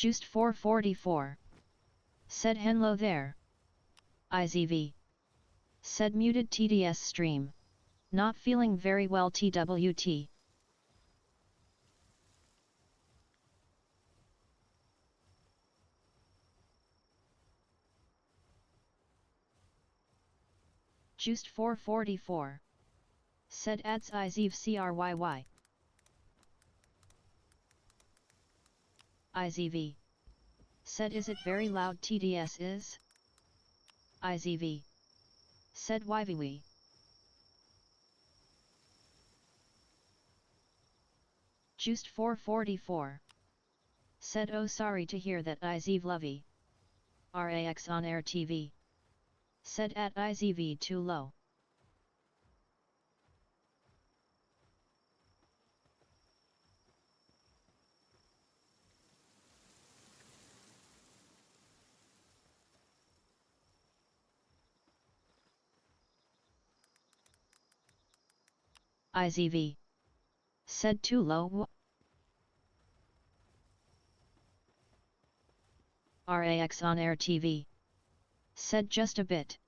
Just 444. Said hello there. IZV. Said muted TTS stream. Not feeling very well TWT. Just 444. Said ads IZV CRYY. IZV. Said is it very loud TTS is? IZV. Said YVW. Just 444. Said oh sorry to hear that IZV lovey. RAX on air TV. Said at IZV too low. IZV. Said too low. RAX on air TV. Said just a bit.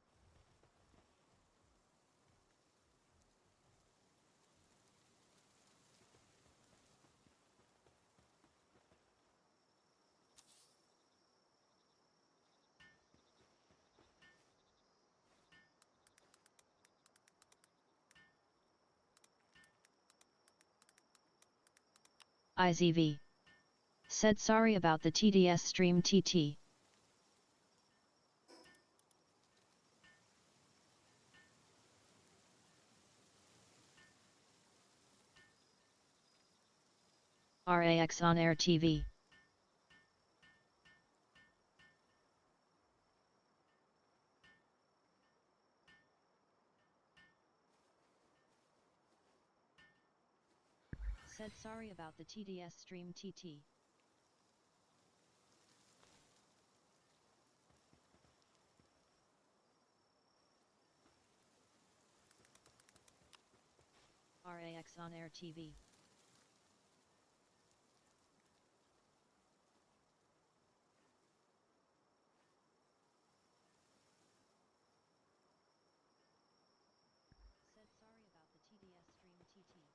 IZV. Said sorry about the TTS stream TT. RAX on air TV. Said sorry about the TTS stream TT. RAX on air TV. Said sorry about the TTS stream TT.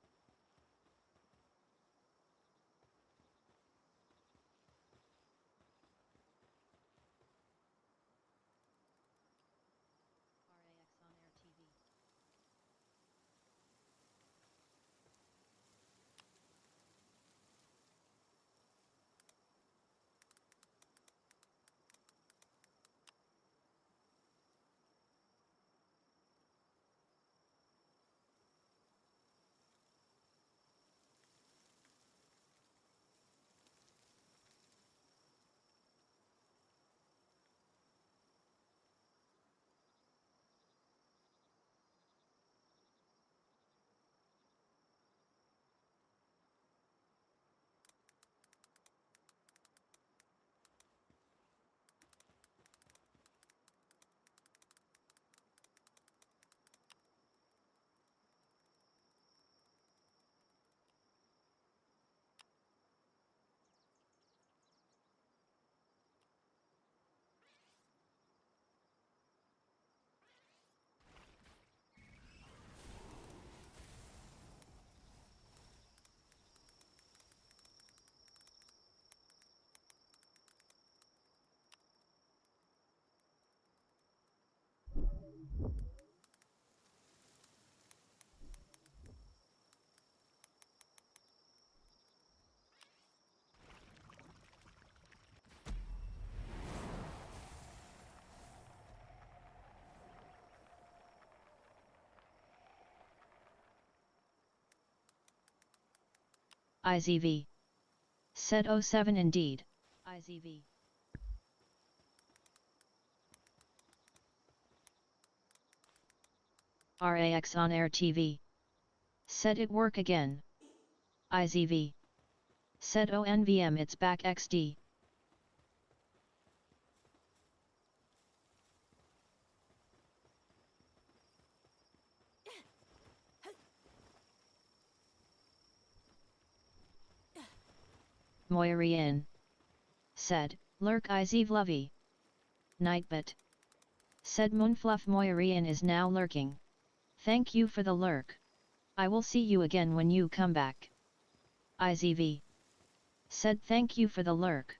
RAX on air TV. IZV. Said 07 indeed. IZV. RAX on air TV. Said it work again. IZV. Said ONVM it's back XD. Moirian. said, lurk Iziv lovey. Nightbot. Said Moonfluff Moirian is now lurking. Thank you for the lurk. I will see you again when you come back. IZV. Said thank you for the lurk.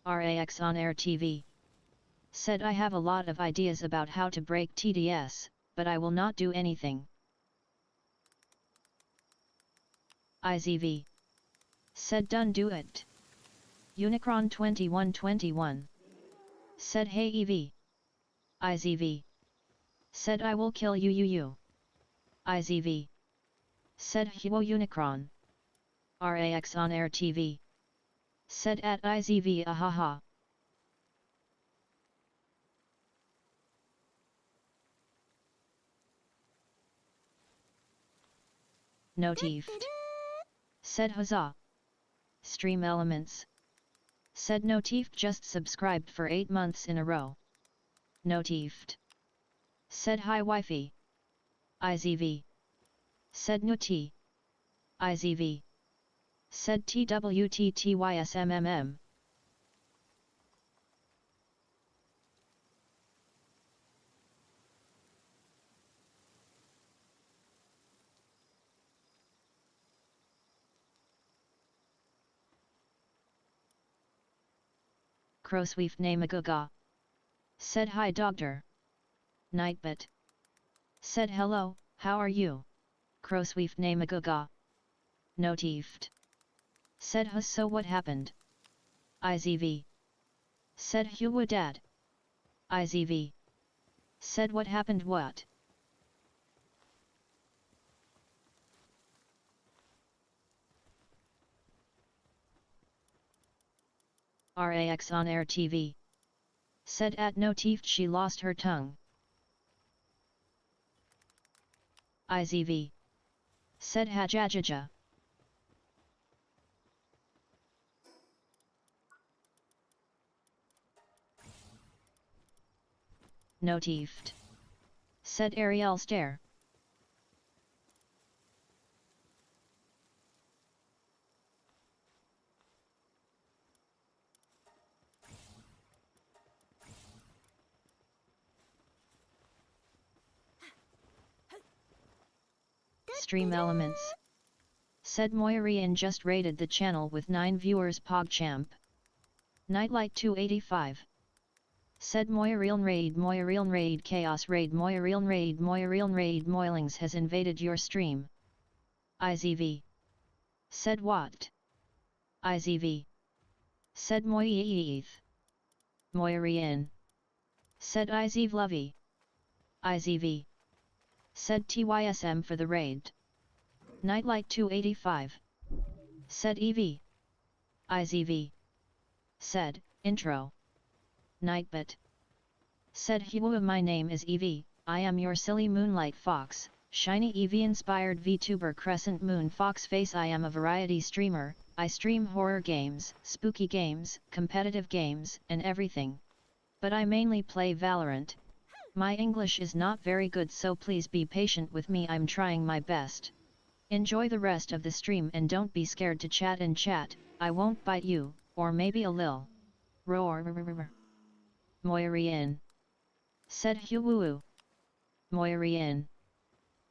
RAX on Air TV. Said I have a lot of ideas about how to break TTS, but I will not do anything. IZV. Said done do it. Unicron 2121. Said hey EV. IZV. Said I will kill you. IZV. Said Huo Unicron. RAX on Air TV. Said at IZV ahaha. Notifed. Said huzzah. Stream Elements. Said Notifed just subscribed for 8 months in a row. Notifed. Said hi wifey. IZV. Said Nuti. IZV. Said TWTTYSMMM. Crowsweef Namaguga. Said hi doctor. Nightbot. Said hello, how are you? Crowsweef Namaguga. Notifed. Said hus so what happened? IZV. Said Huwa dad. IZV. Said what happened what? RAX on Air TV. Said at Notifed she lost her tongue. IZV. Said hajajaja. Notifed. Said Ariel stare. Stream Elements. Said Moirian just rated the channel with 9 viewers PogChamp. Nightlight 285. Said Moirian raid chaos raid Moirian raid Moilings has invaded your stream. IZV. Said what? IZV. Said Moieth. Moirian. Said IZV lovey. IZV. Said TYSM for the raid. Nightlight 285. Said EV. IZV. Said, intro. Nightbot. Said Huwa my name is EV, I am your silly moonlight fox, shiny EV inspired VTuber crescent moon fox face I am a variety streamer, I stream horror games, spooky games, competitive games, and everything. But I mainly play Valorant. My English is not very good so please be patient with me I'm trying my best. Enjoy the rest of the stream and don't be scared to chat and chat, I won't bite you, or maybe a lil. Roar. Moirian. Said Huwoo. Moirian.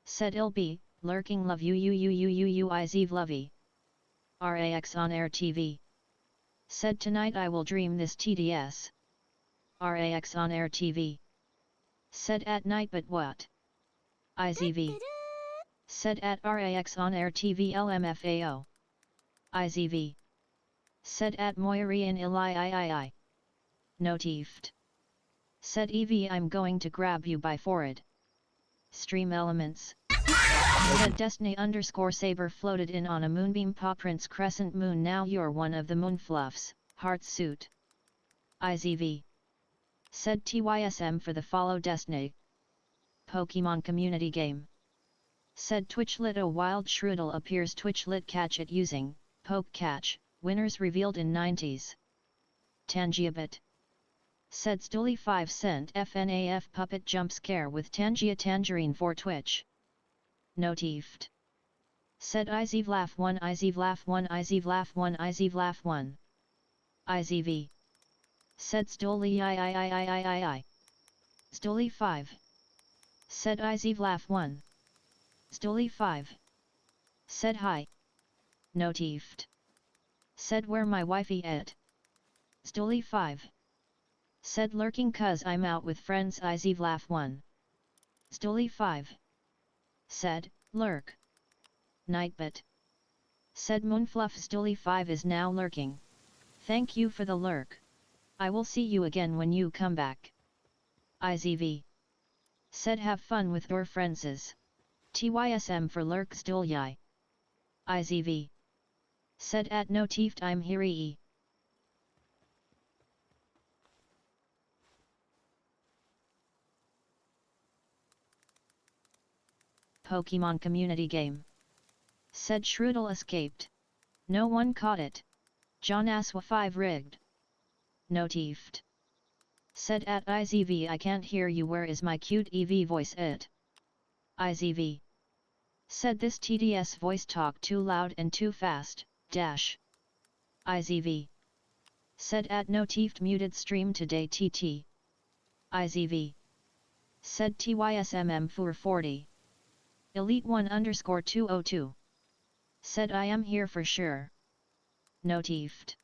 Said Ilby, lurking love you Iziv lovey. RAX on Air TV. Said tonight I will dream this TTS. RAX on Air TV. Said at night but what? IZV. Said at RAX on Air TV LMFAO. IZV. Said at Moirian Ili. Notifed. Said EV I'm going to grab you by forehead. Stream Elements. Said Destiny _ Saber floated in on a moonbeam paw prints crescent moon. Now you're one of the moonfluffs, heart suit. IZV. Said TYSM for the follow Destiny. Pokemon community game. Said Twitchlit a wild Shroodle appears Twitchlit catch it using, poke catch, winners revealed in 90s. Tangiabit. Said Stully 5 cent FNAF puppet jump scare with Tangia Tangerine for Twitch. Notifed. Said IZV laugh 1 IZV laugh 1 IZV laugh 1 IZV laugh 1. IZV. Said Stully I. Stully 5. Said IZV laugh 1. Stully 5. Said hi. Notifed. Said where my wifey at. Stully 5. Said lurking cuz I'm out with friends IZV laugh 1. Stully 5. Said, lurk. Nightbit. Said Moonfluff Stully 5 is now lurking. Thank you for the lurk. I will see you again when you come back. IZV. Said have fun with your friendses. TYSM for lurk Stulyi. IZV. Said at no teeft I'm here -e. Pokemon community game. Said Shroodle escaped. No one caught it. John Aswa 5 rigged. Notifed. Said at IZV I can't hear you where is my cute EV voice it. IZV. Said this TTS voice talk too loud and too fast, dash. IZV. Said at no teeft muted stream today TT. IZV. Said TYSMM 440. Elite 1 _ 202. Said I am here for sure. Notifed.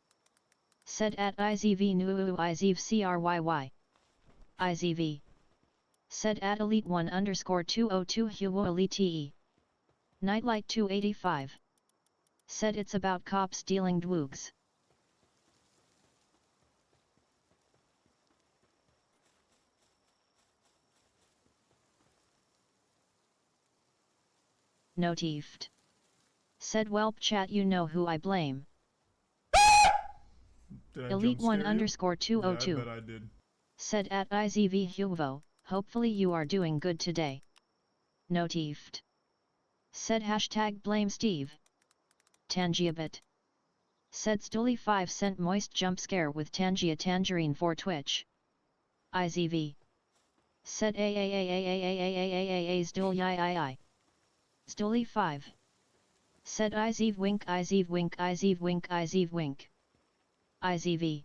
Said at IZV nu IZV CRYY. IZV. Said at Elite 1 _ 202 Huwo Elite. Nightlight 285. Said it's about cops dealing dwoogs. Notifed. Said whelp chat you know who I blame. Elite 1 _ 202. Yeah, I bet I did. Said at IZV Huvo, hopefully you are doing good today. Notifed. Said hashtag blame Steve. Tangiabit. Said Stully 5 cent moist jump scare with Tangia Tangerine for Twitch. IZV. Said a Stully I. Stully 5. Said IZV wink IZV wink IZV wink IZV wink. IZV.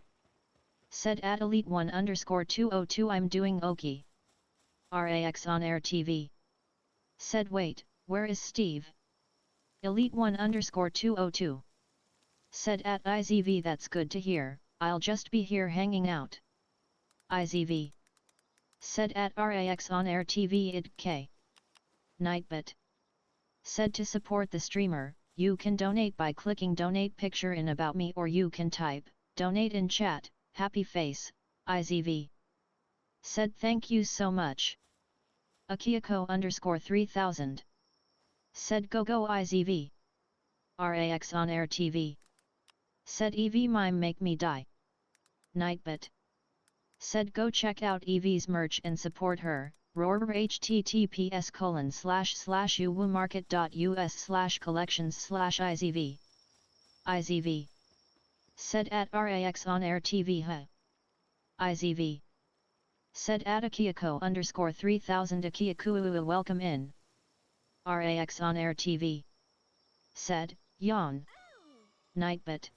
Said at Elite 1 _ 202 I'm doing okie. RAX on air TV. Said wait, where is Steve? Elite 1 _ 202. Said at IZV that's good to hear, I'll just be here hanging out. IZV. Said at RAX on air TV idk. Nightbit. Said to support the streamer, you can donate by clicking donate picture in about me or you can type, donate in chat, happy face, IZV. Said thank you so much. Akiyako _ 3000. Said go IZV. RAX on air TV. Said EV mime make me die. Nightbit. Said go check out EV's merch and support her. Roar https://uwmarket.us/collections/IZV. IZV. Said at RAX on air TV huh. IZV. Said at Akiyako _ 3000 Akiyaku welcome in. RAX on air TV. Said, yawn. Nightbit.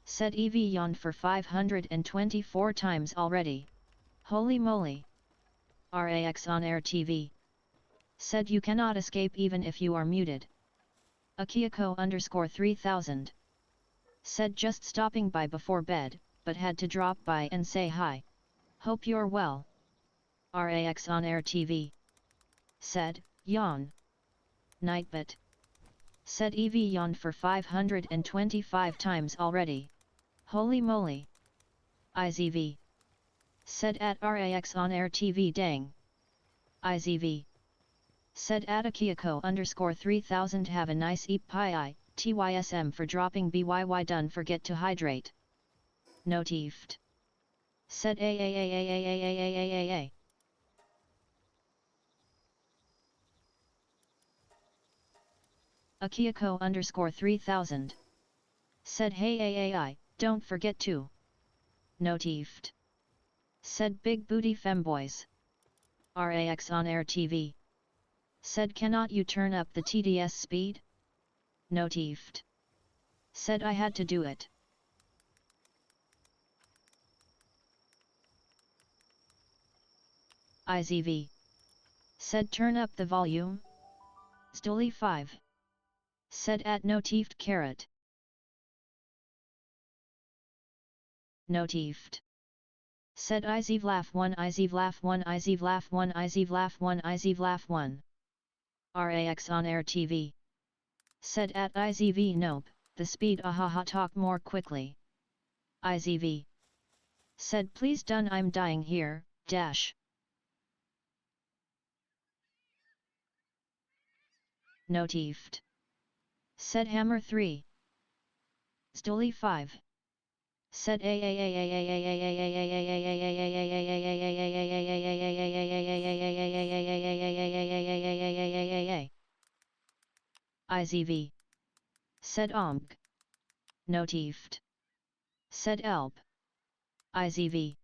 Said EV yawned for 524 times already. Holy moly. RAX on air TV. Said you cannot escape even if you are muted. Akiyako _ 3000. Said just stopping by before bed, but had to drop by and say hi. Hope you're well. RAX on air TV. Said, yawn. Nightbit. Said EV yawned for 525 times already. Holy moly. IZV. Said at RAX on air TV dang. IZV. Said Atakiyako underscore 3000 have a nice eep pi TYSM for dropping BYY done forget to hydrate. Notifed. Said a. Akiyako underscore 3000. Said hey ai, don't forget to. Notifed. Said big booty femboys. RAX on air TV. Said cannot you turn up the TTS speed? Notifed. Said I had to do it. IZV. Said turn up the volume. Stoli 5. Said at notifed carrot. Notifed. Said IZV laugh 1 IZV laugh 1 IZV laugh 1 IZV laugh 1 IZV laugh 1. RAX on air TV. Said at IZV nope, the speed ahaha talk more quickly. IZV. Said please done I'm dying here, dash. Notifed. Said hammer 3. Stoli 5. Said IZV. Said omg. Notifed. Said elp. IZV.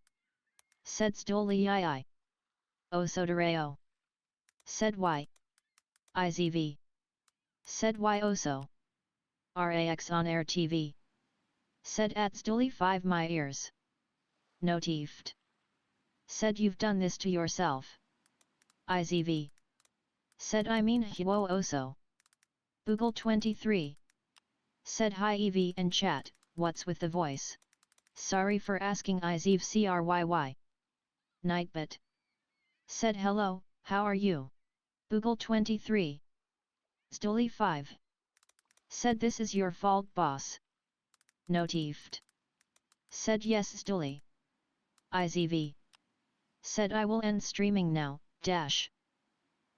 Said stoli ii. Osodareo. Said y. IZV. Said y oso. RAX on air TV. Said at stoli 5 my ears. Notifed. Said you've done this to yourself. IZV. Said I mean huo oso. Google 23. Said hi EV and chat, what's with the voice? Sorry for asking IZV CRYY. Nightbit. Said hello, how are you? Google 23. Stoli 5. Said this is your fault boss. Notifed. Said yes Stoli. IZV. Said I will end streaming now, dash.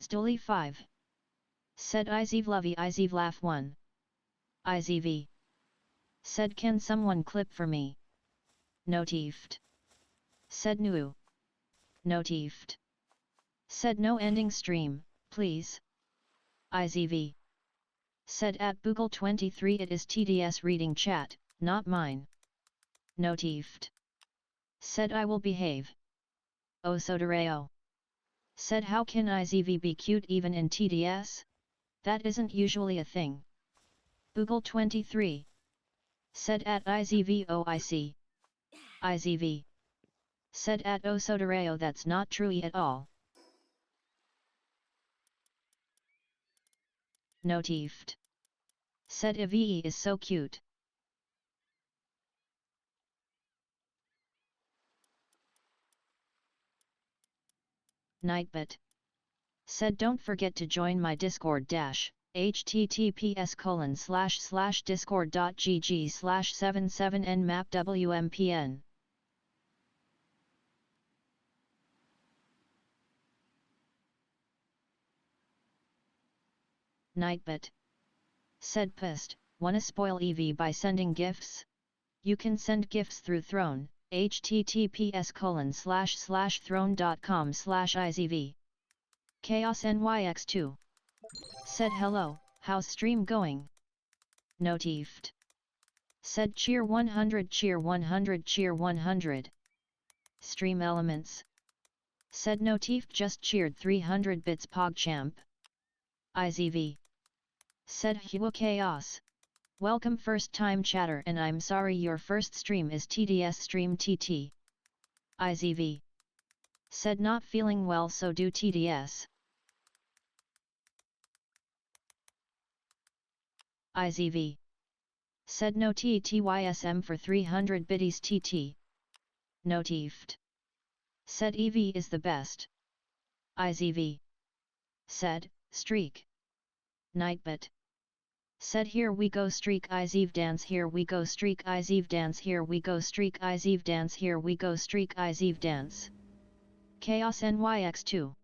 Stoli 5. Said IZV lovey IZV laugh 1. IZV. Said can someone clip for me? Notifed. Said nu. Notifed. Said no ending stream, please. IZV. Said at Google 23 it is TTS reading chat, not mine. Notifed. Said I will behave. Osodareo. Said how can IZV be cute even in TTS? That isn't usually a thing. Google 23. Said at IZVOIC. IZV. Said at Osodareo that's not true at all. Notifed. Said Eve is so cute. Nightbit. Said don't forget to join my Discord dash, https://discord.gg/77nmapwmpn. Nightbit. Said pissed, wanna spoil EV by sending gifts? You can send gifts through Throne, https://throne.com/izv. Chaos NYX2. Said hello, how's stream going? Notifed. Said cheer 100 cheer 100 cheer 100. Stream elements. Said notifed just cheered 300 bits pogchamp. IZV. Said huo chaos. Welcome first time chatter and I'm sorry your first stream is TTS stream TT. IZV. Said not feeling well so do TTS. IZV. Said no TTYSM for 300 biddies TT. Notifed. Said EV is the best. IZV. Said, streak. Nightbit. Said here we go streak IZV dance here we go streak IZV dance here we go streak IZV dance here we go streak IZV dance. Chaos NYX2.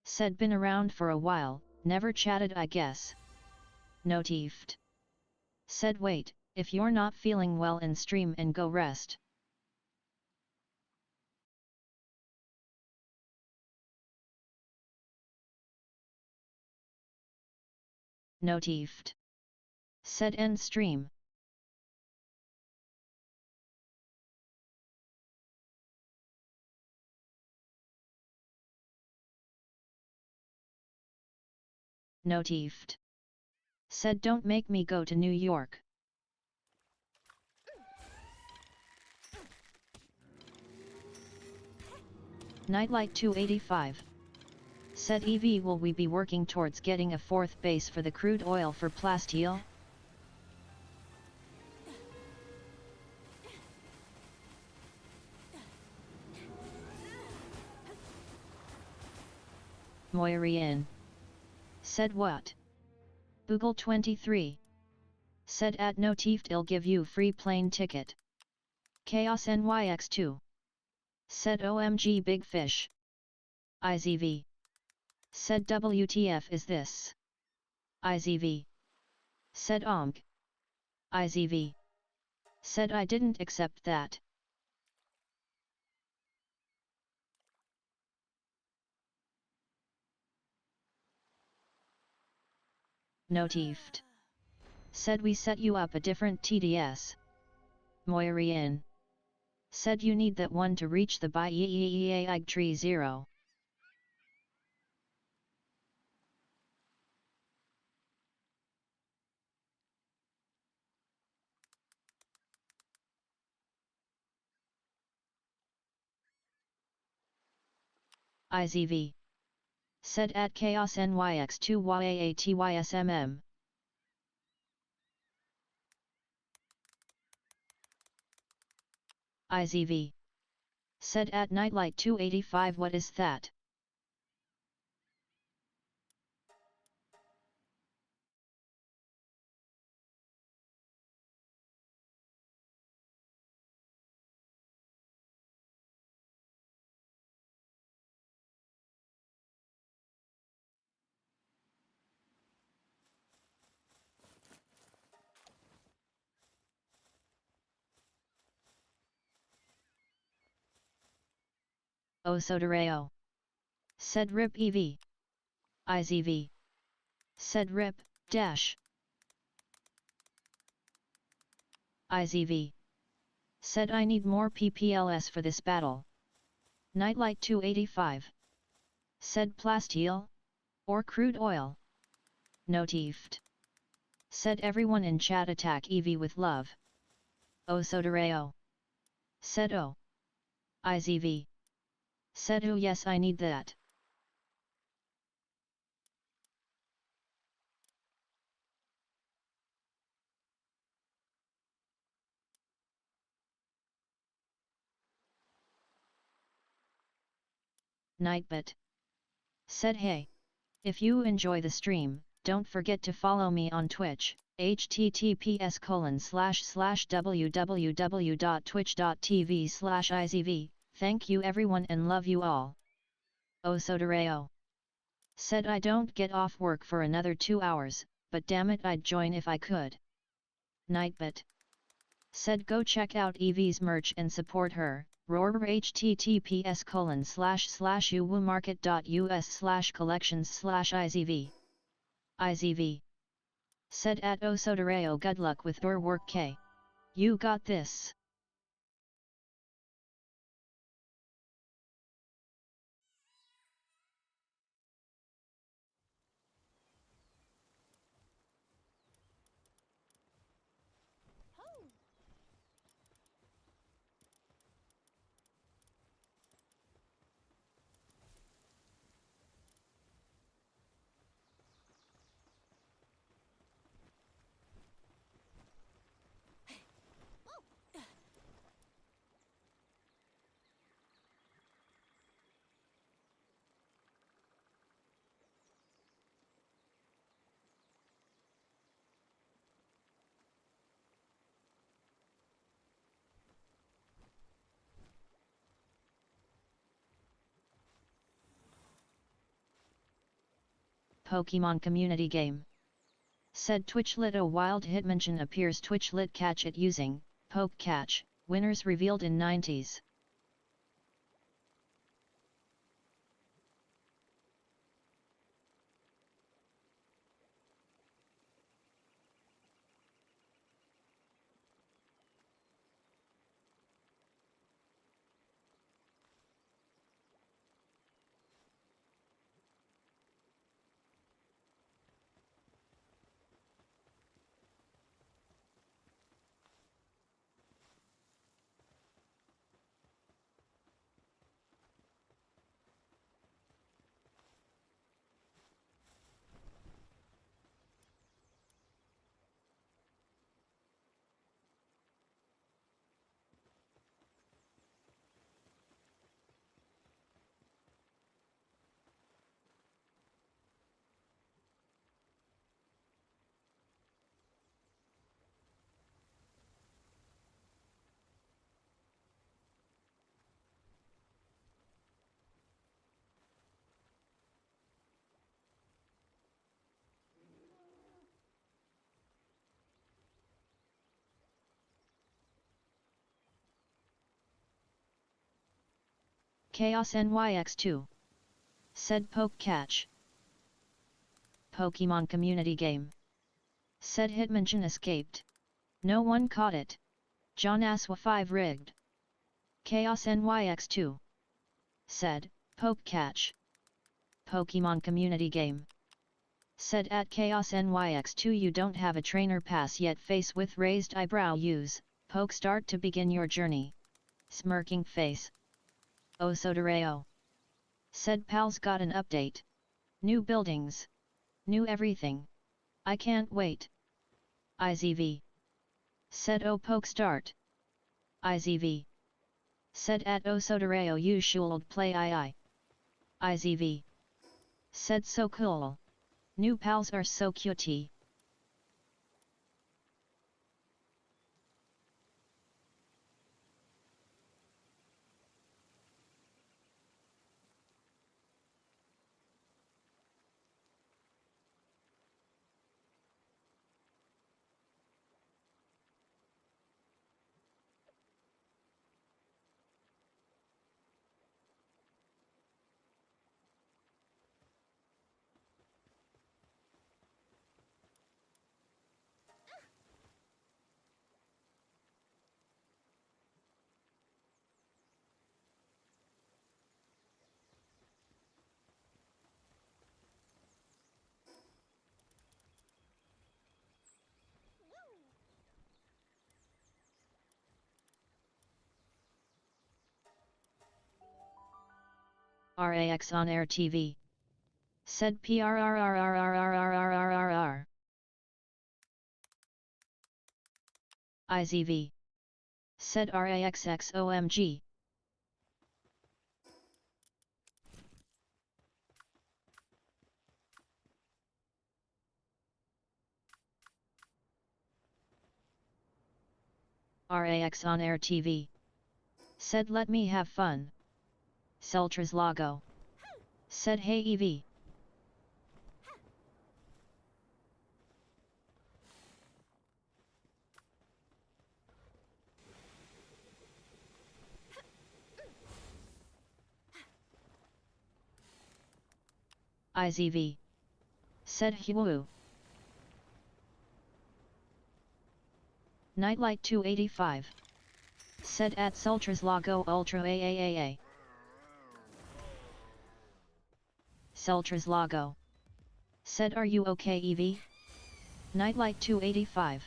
Said been around for a while, never chatted I guess. Notifed. Said wait, if you're not feeling well and stream and go rest. Notifed. Said end stream. Notifed. Said don't make me go to New York. Nightlight 285. Said EV will we be working towards getting a fourth base for the crude oil for Plasteel? Moirian. Said what? Google 23. Said at Notifed I'll give you free plane ticket. Chaos NYX2. Said OMG big fish. IZV. Said WTF is this? IZV. Said OMG. IZV. Said I didn't accept that. Notifed. Said we set you up a different TTS. Moirian. Said you need that one to reach the by EEEA tree 0. IZV. Said at Chaos NYX2 YAATYSMM. IZV. Said at Nightlight 285 what is that? Osodareo. Said RIP EV. IZV. Said RIP, dash. IZV. Said I need more PPLS for this battle. Nightlight 285. Said Plasteel? Or crude oil? Notifed. Said everyone in chat attack EV with love. Osodareo. Said oh. IZV. Said oh yes I need that. Nightbit. Said hey. If you enjoy the stream, don't forget to follow me on Twitch, https://www.twitch.tv/izv, thank you everyone and love you all. Osodareo. Said I don't get off work for another 2 hours, but damn it I'd join if I could. Nightbit. Said go check out Evie's merch and support her, roar https://uwmarket.us/collections/izv. IZV. Said at Osodareo good luck with your work K. You got this. Pokemon community game. Said Twitchlit a wild hitmonchan appears Twitchlit catch it using, poke catch, winners revealed in 90s. Chaos NYX2. Said poke catch. Pokemon community game. Said Hitmonchan escaped. No one caught it. John Aswa 5 rigged. Chaos NYX2. Said, poke catch. Pokemon community game. Said at Chaos NYX2 you don't have a trainer pass yet face with raised eyebrow use, poke start to begin your journey. Smirking face. Osodoreo. Said pals got an update. New buildings. New everything. I can't wait. IZV. Said oh poke start. IZV. Said at Osodoreo you should play II. IZV. Said so cool. New pals are so cutie. RAX on Air TV. Said PRRRRRRRRRRR. IZV. Said RAXXOMG. RAX on Air TV. Said let me have fun. Seltras Lago. Said hey EV. IZV. Said Hwoo. Nightlight 285. Said at Seltras Lago Ultra AAAA. Seltras Lago. Said are you okay EV? Nightlight 285.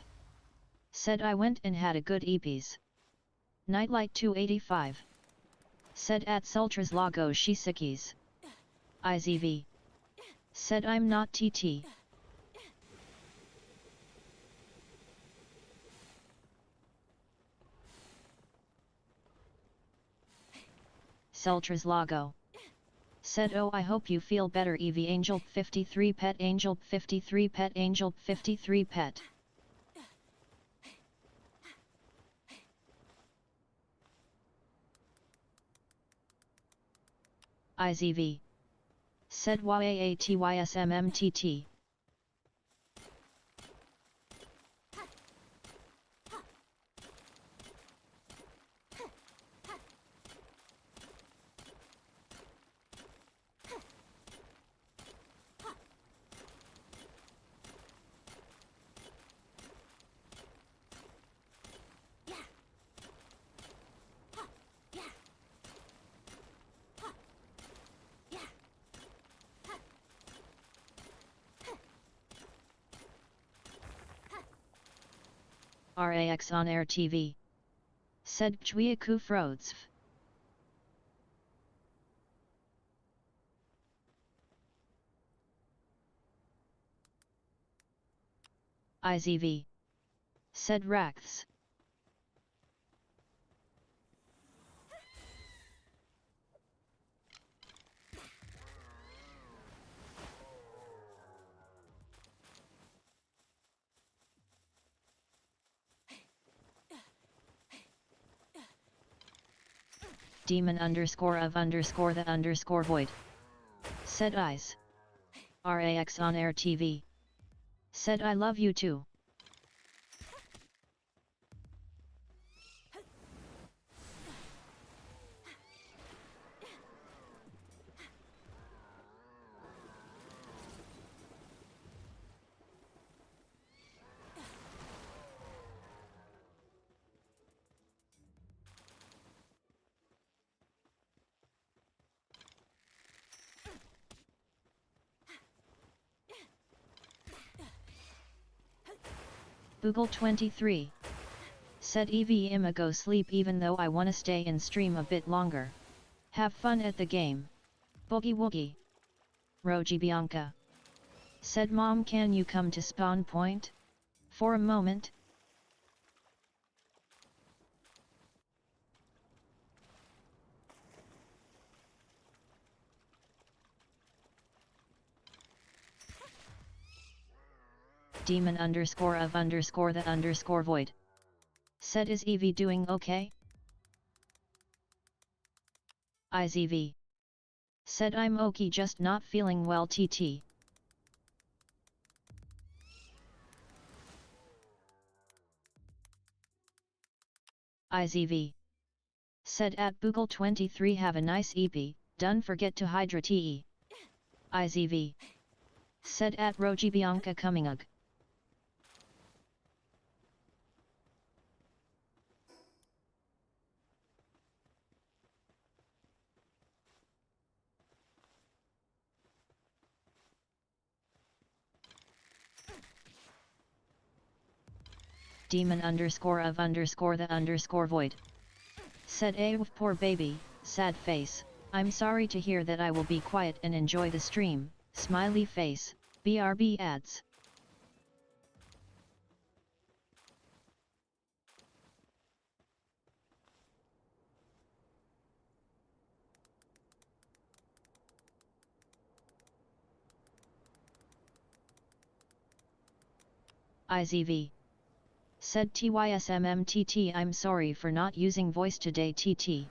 Said I went and had a good EPs. Nightlight 285. Said at Seltras Lago Shisikis. IZV. Said I'm not TT. Seltras Lago. Said oh I hope you feel better EV Angel 53 Pet Angel 53 Pet Angel 53 Pet. IZV. said yaatysmmtt. RAX on air TV. Said Chwiaku Frodzv. IZV. Said Rakhs. Demon _of_ void. Said eyes. RAX on air TV. Said I love you too. Google 23. Said I'ma go sleep even though I wanna stay in stream a bit longer. Have fun at the game. Boogie woogie. Roji Bianca. Said mom, can you come to spawn point? For a moment. Demon _of_ void. Said is Evie doing okay? IZV. Said I'm okay, just not feeling well TT. IZV. Said at Google 23 have a nice EP, don't forget to Hydra TE. IZV. Said at Roji Bianca coming ugh. Demon _of_ void. Said poor baby, sad face, I'm sorry to hear that. I will be quiet and enjoy the stream, smiley face, BRB ads. IZV. Said TYSMMTT, I'm sorry for not using voice today TT.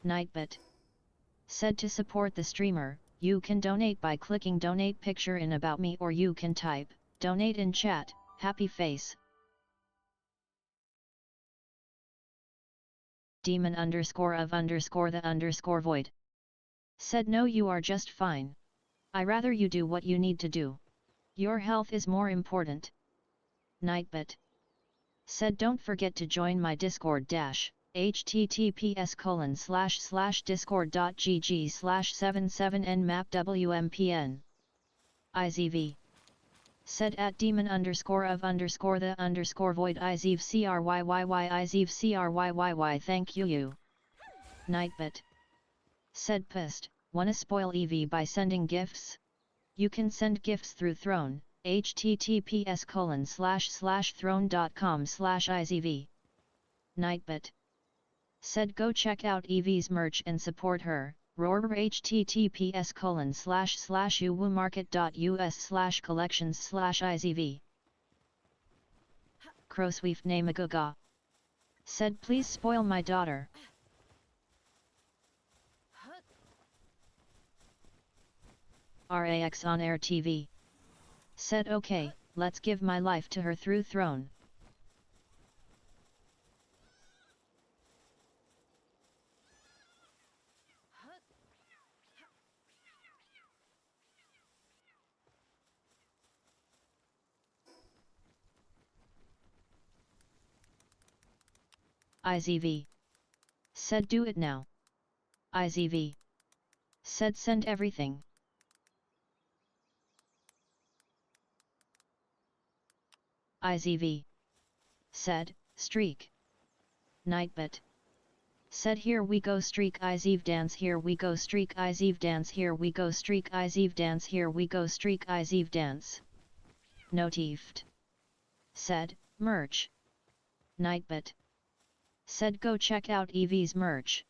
Nightbit. Said to support the streamer, you can donate by clicking donate picture in about me, or you can type, donate in chat, happy face. Demon _of_ void. Said no, you are just fine. I rather you do what you need to do. Your health is more important. Nightbit. Said don't forget to join my Discord https://discord.gg/77nmapwmpn. IZV. Said at demon _of_ void IZV CRYYY. Thank you. Nightbit. Said pissed, wanna spoil EV by sending gifts? You can send gifts through Throne, https://throne.com/IZV. Nightbit. Said go check out EV's merch and support her, roar https://uwumarket.us/collections/IZV. Crowsweef Namaguga. Said please spoil my daughter. RAX on air TV. Said okay, let's give my life to her through throne. IZV. Said do it now. IZV. Said send everything. IZV. Said, streak. Nightbot. Said here we go streak IZV dance here we go streak IZV dance here we go streak IZV dance here we go streak IZV dance. Notifed. Said, merch. Nightbot. Said go check out EV's merch.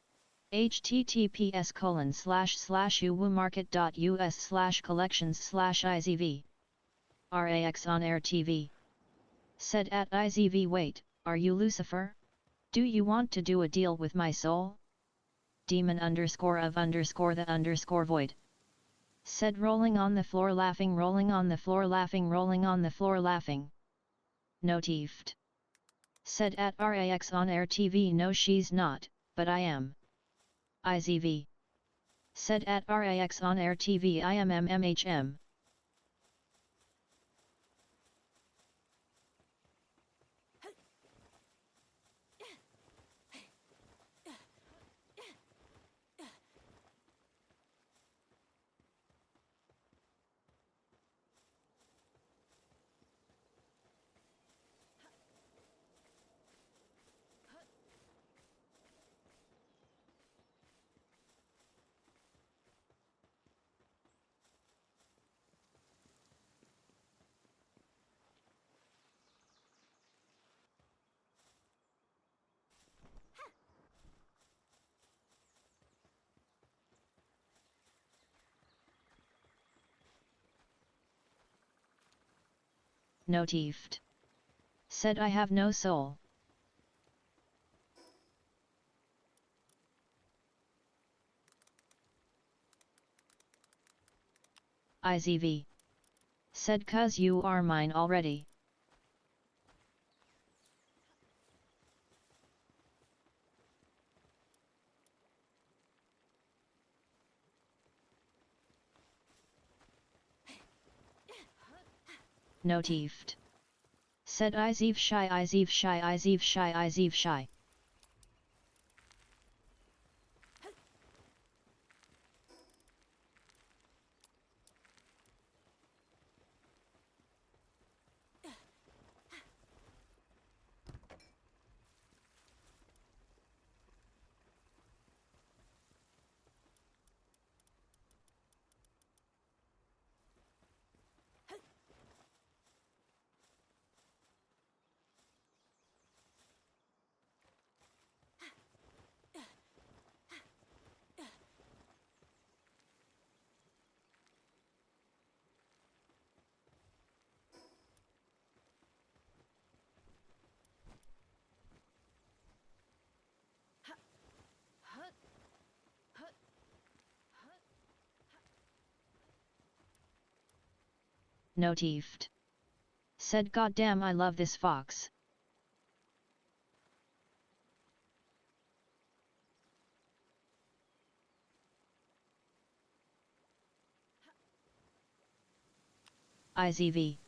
https://uwoomarket.us/collections/IZV. RAX on air TV. Said at IZV wait, are you Lucifer? Do you want to do a deal with my soul? Demon _of_the_ void. Said rolling on the floor laughing rolling on the floor laughing rolling on the floor laughing. Notifed. Said at RAX on air TV no she's not, but I am. IZV. Said at RAX on air TV I am MMHM. Notifed. Said I have no soul. IZV. Said cuz you are mine already. Notifed. Said IZV shy IZV shy IZV shy IZV shy. Notifed. Said goddamn I love this fox. IZV.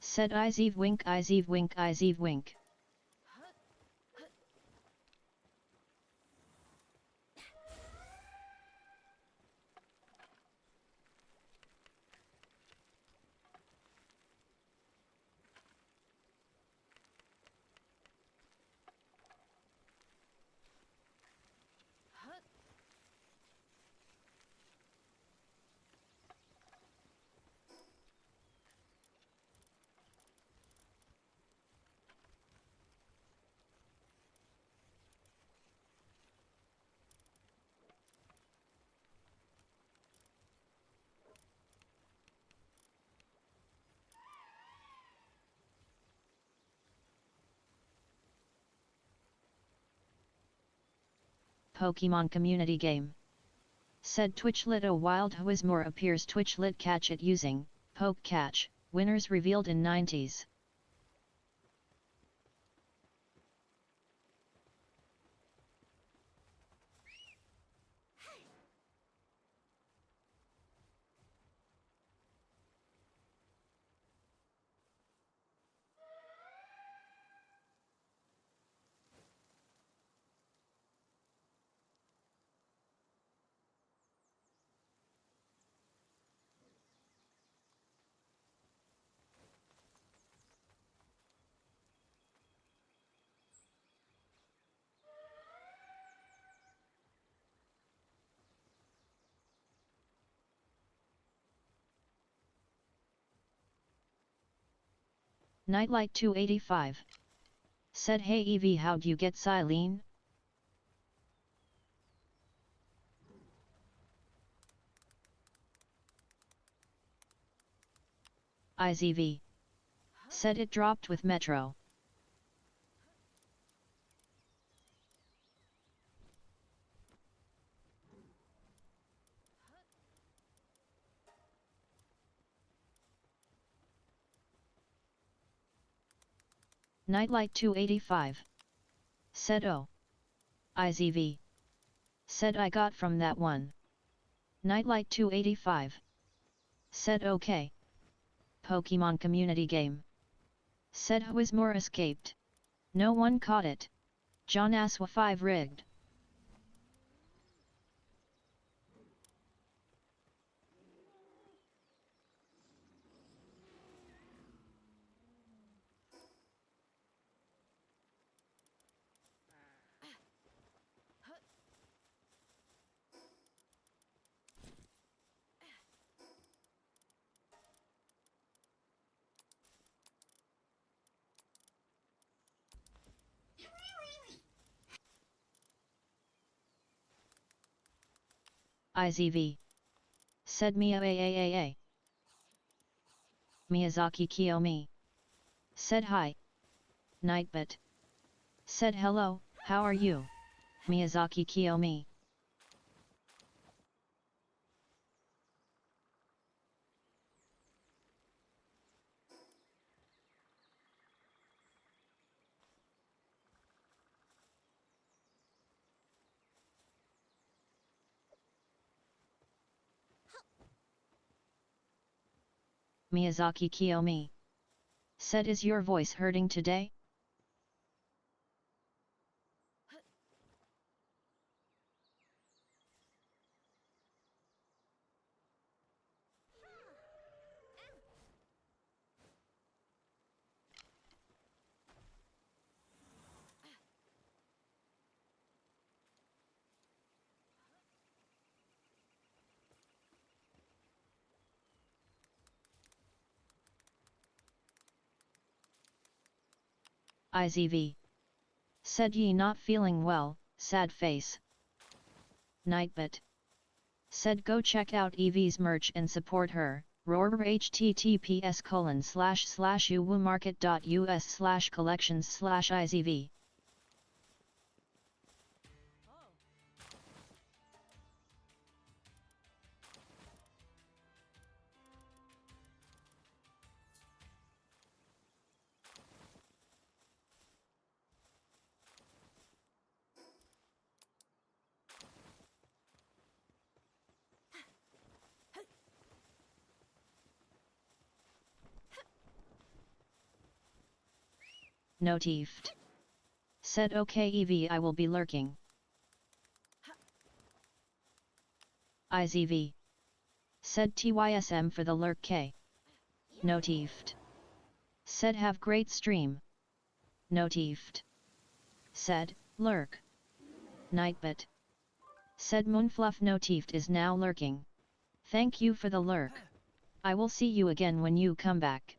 Said IZV wink IZV wink IZV wink. Pokemon community game. Said Twitchlit a wild Whismore appears Twitchlit catch it using Poke Catch, winners revealed in 90s. Nightlight 285. Said hey Evie, how'd you get Silene? IZV. Said it dropped with Metro. Nightlight 285. Said oh. IZV. Said I got from that one. Nightlight 285. Said okay. Pokemon community game. Said Whismore escaped. No one caught it. John Aswa 5 rigged. IZV. Said Mia AAAA. Miyazaki Kiyomi. Said hi. Nightbit. Said hello, how are you? Miyazaki Kiyomi. Miyazaki Kiyomi. Said is your voice hurting today? IZV. Said ye not feeling well, sad face. Nightbit. Said go check out Evie's merch and support her, roar https://uwoomarket.us/collections/IZV. Notifed. Said okay Evie, I will be lurking. IZV. Said TYSM for the lurk K. Notifed. Said have great stream. Notifed. Said, lurk. Nightbit. Said Moonfluff notifed is now lurking. Thank you for the lurk. I will see you again when you come back.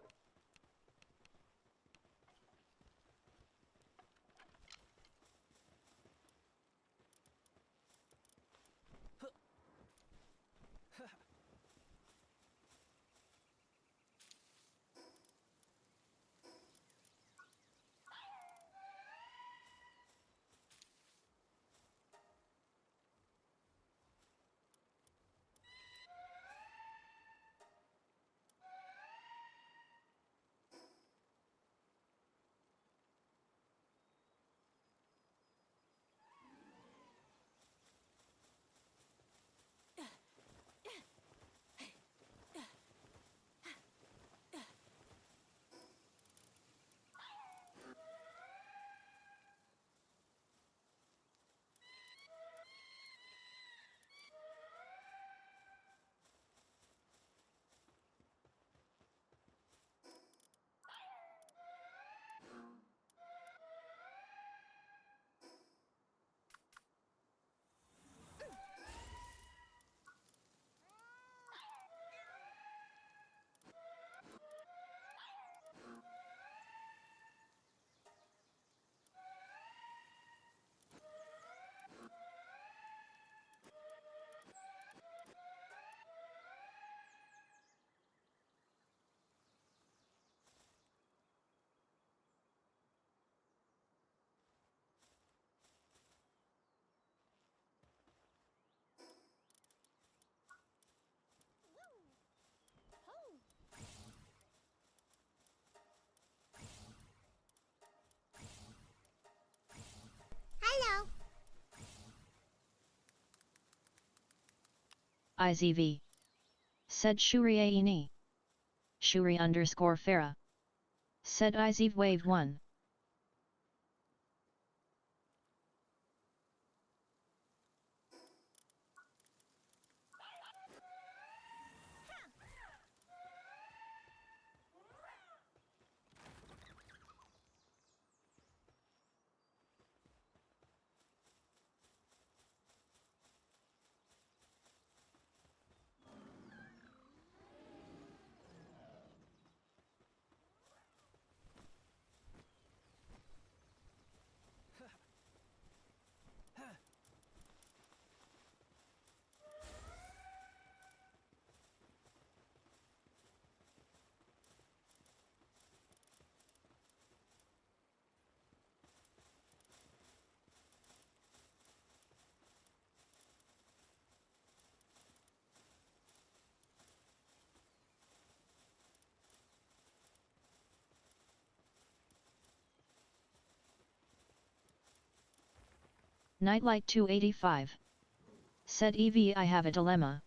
IZV. Said Shuri Aini. Shuri _ Farah. Said IZV Wave 1. Nightlight 285. Said EV I have a dilemma.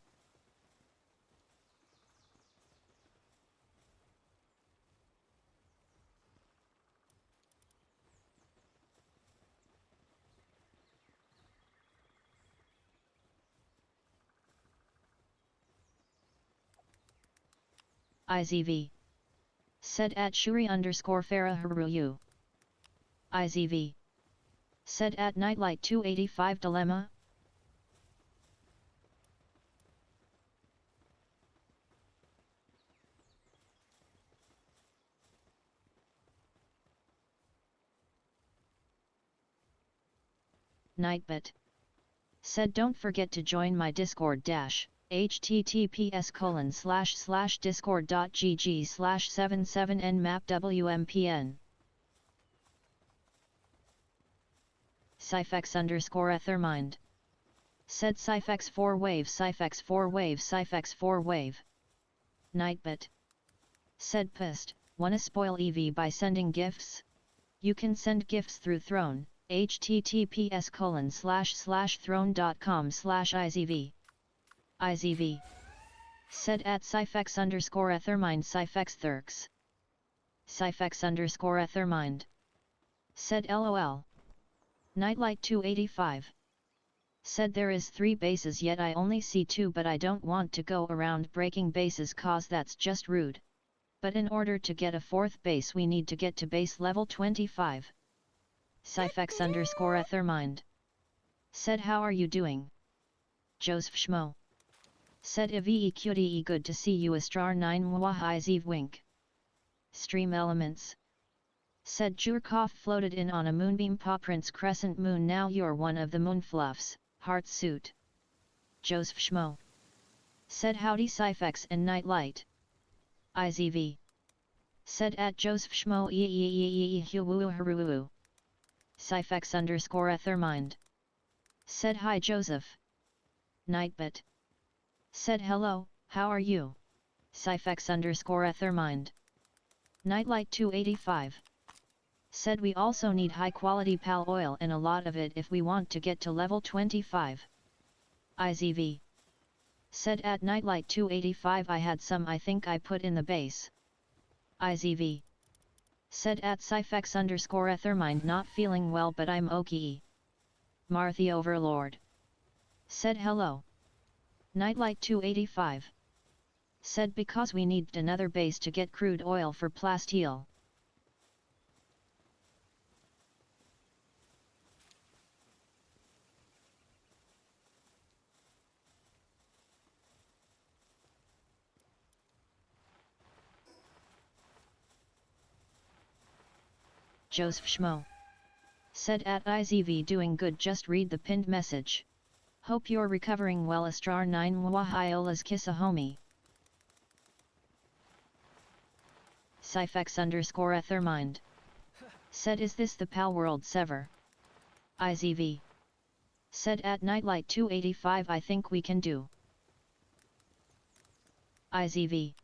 IZV. Said at Shuri _ Farah Haruyu. IZV. Said at Nightlight 285 dilemma. Nightbit. Said don't forget to join my Discord https://discord.gg/77nmapwmpn. Cyphex _ Ethermind. Said Cyphex 4 wave Cyphex 4 wave Cyphex 4 wave. Nightbit. Said pissed, wanna spoil EV by sending gifts? You can send gifts through Throne, https://throne.com/izv. IZV. Said at Cyphex _ Ethermind Cyphex Thurks. Cyphex _ Ethermind. Said LOL. Nightlight 285. Said there is 3 bases yet I only see 2 but I don't want to go around breaking bases cause that's just rude. But in order to get a 4th base we need to get to base level 25. Cyphex _ Ethermind. Said how are you doing? Joseph Schmo. Said Eve QDE good to see you Astrar 9 Mwah Ziv Wink. Stream Elements. Said Jurkov floated in on a moonbeam paw prince crescent moon now you're one of the moonfluffs, heart suit. Joseph Schmo. Said howdy Cyphex and Nightlight. IZV. Said at Joseph Schmo Cyphex _ Ethermind. Said hi Joseph. Nightbit. Said hello, how are you? Cyphex _ Ethermind. Nightlight 285. Said we also need high quality pal oil and a lot of it if we want to get to level 25. IZV. Said at Nightlight 285 I had some I think I put in the base. IZV. Said at Cyphex _ Ethermind not feeling well but I'm okay. Marthy Overlord. Said hello. Nightlight 285. Said because we need another base to get crude oil for plasteel. Joseph Schmo. Said at IZV doing good just read the pinned message. Hope you're recovering well Astrar 9 Mwahiolas kiss a homie. Cyphex _ Ethermind. Said is this the pal world sever? IZV. Said at Nightlight 285 I think we can do. IZV.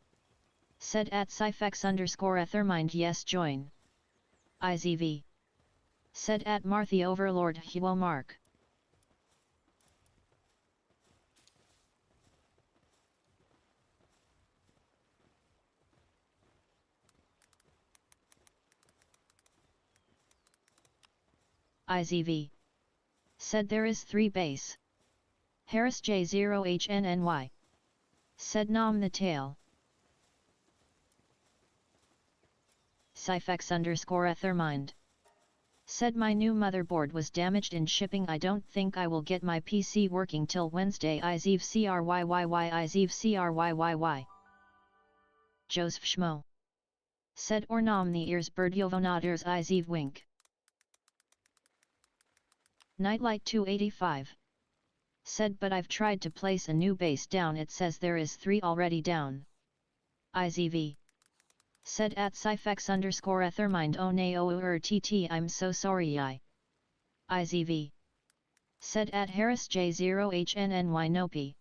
Said at Cyphex _ Ethermind yes join. IZV. Said at Marthy Overlord Huo Mark. IZV. Said there is 3 base. Harris J0HNNY. Said nom the tail. Cyfex_ethermind. Said my new motherboard was damaged in shipping. I don't think I will get my PC working till Wednesday. IZV CRYYY IZV CRYYY. Joseph Schmo. Said or nom the ears bird Yovonaders IZV wink. Nightlight 285. Said but I've tried to place a new base down, it says there is 3 already down. IZV. Said at Cyfex_ethermind oh nay oh TT I'm so sorry IZV. Said at Harris J0HNNY Nopi.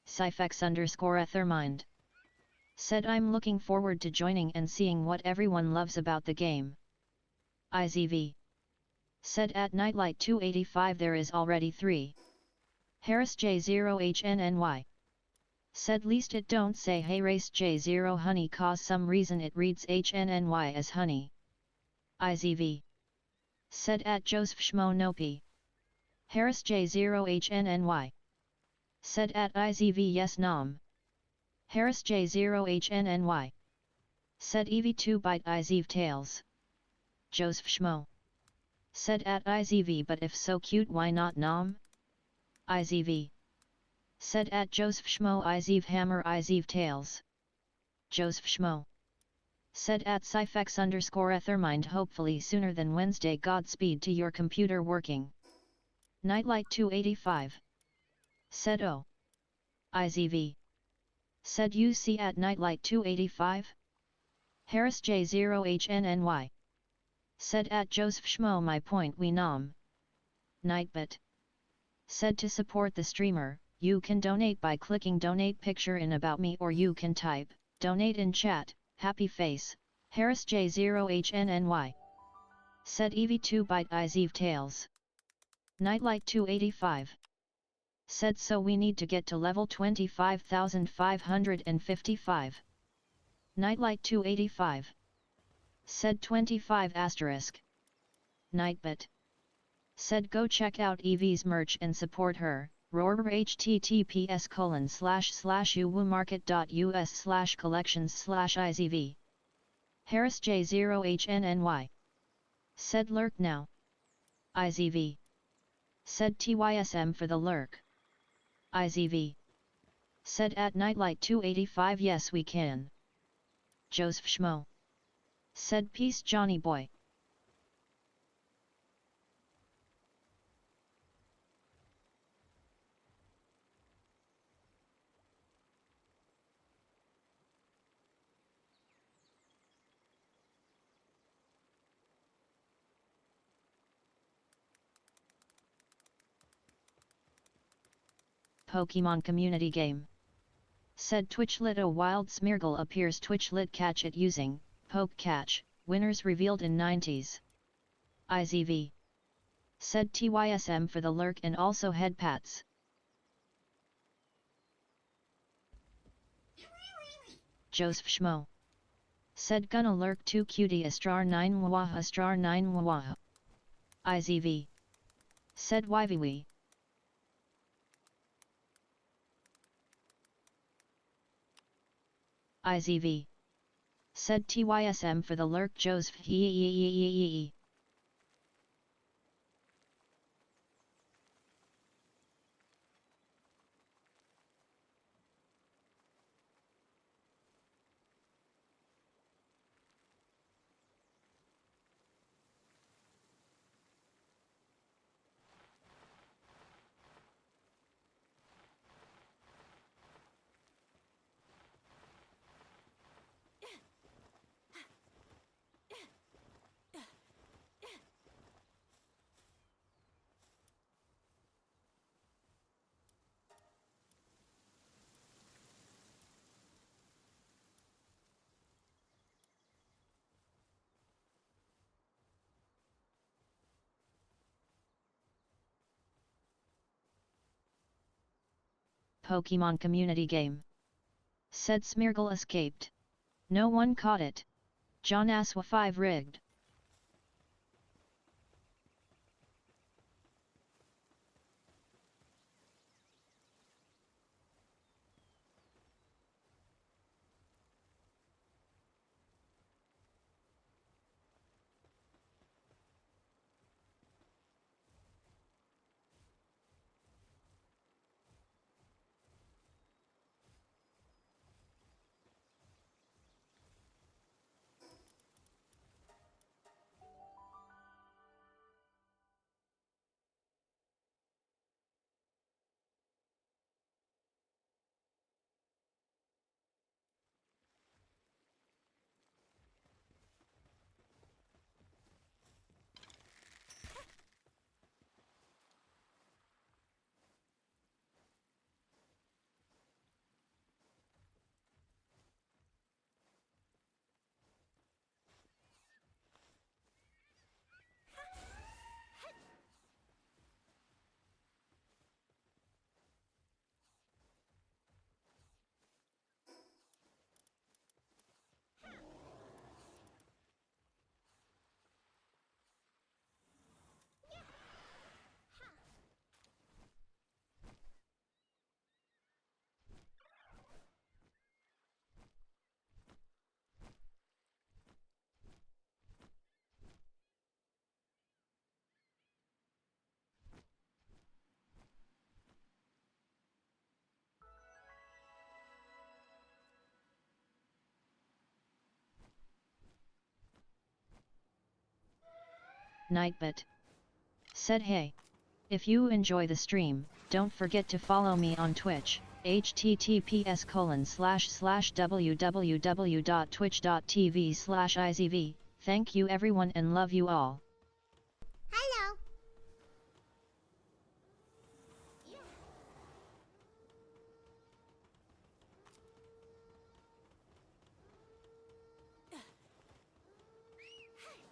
Cyfex_ethermind. Said I'm looking forward to joining and seeing what everyone loves about the game. IZV. Said at Nightlight 285 there is already 3. Harris J0HNNY. Said least it don't say hey race J0 honey cause some reason it reads HNNY as honey. IZV. Said at Joseph Schmo Nopi. Harris J0HNNY. Said at IZV yes nom. Harris J0HNNY. Said EV2 byte IZV tails. Joseph Schmo. Said at IZV but if so cute why not nom? IZV. Said at Joseph Schmo IZV hammer IZV tails. Joseph Schmo. Said at Cyfex_ethermind hopefully sooner than Wednesday. Godspeed to your computer working. Nightlight 285. Said oh. IZV. Said you see at Nightlight 285? Harris J0HNNY. Said at Joseph Schmo my point we nom. Nightbit. Said to support the streamer, you can donate by clicking donate picture in about me or you can type, donate in chat, happy face, Harris J0HNNY. Said EV2 byte IZV tails. Nightlight 285. Said so we need to get to level 25,555. Nightlight 285. Said 25 asterisk. Nightbit. Said go check out Evie's merch and support her. Roar https://uwoomarket.us/collections/IZV. Harris J0HNNY. Said lurk now. IZV. Said TYSM for the lurk. IZV. Said at Nightlight 285 yes we can. Joseph Schmo. Said peace Johnny boy. Pokemon community game. Said Twitchlit a wild Smeargle appears Twitchlit catch it using Poke Catch, winners revealed in 90s. IZV. Said TYSM for the lurk and also head pats. Joseph Schmo. Said gonna lurk 2 cutie astrar 9 wawaha astrar 9 wawaha. IZV. Said YVW. IZV. Said TYSM for the lurk Joseph he. Pokemon community game. Said Smeargle escaped. No one caught it. John Aswa 5 rigged. Nightbot. Said hey. If you enjoy the stream, don't forget to follow me on Twitch, https://www.twitch.tv/izv. Thank you everyone and love you all. Hello.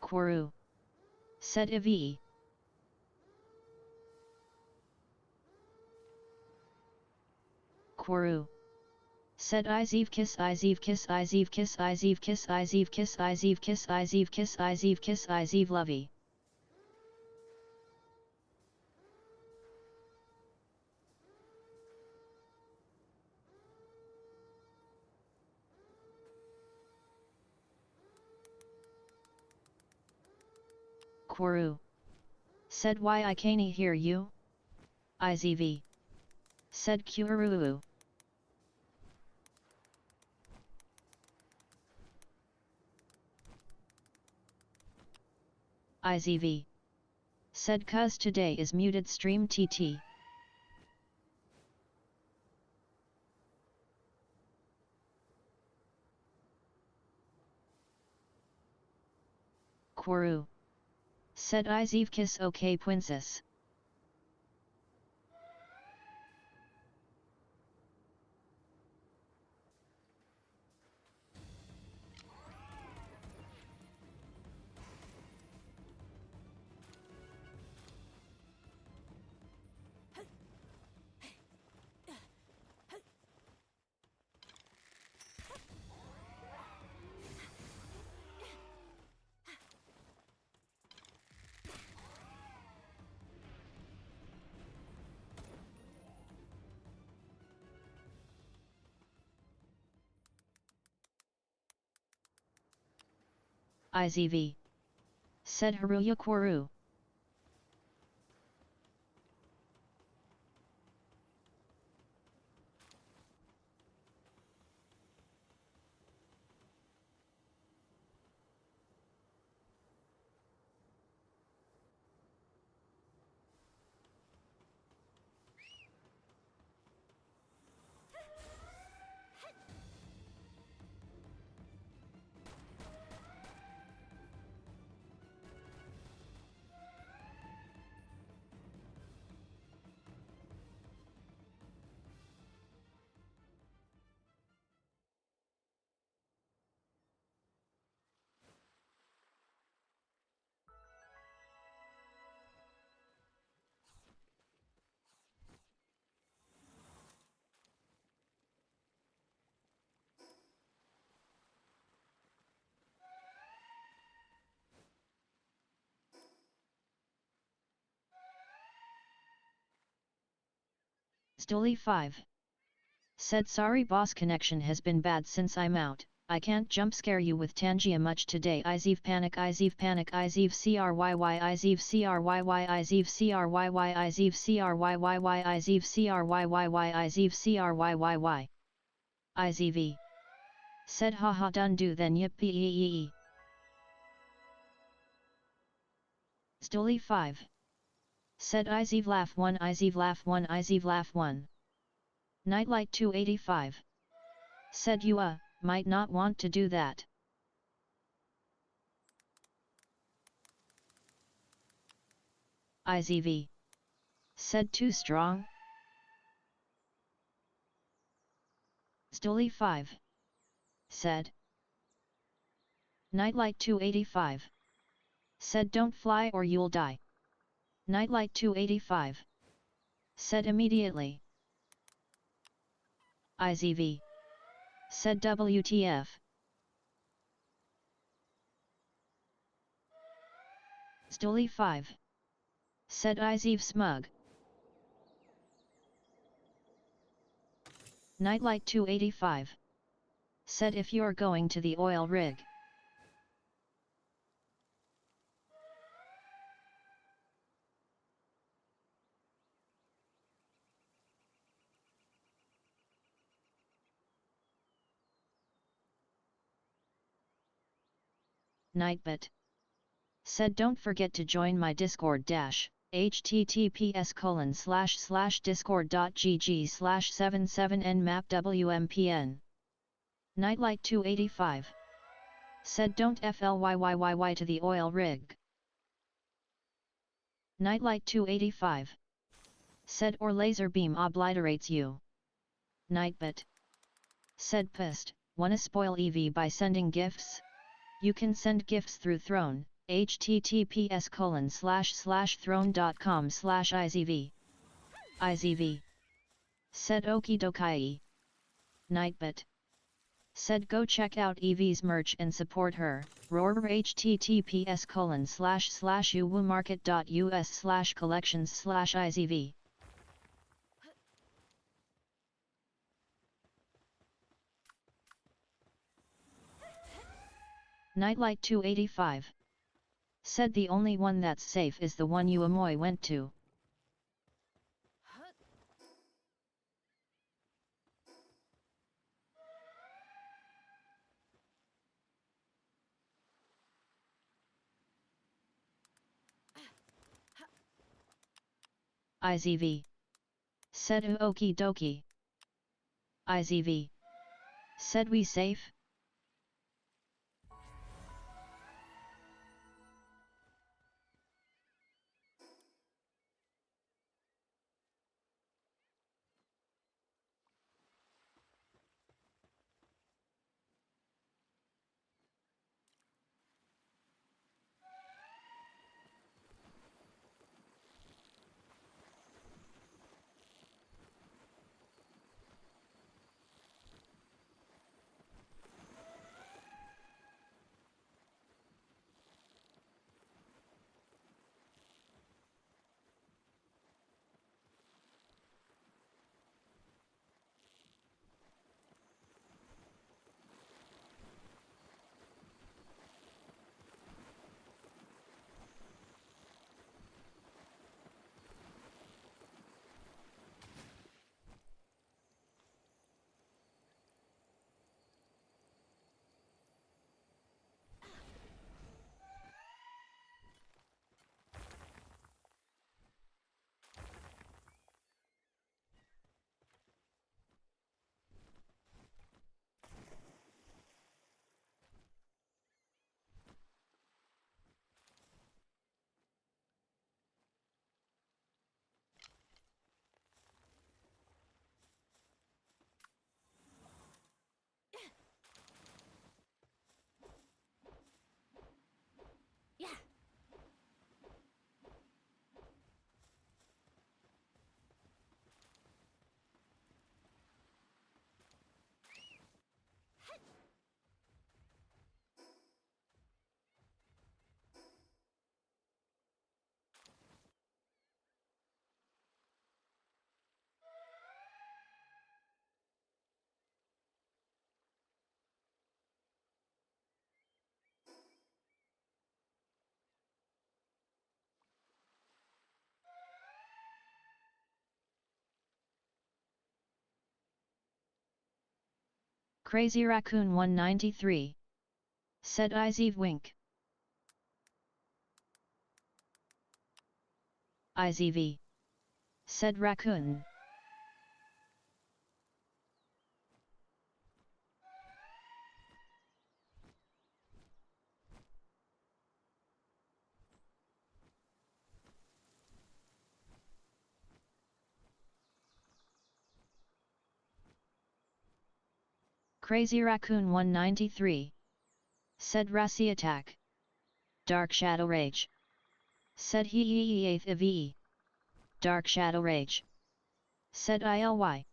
Quoru. Said Ivi. Quoru. Said Iziv kiss Iziv kiss Iziv kiss Iziv kiss Iziv kiss Iziv kiss Iziv kiss Iziv kiss Iziv lovey. Quoru. Said why I can't hear you? Izv. Said Quruu. Izv. Said cuz today is muted stream TT. Quoru. Said Izv kiss okay princess. Izv. Said Haruya Quoru. Stoli 5. Said sorry boss connection has been bad since I'm out, I can't jump scare you with Tangia much today. Iziv panic Iziv panic Iziv CRYY Iziv CRYY Iziv CRYY Iziv CRYYY Iziv CRYYY Iziv CRYYY IZV. Said haha done do then yippee. Stoli 5. Said Iziv laugh 1 Iziv laugh 1 Iziv laugh 1. Nightlight 285. Said you might not want to do that. Izv. Said too strong. Stoli 5. Said. Nightlight 285. Said don't fly or you'll die. Nightlight 285. Said immediately. Izv. Said WTF. Stoli 5. Said Izv smug. Nightlight 285. Said if you're going to the oil rig. Nightbot. Said don't forget to join my Discord dash, https://discord.gg/77nmapwmpn. Nightlight 285. Said don't flyyyy to the oil rig. Nightlight 285. Said or laser beam obliterates you. Nightbit. Said pissed, wanna spoil EV by sending gifts? You can send gifts through Throne, https://throne.com/izv. IZV. Said okie dokie. Nightbit. Said go check out EV's merch and support her, roar https://uwumarket.us/collections/izv. Nightlight 285. Said the only one that's safe is the one you Amoy went to. IZV. Said okie dokie. IZV. Said we safe? Crazy Raccoon 193. Said IZV wink. IZV. Said Raccoon. Crazy Raccoon 193. Said Rassi attack. Dark Shadow Rage. Said he 8th of E. Dark Shadow Rage. Said ILY.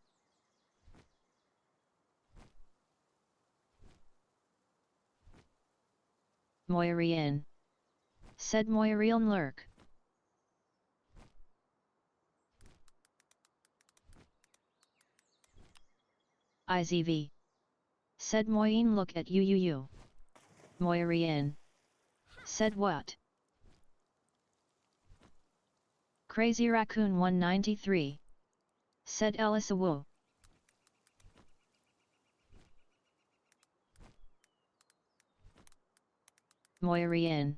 Moirian. Said Moirian lurk. IZV. Said Moyin look at you. Moirian. Said what? Crazy Raccoon 193. Said Elisa Wu. Moirian.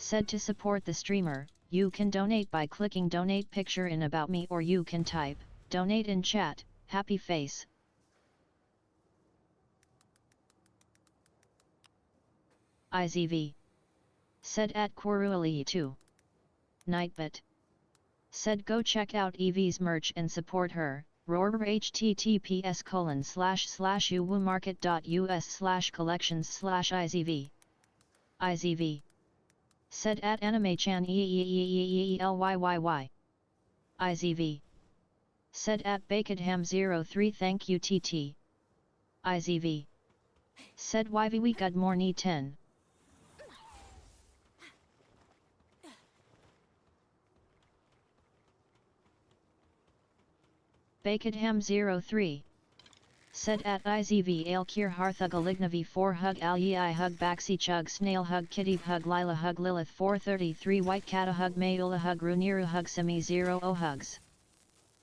Said to support the streamer, you can donate by clicking donate picture in About Me, or you can type, donate in chat, happy face. IZV. Said at Kwaruali2. Nightbit. Said go check out Evie's merch and support her, roar https://uwumarket.us/collections/IZV. IZV. Said at anime-chan EEEEEELYYY. IZV. Said at bakedham03 thank you TT. IZV. Said YVW good morning 10. Bakedham03. Said at IZV Ailkir Harthug Alignavi 4 hug Al Yi hug Baxi chug Snail hug Kitty hug Lila hug Lilith 433 White Kata hug Mayula hug Runiru hug Semi 0 O hugs.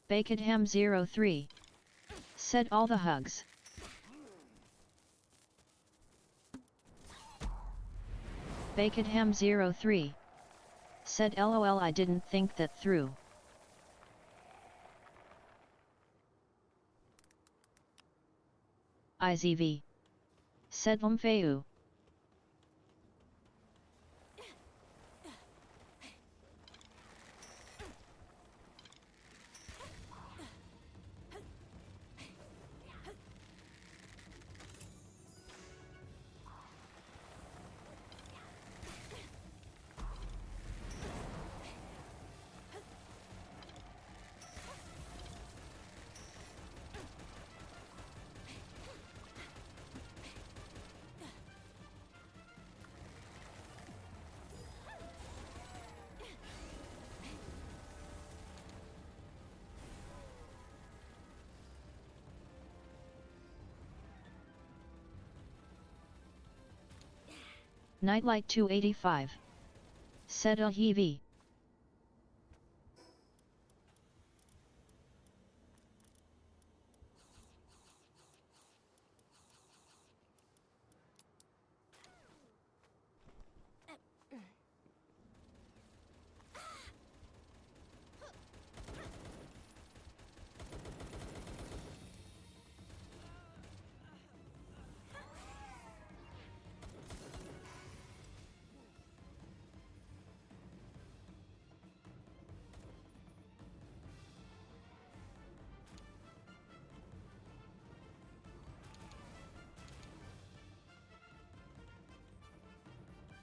Bakedham03. Said all the hugs. Bakedham03. Said LOL I didn't think that through. IZV. Said Umfeu. Nightlight 285. Said Ahivi.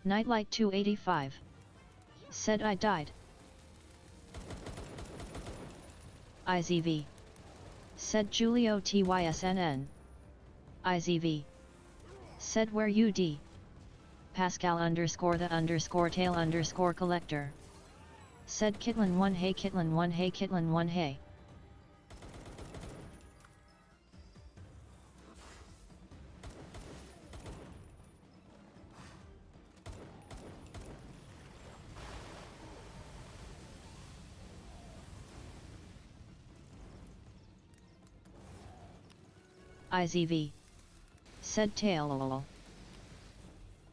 Nightlight 285. Said I died. IZV. Said Julio TYSNN. IZV. Said where you D. Pascal underscore the underscore tail underscore collector. Said Kitlin 1 hey Kitlin 1 hey Kitlin 1 hey. IZV. Said tail.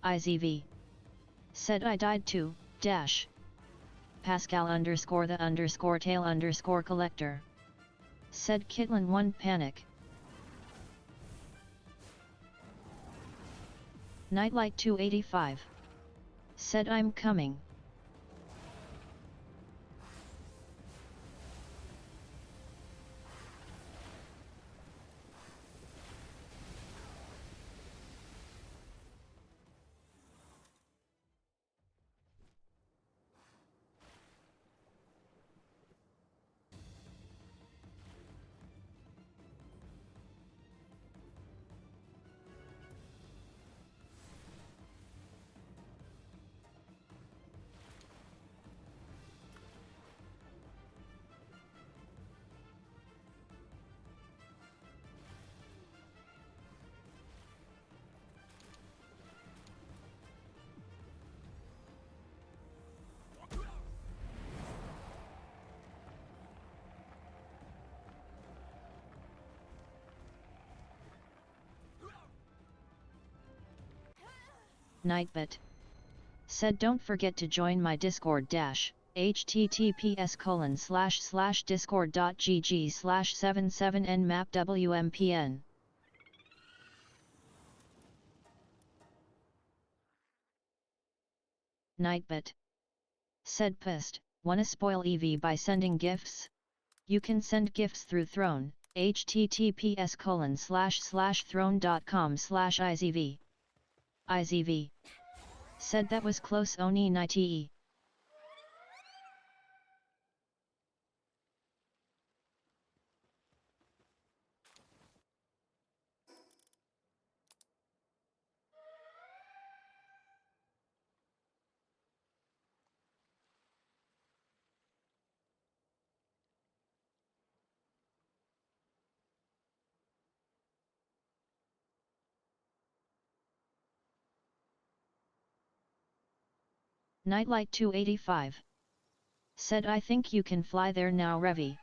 IZV. Said I died too, dash. Pascal underscore the underscore tail underscore collector. Said Kitlin 1 panic. Nightlight 285. Said I'm coming. Nightbit. said don't forget to join my Discord https://discord.gg/77nmapwmpn. Nightbit. Said pissed, wanna spoil EV by sending gifts? You can send gifts through Throne, https://throne.com/izv. IZV. Said that was close oni nite. Nightlight 285. Said I think you can fly there now Revi.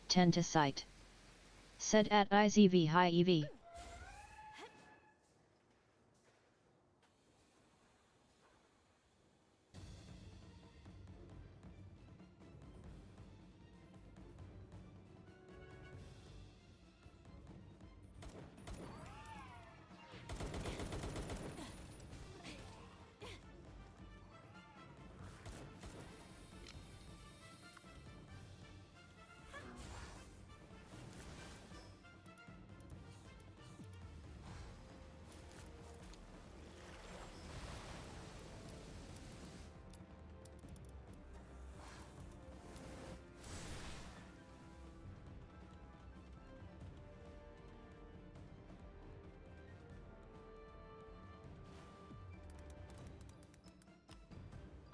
Tend to sight. Said at IZV high EV.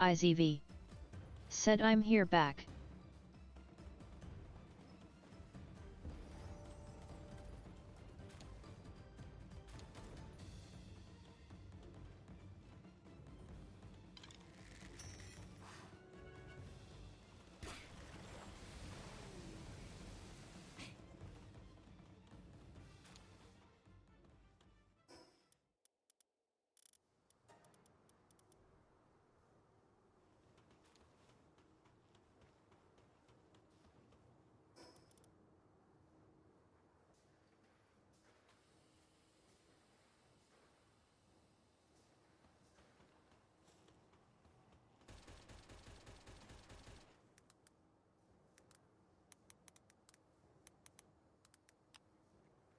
IZV. Said I'm here back.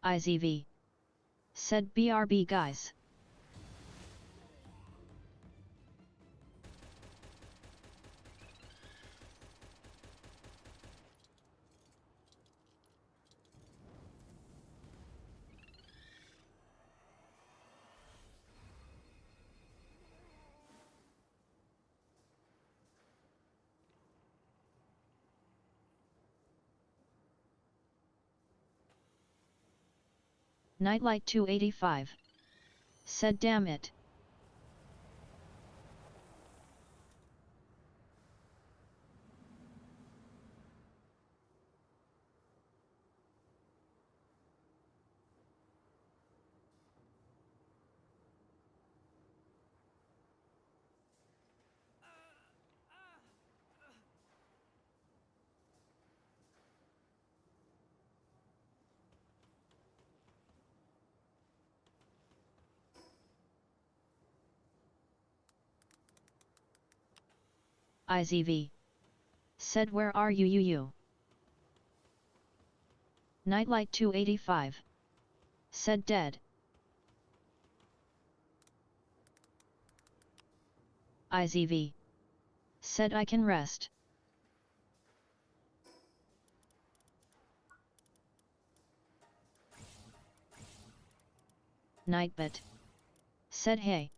IZV. Said BRB guys. Nightlight 285. Said damn it. IZV. Said where are you? Nightlight 285. Said dead. IZV. Said I can rest. Nightbit. Said hey.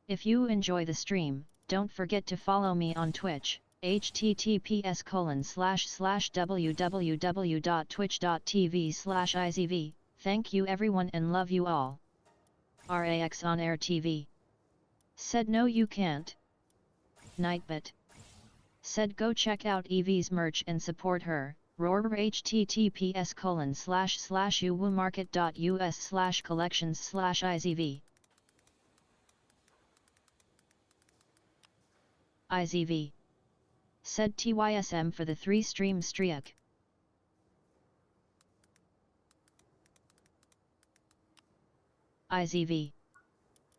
If you enjoy the stream, don't forget to follow me on Twitch, https://www.twitch.tv/izv. Thank you everyone and love you all. RAX on Air TV. Said no you can't. Nightbit. Said go check out Evie's merch and support her. Roar https://uwoomarket.us/collections/izv. IZV. Said TYSM for the 3 stream streak. IZV.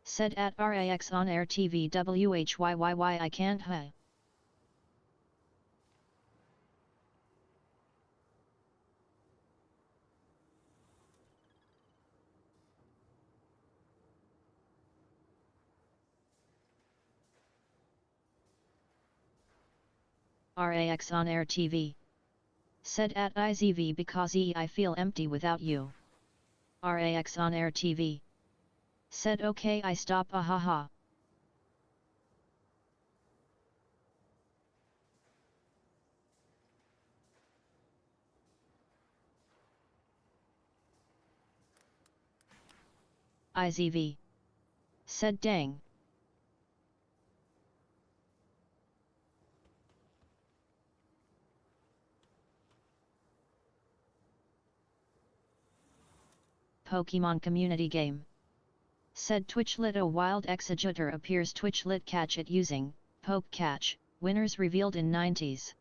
Said at RAX on Air TV WHYYY I can't hi. RAX on Air TV. Said at IZV because I feel empty without you. RAX on Air TV. Said okay I stop ahaha. IZV. Said dang. Pokemon community game. Said Twitchlit a wild executor appears Twitchlit catch it using poke catch, winners revealed in 90s.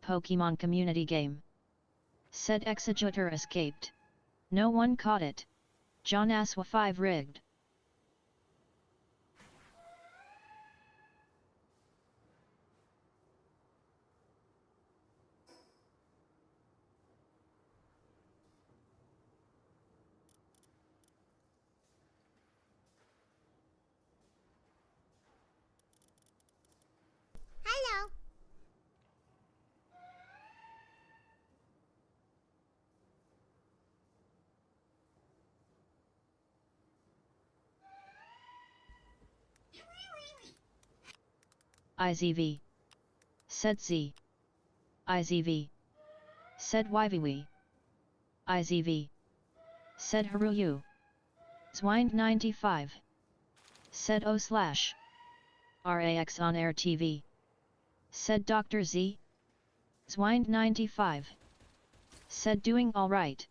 Pokemon community game. Said executor escaped. No one caught it. John Aswa 5 rigged. Hello. IZV. Said Z. IZV. Said YVW. IZV. Said Haruyu. Zwind 95. Said O slash. RAX on Air TV. Said Dr. Z. Zwind 95. Said doing alright.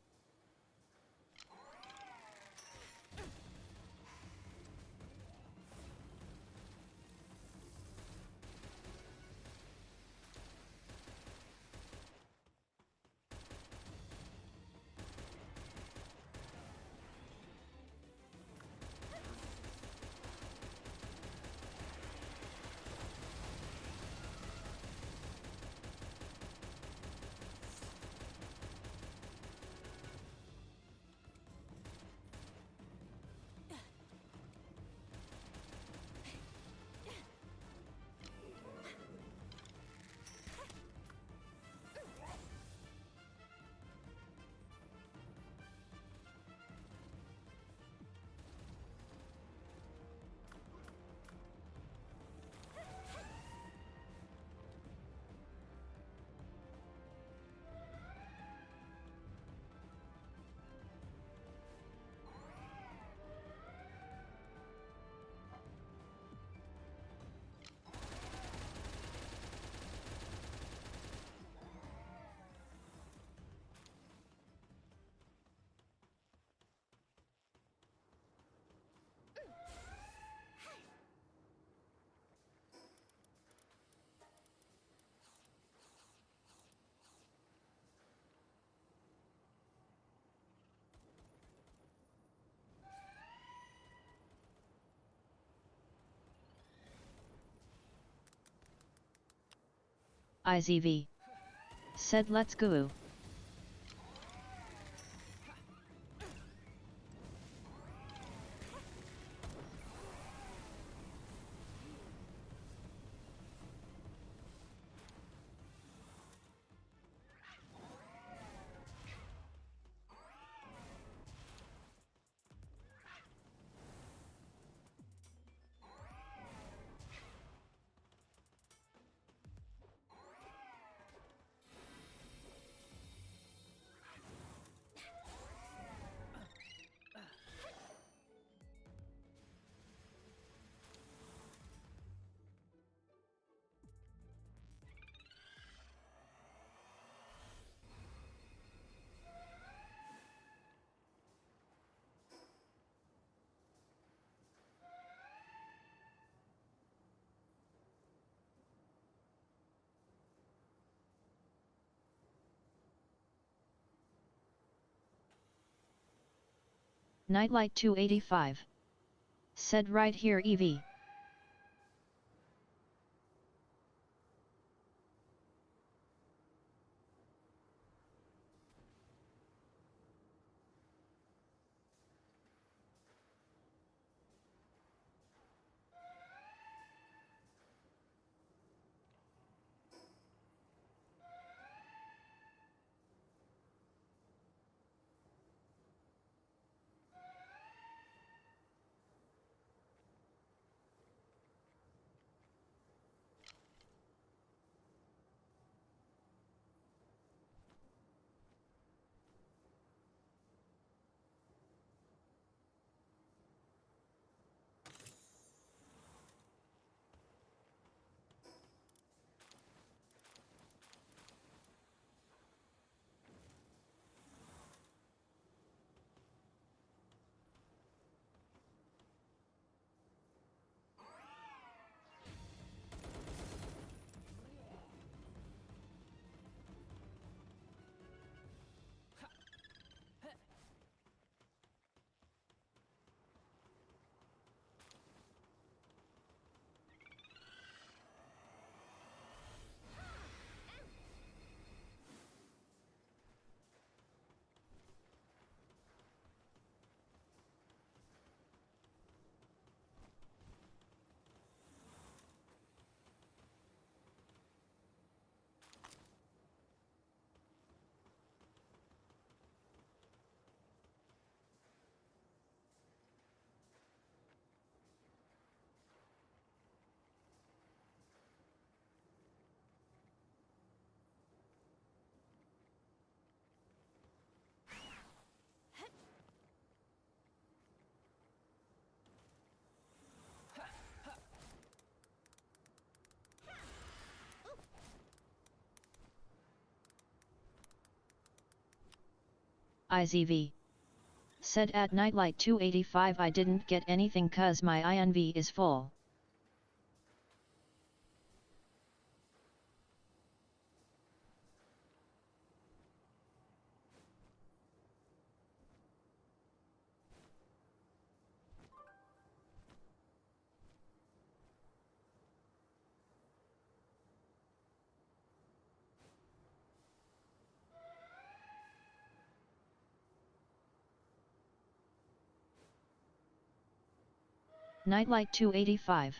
IZV. Said let's go. Nightlight 285. Said right here EV. IZV. Said at Nightlight 285 I didn't get anything cause my INV is full. Nightlight 285.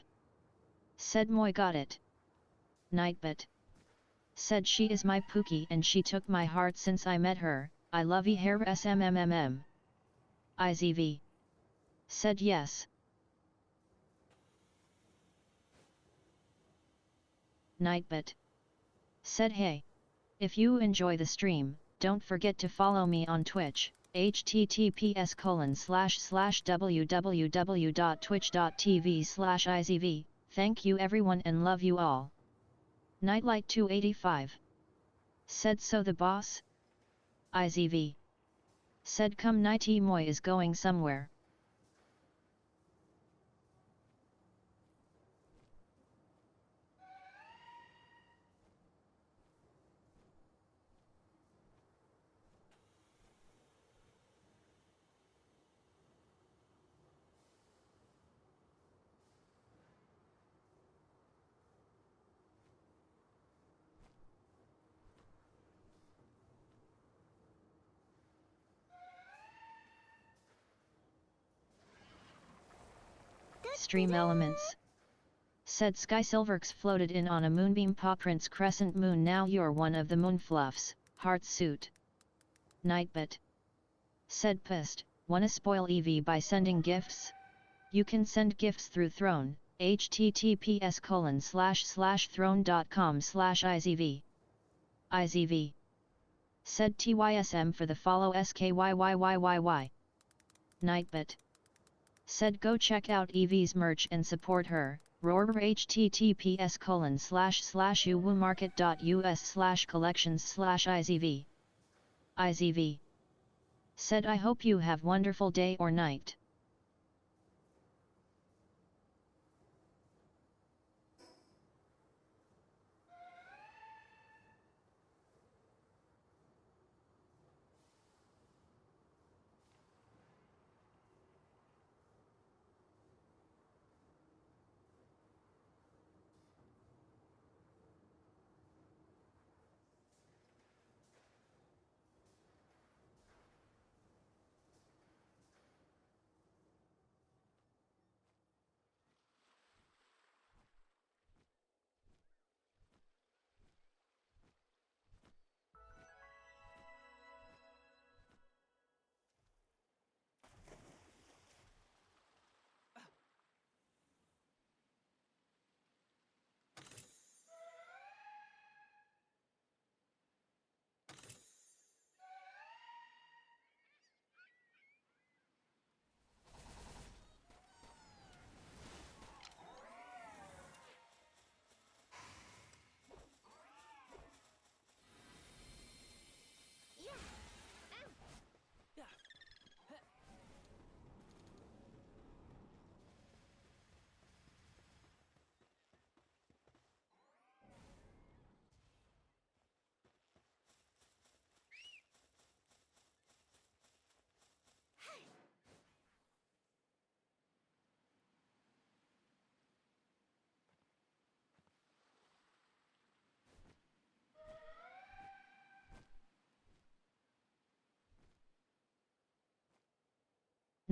Said Moy got it. Nightbit. Said she is my Pookie and she took my heart since I met her, I love her smmm. IZV. Said yes. Nightbit. Said hey. If you enjoy the stream, don't forget to follow me on Twitch, https://www.twitch.tv/izv, thank you everyone and love you all. Nightlight 285. Said so the boss? IZV. Said come Nighty Moy is going somewhere. Stream Elements. Said Sky Silverx floated in on a moonbeam paw prints crescent moon. Now you're one of the moonfluffs, heart suit. Nightbit. Said pissed, wanna spoil EV by sending gifts? You can send gifts through Throne, https://throne.com/izv. IZV. Said TYSM for the follow SKYYYYY. Nightbit. Said go check out EV's merch and support her. Roar https://uwoomarket.us/collections/IZV. IZV. Said I hope you have wonderful day or night.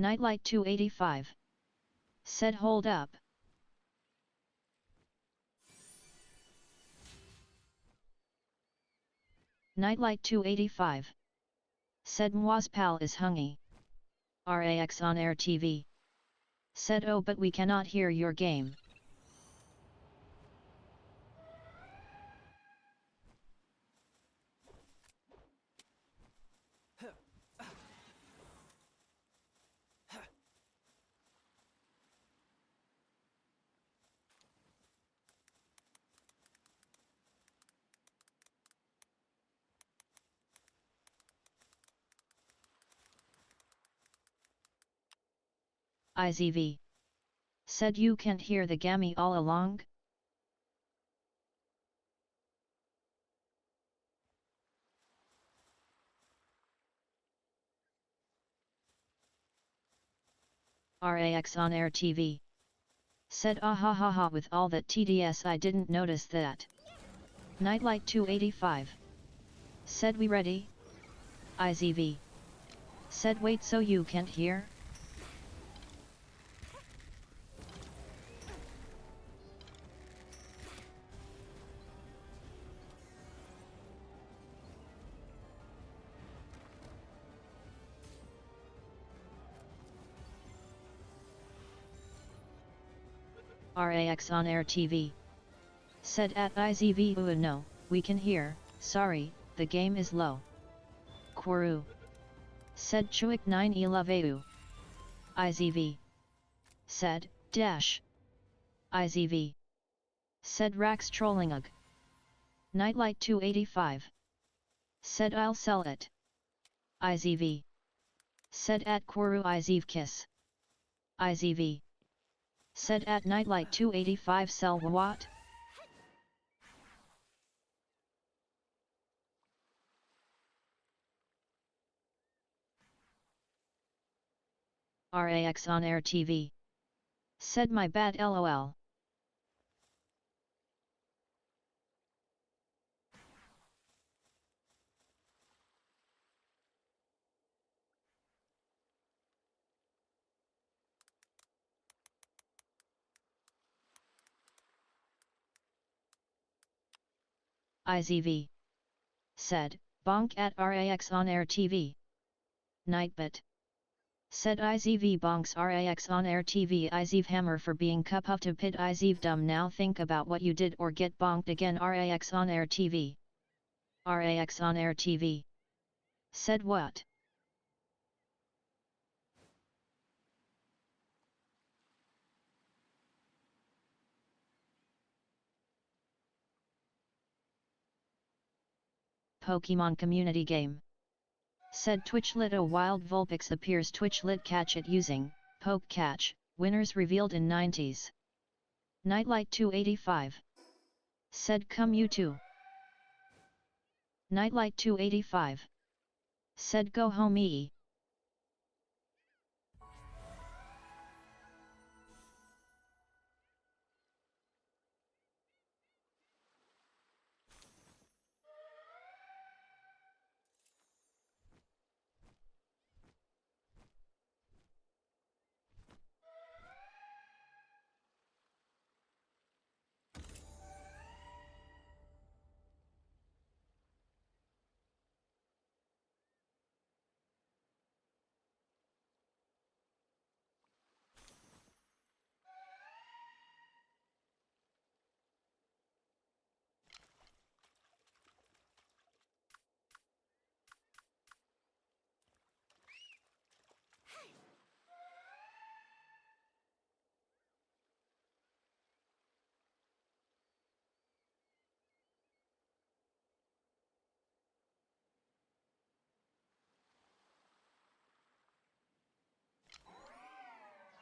Nightlight 285. Said hold up. Nightlight 285. Said Mwa's pal is hungry. RAX on air TV. Said oh but we cannot hear your game. IZV. Said you can't hear the gammy all along? RAX on air TV. Said ah ha ha ha with all that TTS I didn't notice that. Nightlight 285. Said we ready? IZV. Said wait so you can't hear? RAX on air TV. Said at IZV no, we can hear, sorry, the game is low. Kwaru. Said Chuik 911 IZV. Said, dash. IZV. Said Rax trolling ugh. Nightlight 285. Said I'll sell it. IZV. Said at Kwaru IZV kiss. IZV. Said at Nightlight 285 sell what? RAX on air TV. Said my bad lol. IZV. Said, bonk at RAX on air TV. Nightbit. Said IZV bonks RAX on air TV. IZV hammer for being cup of to pit. IZV dumb now think about what you did or get bonked again. RAX on air TV. RAX on air TV. Said what? Pokemon community game. Said Twitch lit a wild Vulpix appears. Twitch lit catch it using poke catch, winners revealed in 90s. Nightlight 285. Said come you too. Nightlight 285. Said go home ee.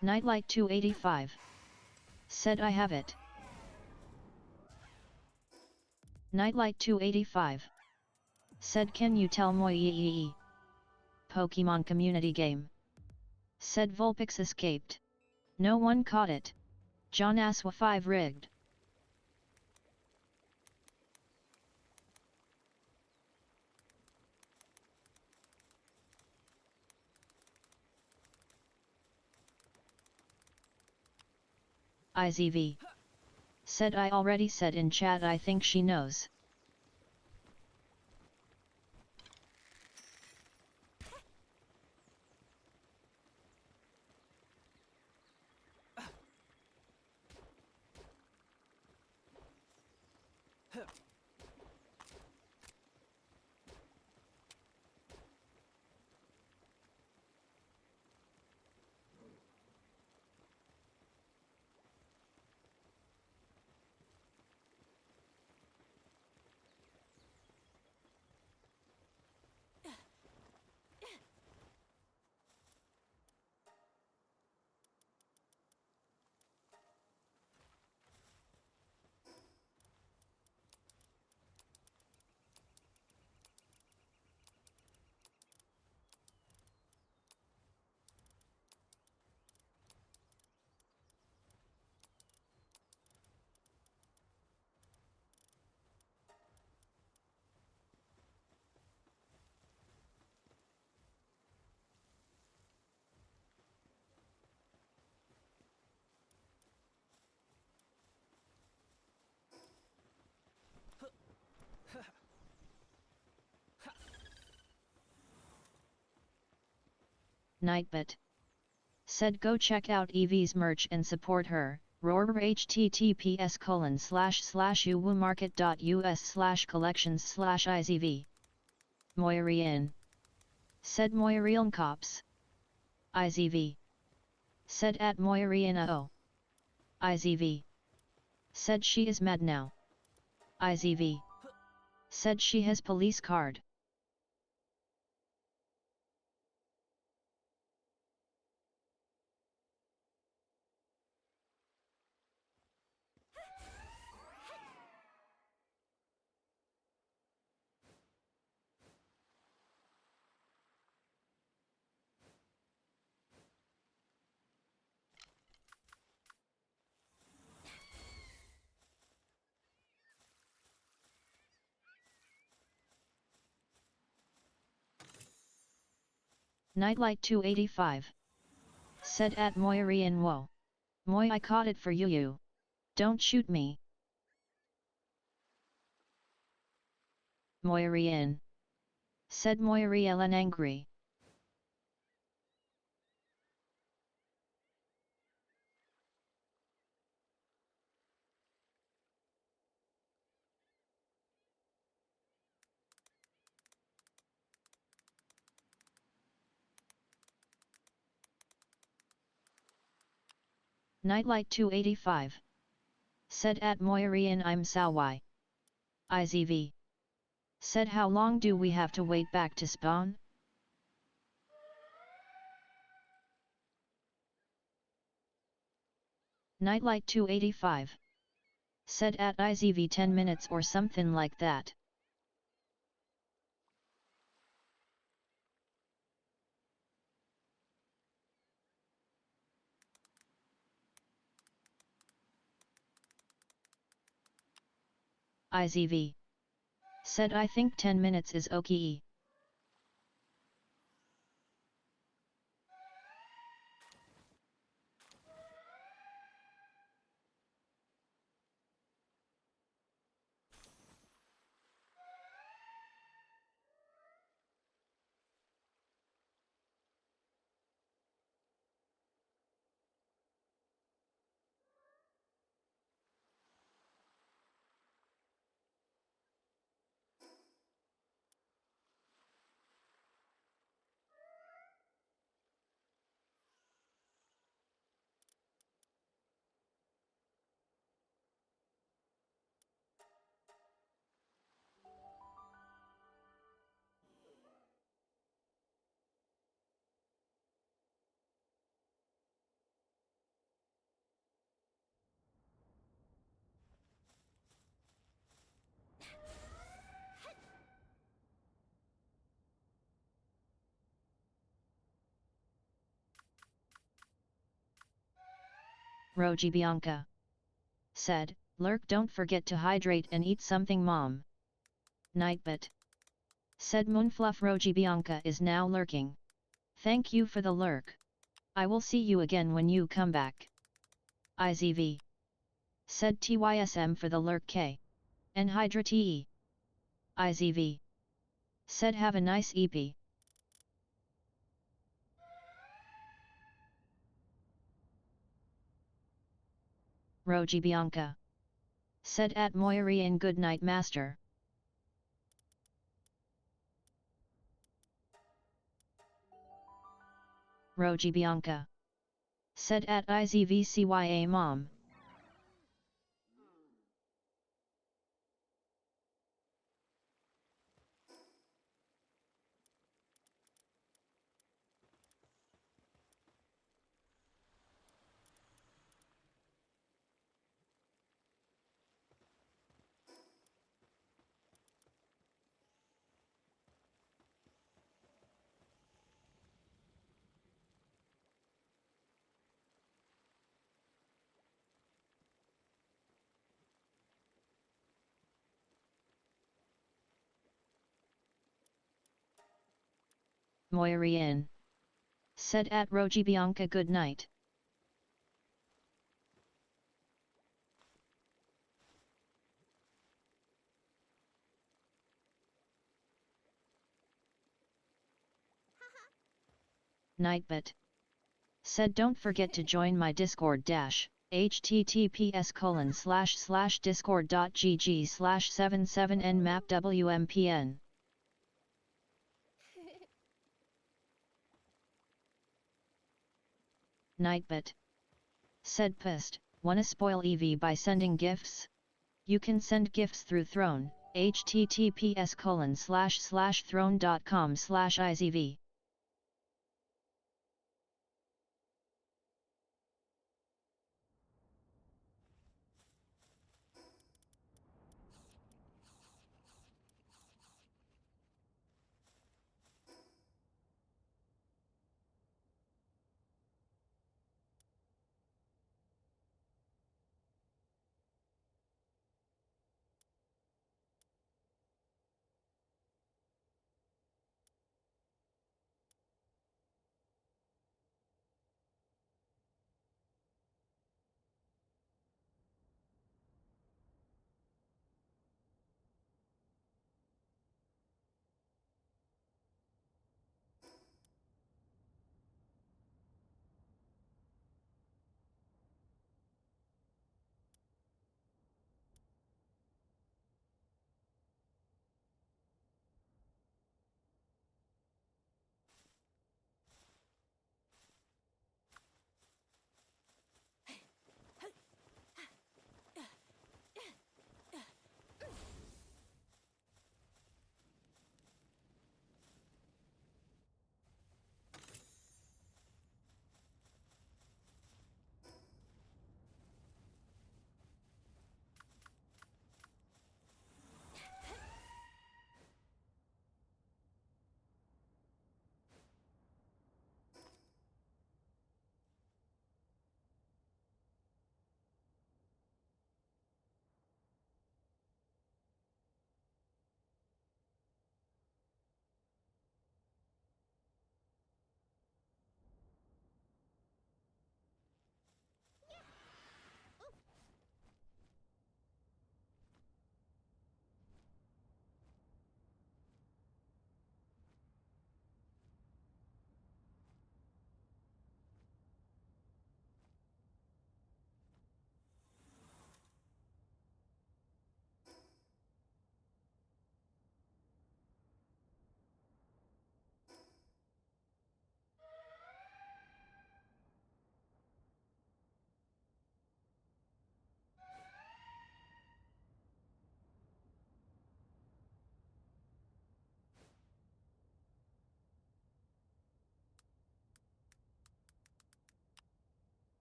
Nightlight 285. Said I have it. Nightlight 285. Said can you tell moi ee. Pokemon community game. Said Vulpix escaped. No one caught it. John Aswa 5 rigged. IZV. Said I already said in chat I think she knows. Nightbit. Said go check out Evie's merch and support her. Roar https://uwmarket.us/collections/izv. Moirian. Said Moirian cops. IZV. Said at Moirian IZV. Said she is mad now. IZV. Said she has police card. Nightlight 285. Said at Moirian Wo. Moi I caught it for you. Don't shoot me. Moiri in. Said Moiri Ellen angry. Nightlight 285. Said at Moiri in I'm Sawai. IZV. Said how long do we have to wait back to spawn? Nightlight 285. Said at IZV 10 minutes or something like that. IZV. Said I think 10 minutes is okay. Roji Bianca. Said, lurk don't forget to hydrate and eat something mom. Nightbit. Said Moonfluff Roji Bianca is now lurking. Thank you for the lurk. I will see you again when you come back. IZV. Said TYSM for the lurk K. And Hydra TE. IZV. Said have a nice EP. Roji Bianca. Said at Moiri in good night master. Roji Bianca. Said at IZVCYA mom. Moiri in. Said at Roji Bianca good night. Nightbit. Said don't forget to join my Discord dash. https://discord.gg/77nmapwmpn. Nightbit. Said pissed, wanna spoil EV by sending gifts? You can send gifts through Throne, https://throne.com/izv.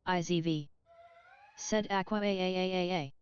IZV. Said Aqua AAAAA.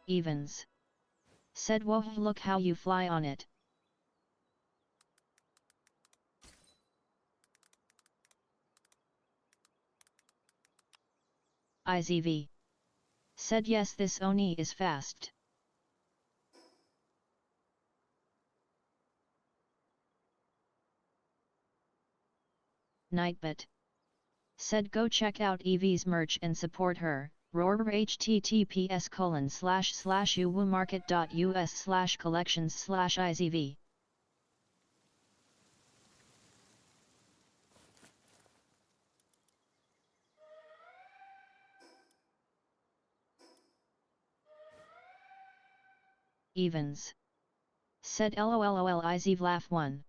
Evens. Said whoa, look how you fly on it. IZV. Said yes, this Oni is fast. Nightbot. Said go check out Evie's merch and support her. Roar https://uwoomarket.us/collections/IZV. Evens. Said lolol IZV laugh 1.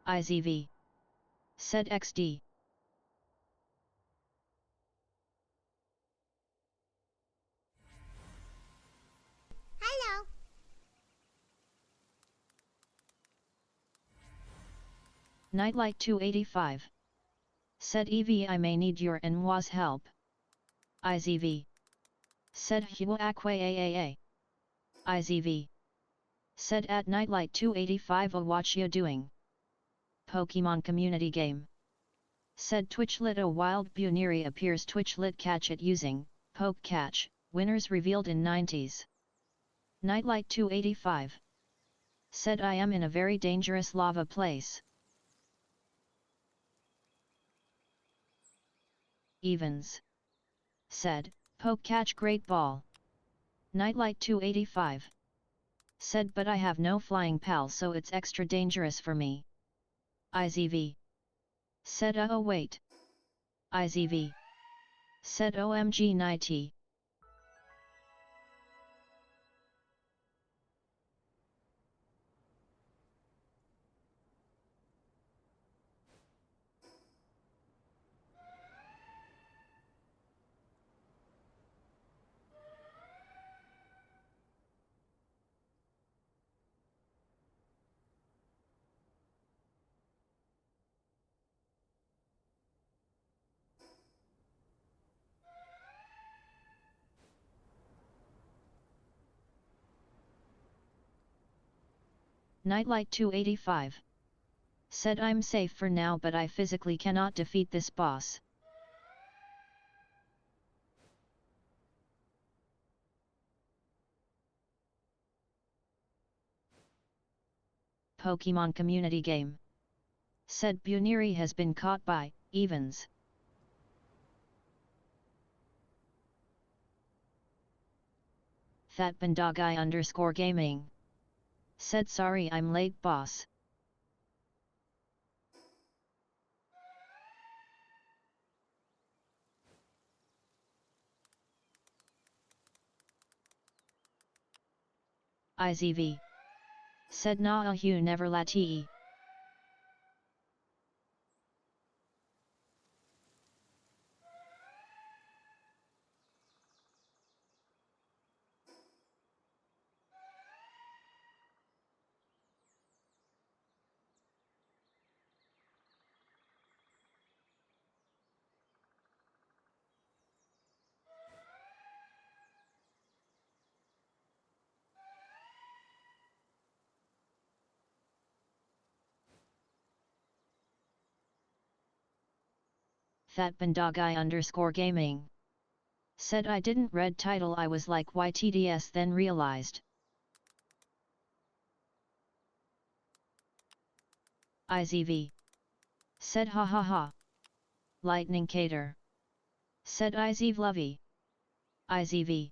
IZV. Said XD. Hello. Nightlight 285. Said Evie, I may need your and was help. IZV. Said Hua Aqua AAA. IZV. Said at Nightlight 285, oh watch ya doing. Pokemon community game. Said Twitchlit, a wild Buneri appears Twitchlit, catch it using poke catch, winners revealed in 90s. Nightlight 285. Said I am in a very dangerous lava place. Evens. Said, poke catch great ball. Nightlight 285. Said but I have no flying pal so it's extra dangerous for me. IZV. Said oh wait. IZV. Said OMG 90. Nightlight 285. Said I'm safe for now, but I physically cannot defeat this boss. Pokemon community game. Said Buniri has been caught by Evans. Thatbandogai_gaming. Said sorry I'm late boss. IZV. Said na you never lati. Thatbandogai_gaming. Said I didn't read title, I was like why TTS, then realized. IZV. Said ha ha ha. Lightning Cater. Said IZV lovey. IZV.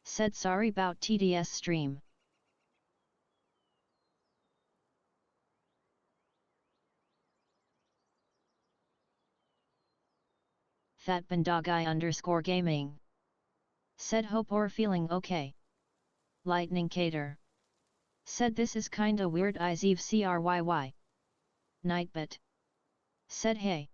Said sorry bout TTS stream. Thatbandogai_gaming. Said hope or feeling okay. Lightning Cater. Said this is kinda weird IZV CRYY. Nightbit. Said hey.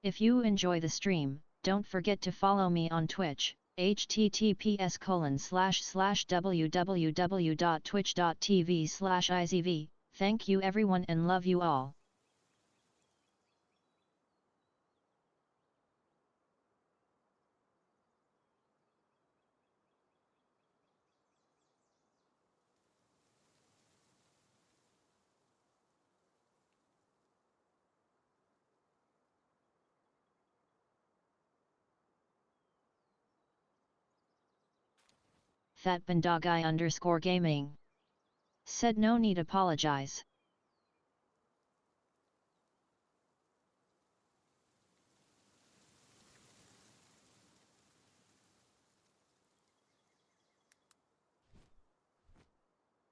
If you enjoy the stream, don't forget to follow me on Twitch, https://www.twitch.tv/izv. Thank you everyone and love you all. Thatbandogai_gaming. Said no need apologize.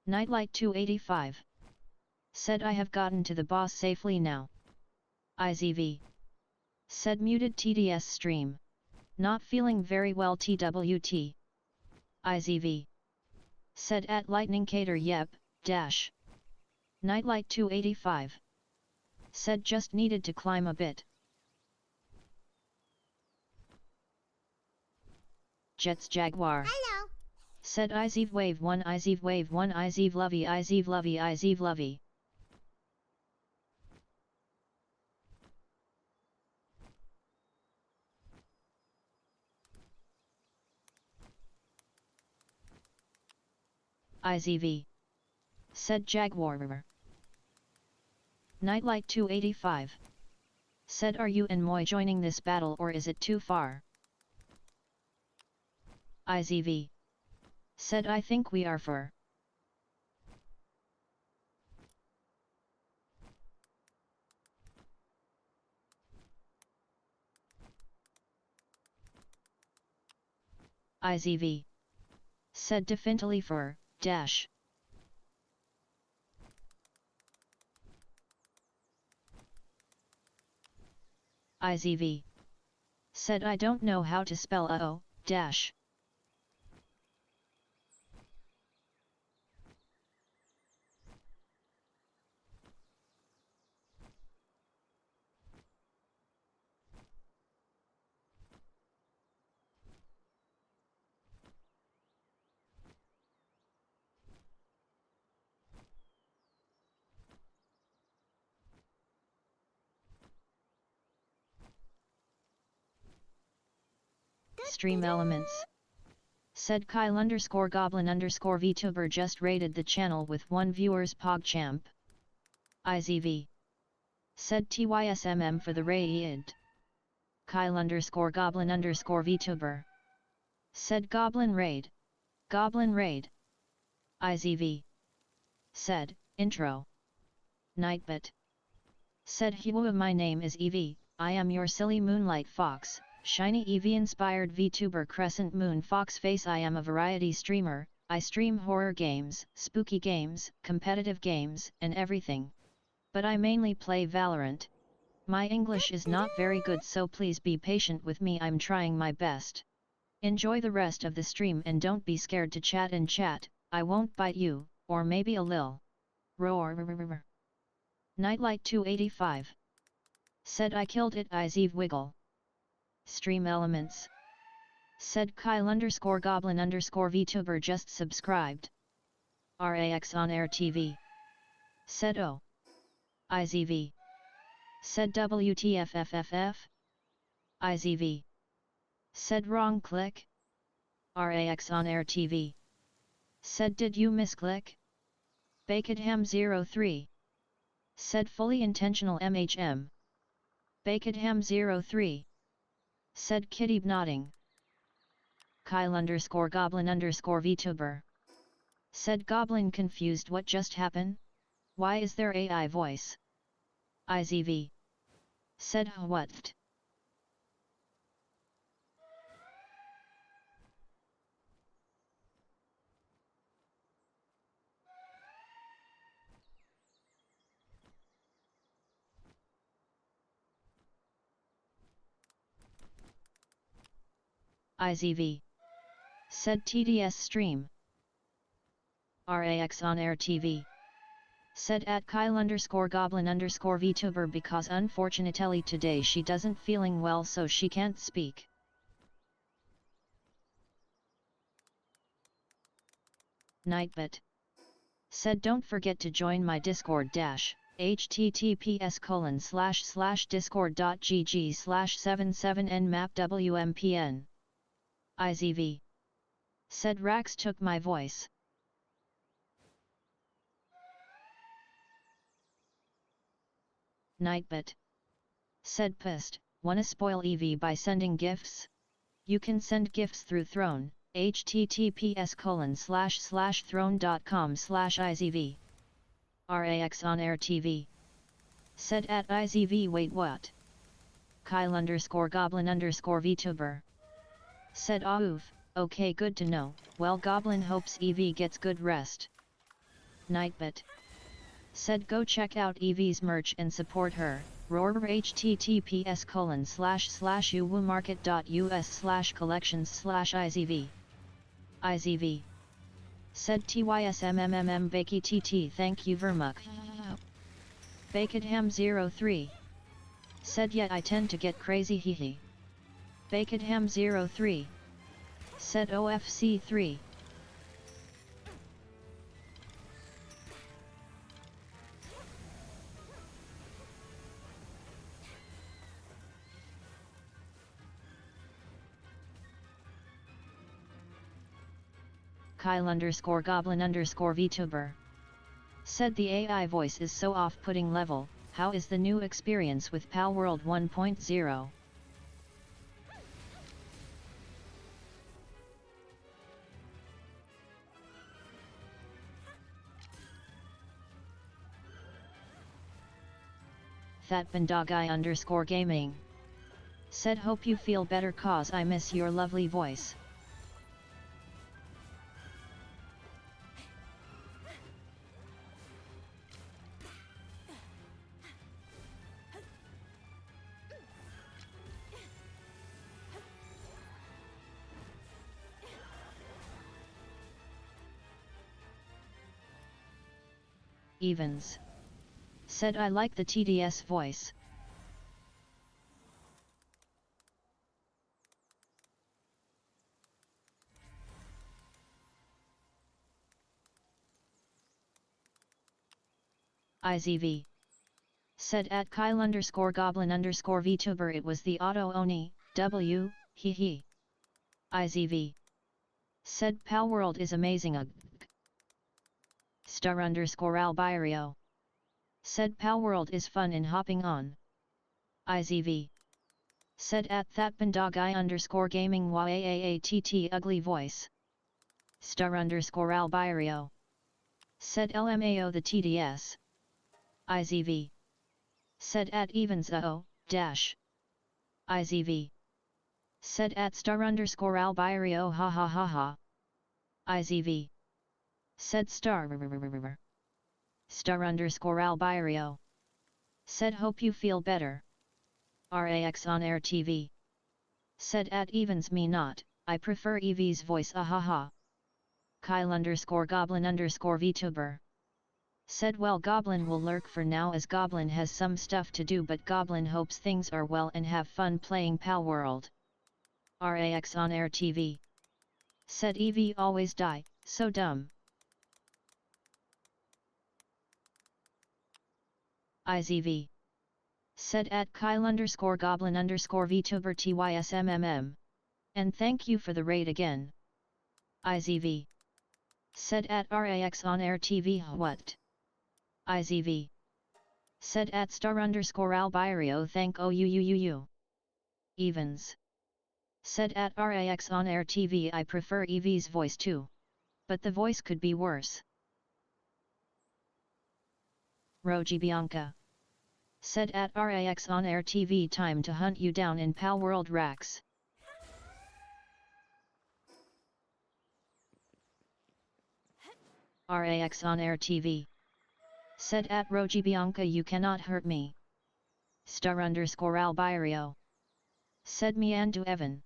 Nightlight 285. Said I have gotten to the boss safely now. IZV. Said muted TTS stream. Not feeling very well TWT. IZV. Said at Lightning Cater yep, dash. Nightlight 285. Said just needed to climb a bit. Jets Jaguar. Hello. Said IZV wave 1 IZV wave 1 IZV lovey IZV lovey IZV lovey. IZV. Said Jaguar. Nightlight 285. Said are you and Moy joining this battle or is it too far? IZV. Said I think we are for. IZV. Said definitely for, dash. IZV. Said I don't know how to spell o, dash. Stream elements. Said Kyle_Goblin_VTuber just rated the channel with 1 viewers PogChamp. IZV. Said TYSMM for the raid. Kyle _ goblin _ VTuber. Said Goblin Raid. Goblin Raid. IZV. Said, intro. Nightbit. Said Hua, my name is Eevee, I am your silly moonlight fox, shiny Eevee inspired VTuber crescent moon fox face. I am a variety streamer, I stream horror games, spooky games, competitive games, and everything. But I mainly play Valorant. My English is not very good, so please be patient with me, I'm trying my best. Enjoy the rest of the stream and don't be scared to chat and chat, I won't bite you, or maybe a lil. Roar. Nightlight 285. Said I killed it, IZV wiggle. Stream elements. Said Kyle _ goblin _ VTuber just subscribed. RAX on air TV. Said O. IZV. Said WTFFFF. IZV. Said wrong click. RAX on air TV. Said did you misclick? Bakedham03. Said fully intentional MHM. Bakedham03. Said Kitty nodding. Kyle _ goblin _ VTuber. Said Goblin confused, what just happened? Why is there AI voice? IZV. Said what? IZV. Said TTS stream. RAX on air TV. Said at Kyle _ goblin _ VTuber because unfortunately today she doesn't feeling well, so she can't speak. Nightbit. Said don't forget to join my Discord https://discord.gg/77nmapwmpn. IZV. Said Rax took my voice. Nightbit. Said pissed, wanna spoil Eevee by sending gifts? You can send gifts through Throne, https://throne.com/IZV. RAX on air TV. Said at IZV wait what? Kyle _ goblin _ VTuber. Said oof, okay good to know, well Goblin hopes Eevee gets good rest. Nightbit. Said go check out Eevee's merch and support her, roar https://uwmarket.us/collections/IZV. IZV. Said TYSMMMM Bakey TT thank you very much. Bakedham03. Said yet I tend to get crazy hehe. Bakedham03. Said OFC3. Kyle _ goblin _ VTuber. Said the AI voice is so off-putting level, how is the new experience with Palworld 1.0? Thatbandagai _ gaming. Said hope you feel better cause I miss your lovely voice. Evans. Said I like the TTS voice. IZV. Said at Kyle _ goblin _ VTuber it was the auto oni, w, he. IZV. Said Palworld is amazing. Star _ Albirio. Said Pal World is fun in hopping on. IZV. Said at thatpandog_I_gaming YAAATT ugly voice. *_Albirio. Said LMAO the TTS. IZV. Said at evens dash. IZV. Said at *_Albirio ha ha ha ha. IZV. Said *_Albirio. Said hope you feel better. RAX on air TV. Said at evens me not, I prefer Evie's voice ahaha. Kyle_Goblin_VTuber. Said well Goblin will lurk for now as Goblin has some stuff to do but Goblin hopes things are well and have fun playing Pal World. RAX on air TV. Said Evie always die, so dumb. IZV. Said at Kyle_Goblin_VTuber TYSMMM. And thank you for the raid again. IZV. Said at RAX on air TV what? IZV. Said at *_Albirio thank OUUUU. Evens. Said at RAX on air TV I prefer Evie's voice too. But the voice could be worse. Roji Bianca. Said at RAX on air TV time to hunt you down in Pal World Rax. RAX on air TV. Said at Roji Bianca you cannot hurt me. *_Albirio. Said Miandu Evan.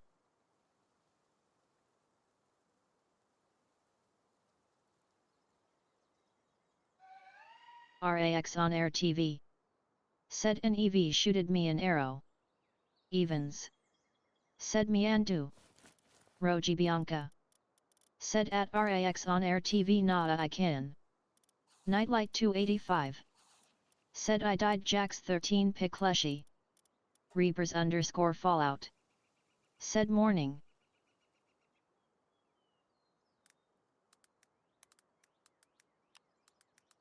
RAX on air TV. Said an EV shooted me an arrow. Evens. Said Miandu. Roji Bianca. Said at RAX on air TV nada I can. Nightlight 285. Said I died Jax 13 Pikleshi. Reapers_Fallout. Said morning.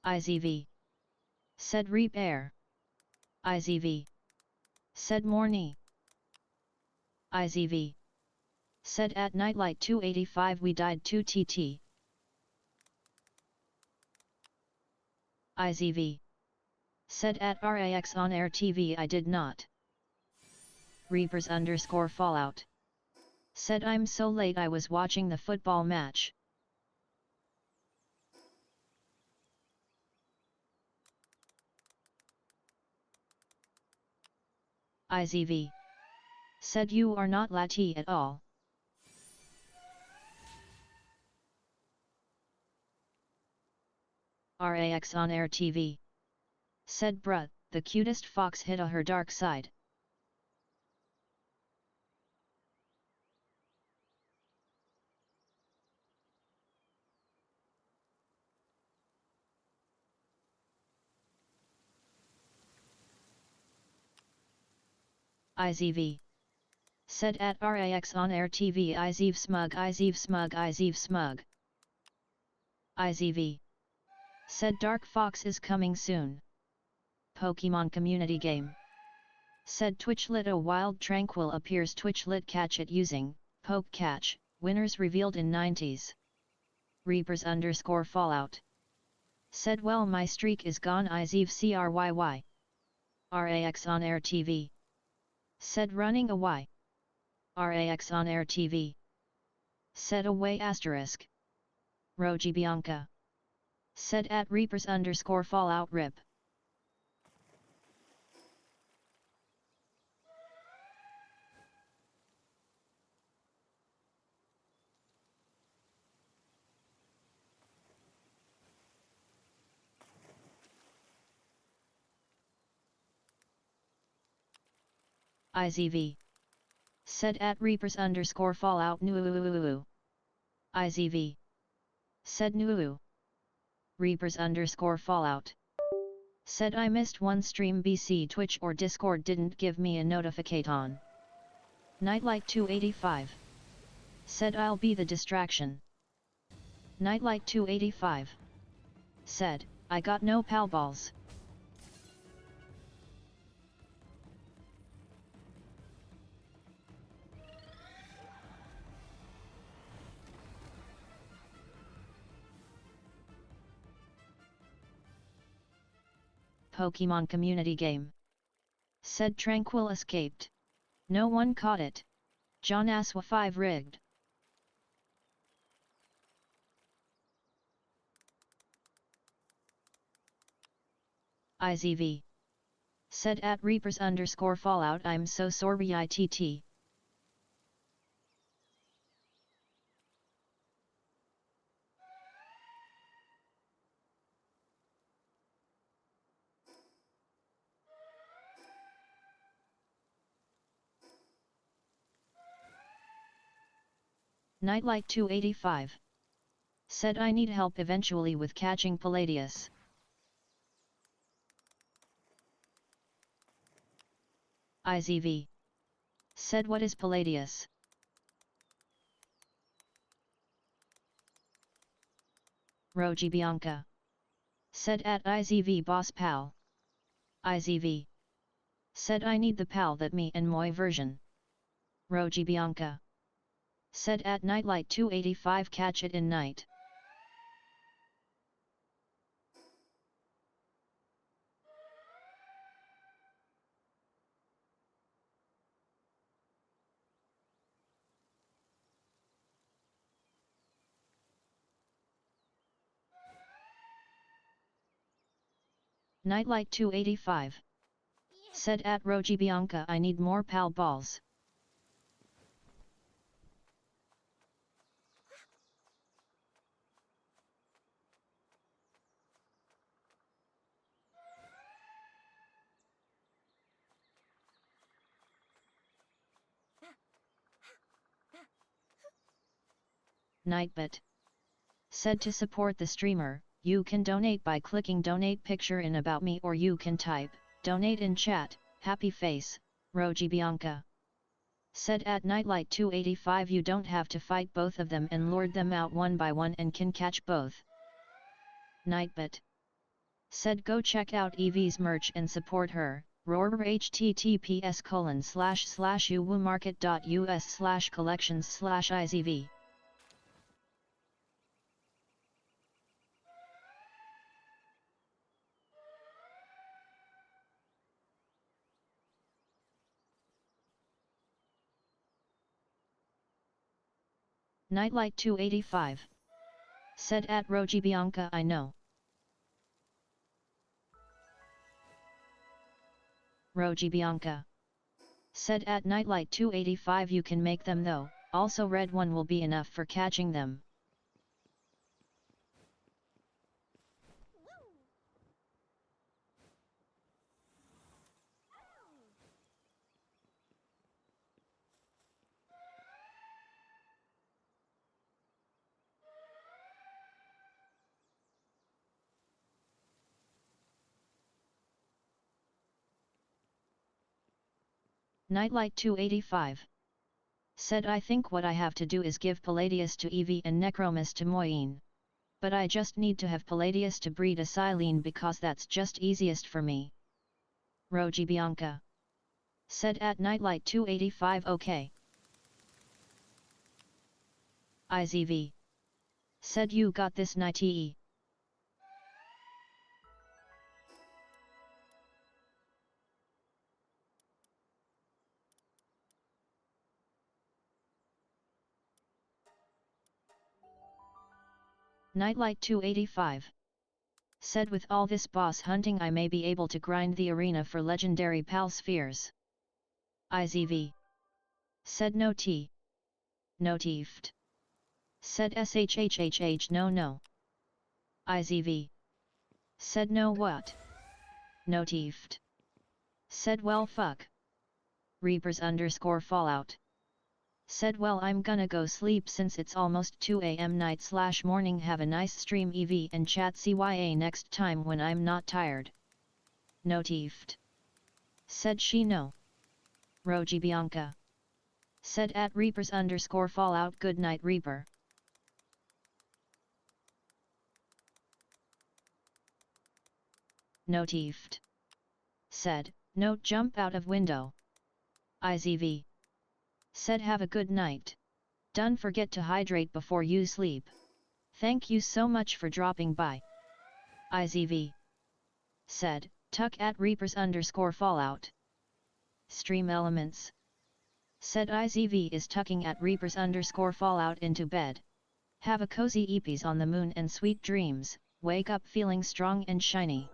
IZV. Said Reap Air. IZV. Said morning. IZV. Said at Nightlight 285 we died 2 TT. IZV. Said at RAX on air TV I did not. Reapers_Fallout. Said I'm so late I was watching the football match. IZV. Said you are not Lati at all. RAX on air TV. Said bruh, the cutest fox hid her dark side. IZV. Said at RAX on air TV IZV smug IZV smug IZV smug. IZV. Said Dark Fox is coming soon. Pokemon community game. Said Twitchlit a wild tranquil appears Twitchlit catch it using, poke catch, winners revealed in 90s. Reapers_Fallout. Said well my streak is gone IZV CRYY. RAX on air TV. Said running a Y. RAX on air TV. Said away asterisk. Roji Bianca. Said at Reapers_Fallout rip. IZV. Said at Reapers_Fallout nuuu. IZV. Said nuuu. Reapers_Fallout. Said I missed one stream BC Twitch or Discord didn't give me a notificate on. Nightlight 285. Said I'll be the distraction. Nightlight 285. Said, I got no pal balls. Pokemon community game. Said Tranquil escaped. No one caught it. John Aswa 5 rigged. IZV. Said at Reapers_Fallout I'm so sorry ITT. Nightlight 285. Said I need help eventually with catching Palladius. IZV. Said what is Palladius? Roji Bianca. Said at IZV boss pal. IZV. Said I need the pal that me and Moy version. Roji Bianca. Said at Nightlight 285 catch it in night. Nightlight 285. Said at Roji Bianca I need more pal balls. Nightbit. Said to support the streamer, you can donate by clicking donate picture in about me or you can type, donate in chat, happy face, Roji Bianca. Said at Nightlight 285 you don't have to fight both of them and lure them out one by one and can catch both. Nightbit. Said go check out Evie's merch and support her, roar https://uwoomarket.us/collections/izv. Nightlight 285. Said at Roji Bianca I know. Roji Bianca. Said at Nightlight 285 you can make them though, also red one will be enough for catching them. Nightlight 285. Said I think what I have to do is give Palladius to Eevee and Necromus to Moyeen. But I just need to have Palladius to breed a Silene because that's just easiest for me. Roji Bianca. Said at Nightlight 285 okay. IZV. Said you got this Nighty. Nightlight 285. Said with all this boss hunting I may be able to grind the arena for legendary pal spheres. IZV. Said no T. No teeft. Said shhhh no. IZV. Said no what? No teeft. Said well fuck. Reapers_Fallout. Said well I'm gonna go sleep since it's almost 2 am night/morning have a nice stream EV and chat CYA next time when I'm not tired. No teeft. Said she no. Roji Bianca. Said at Reapers_Fallout good night Reaper. No teeft. Said, no jump out of window. IZV. Said have a good night. Don't forget to hydrate before you sleep. Thank you so much for dropping by. IZV. Said, Tuck at Reapers _ Fallout. Stream elements. Said IZV is tucking at Reapers _ Fallout into bed. Have a cozy eepies on the moon and sweet dreams, wake up feeling strong and shiny.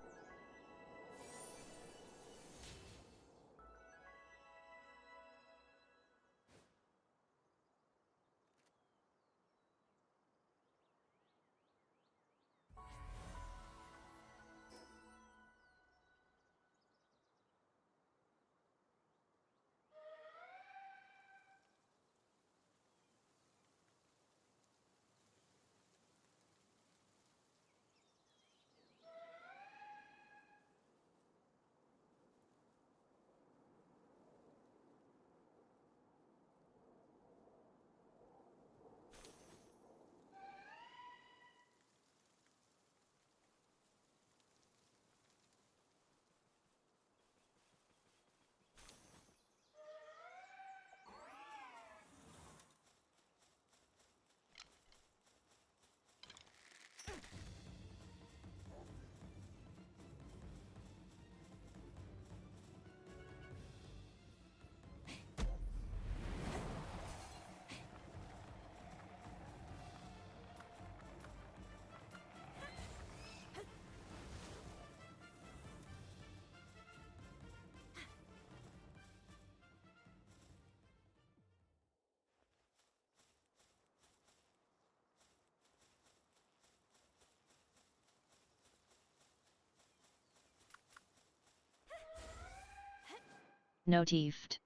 Notifed.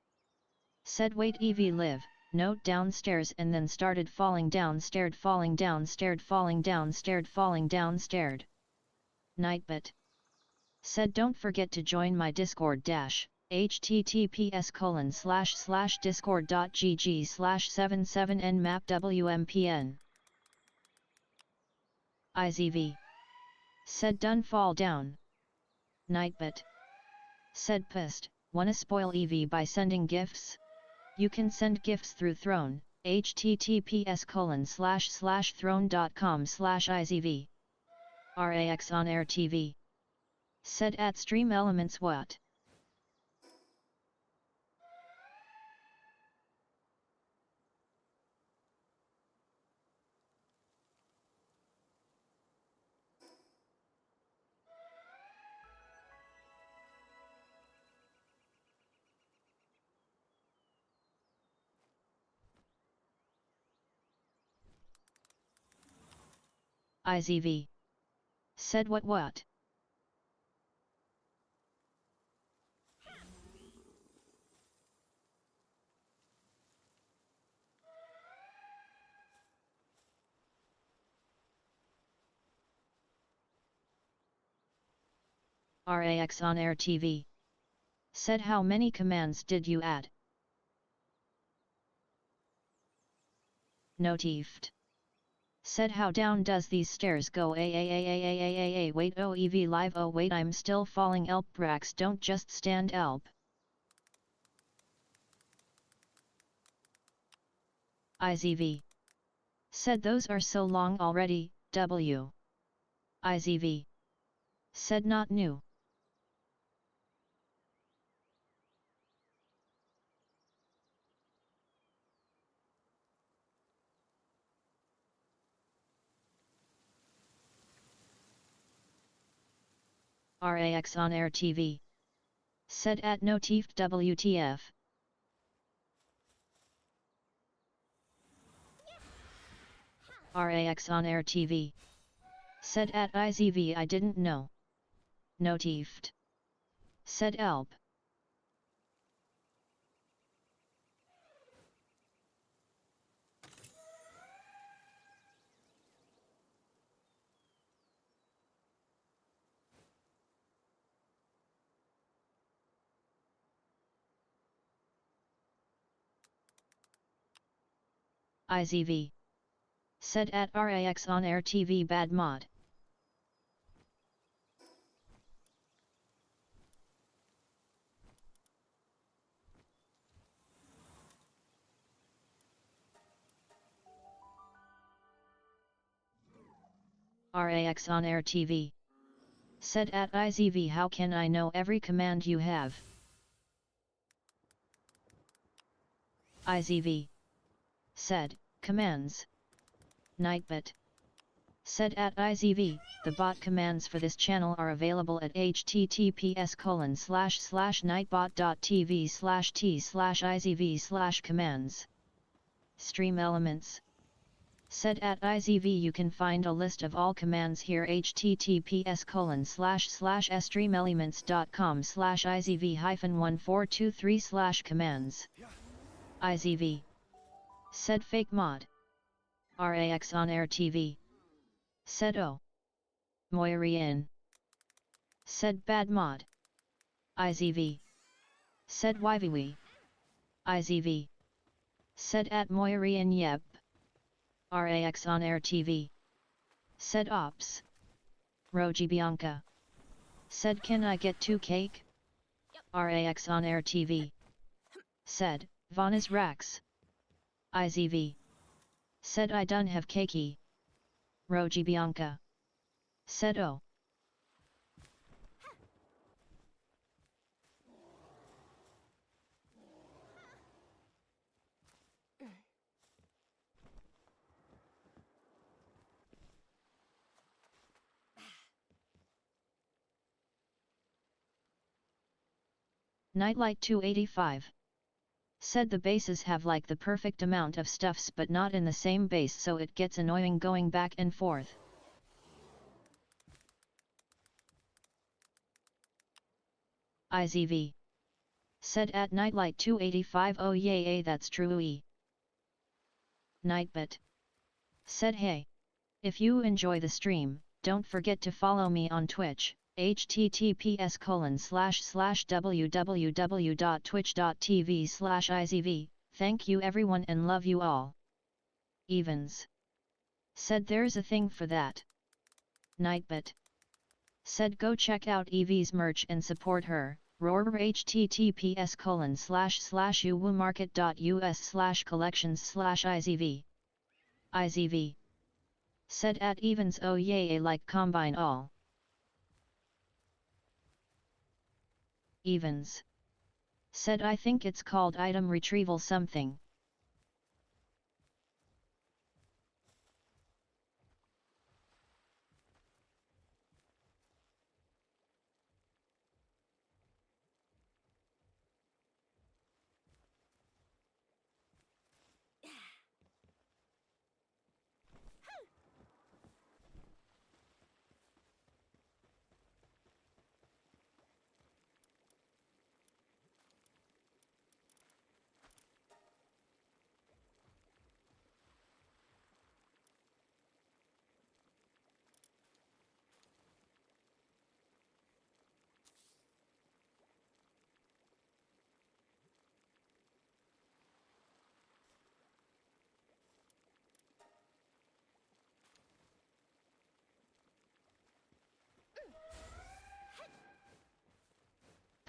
Said wait EV live, note downstairs and then started falling down stared falling down stared falling down stared falling down stared. Nightbit. Said don't forget to join my Discord dash, https://discord.gg/77nmapwmpn. IZV. Said done fall down. Nightbit. Said pissed, wanna spoil EV by sending gifts? You can send gifts through Throne, https://throne.com/IZV. RAX on Air TV. Said at Stream Elements what? IZV. Said what? RAX on Air TV. Said how many commands did you add? Notifed. Said how down does these stairs go wait oh EV live oh wait I'm still falling elp brax don't just stand elp. IZV. Said those are so long already, W. IZV. Said not new. RAX on Air TV. Said at notifed WTF. RAX on Air TV. Said at IZV I didn't know. Notifed. Said elp. IZV. Said at RAX on Air TV bad mod. RAX on Air TV. Said at IZV, how can I know every command you have? IZV. Said, commands. Nightbot. Said at IZV, the bot commands for this channel are available at https://nightbot.tv/t/izv/commands. Stream elements. Said at IZV, you can find a list of all commands here, https://streamelements.com/izv-1423/commands. IZV. Said fake mod. RAX on air TV. Said O. Moiri in. Said bad mod. IZV. Said YVW. IZV. Said at Moiri in yep. RAX on air TV. Said ops. Roji Bianca. Said can I get 2 cake? RAX on air TV. Said, Von is Rax. IZV. Said I done have cakey. Roji Bianca. Said oh. Nightlight 285. Said the bases have like the perfect amount of stuffs but not in the same base, so it gets annoying going back and forth. IZV. Said at Nightlight 285, oh yay, that's true. Nightbot. Said hey. If you enjoy the stream, don't forget to follow me on Twitch, https://www.twitch.tv/izv. Thank you everyone and love you all. Evans. Said there's a thing for that. Nightbot. Said go check out Evie's merch and support her. Roar https://uwumarket.us/collections/izv. IZV. Said at Evans, oh yay, like combine all. Evans. Said I think it's called item retrieval something.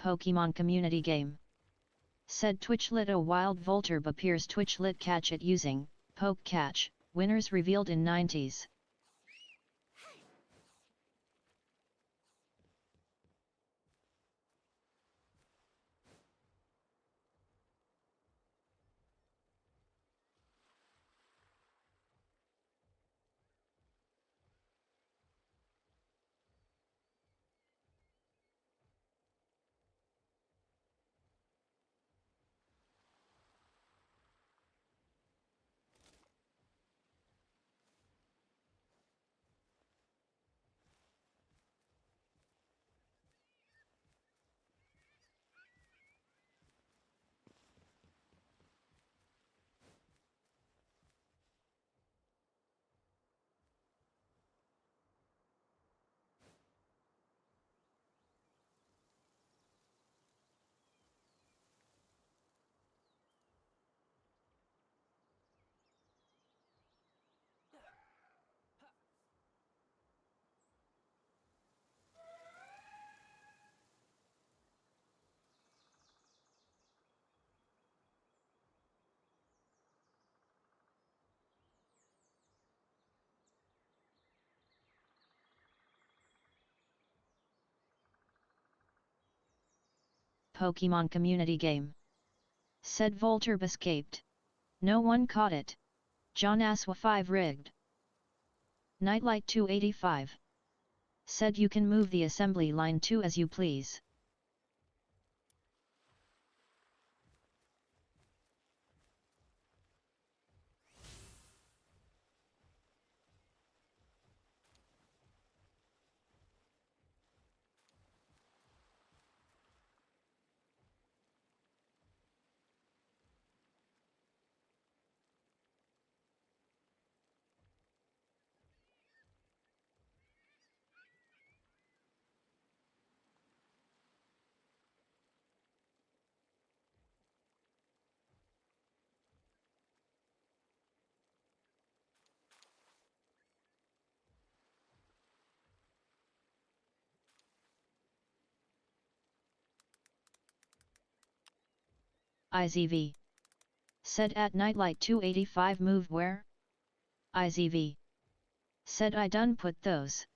Pokemon community game. Said Twitchlit, a wild Voltorb appears Twitchlit catch it using Poke Catch, winners revealed in 90s. Pokemon community game. Said Voltorb escaped. No one caught it. John Aswa 5 rigged. Nightlight 285. Said you can move the assembly line 2 as you please. IZV. Said at Nightlight 285 move where? IZV. Said I done put those.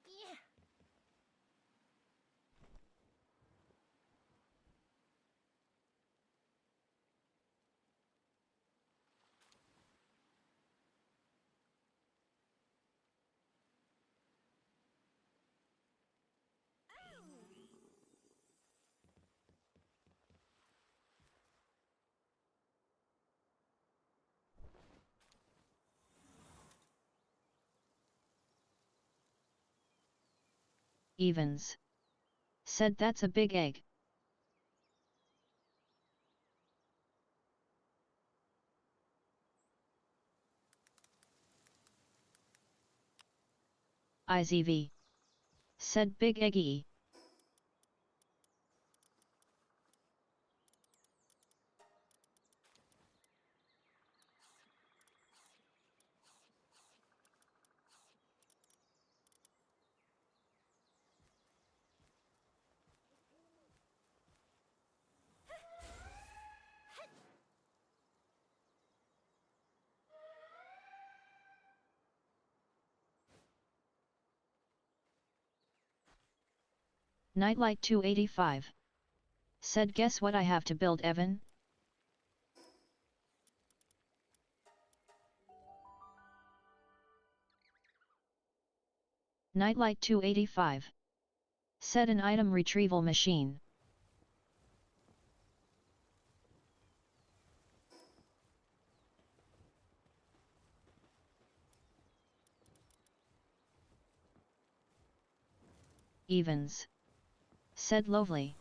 Yeah. Evens. Said that's a big egg. IZV. Said big eggy. Nightlight 285. Said guess what I have to build Evan? Nightlight 285. Said an item retrieval machine. Evens. Said Lovely.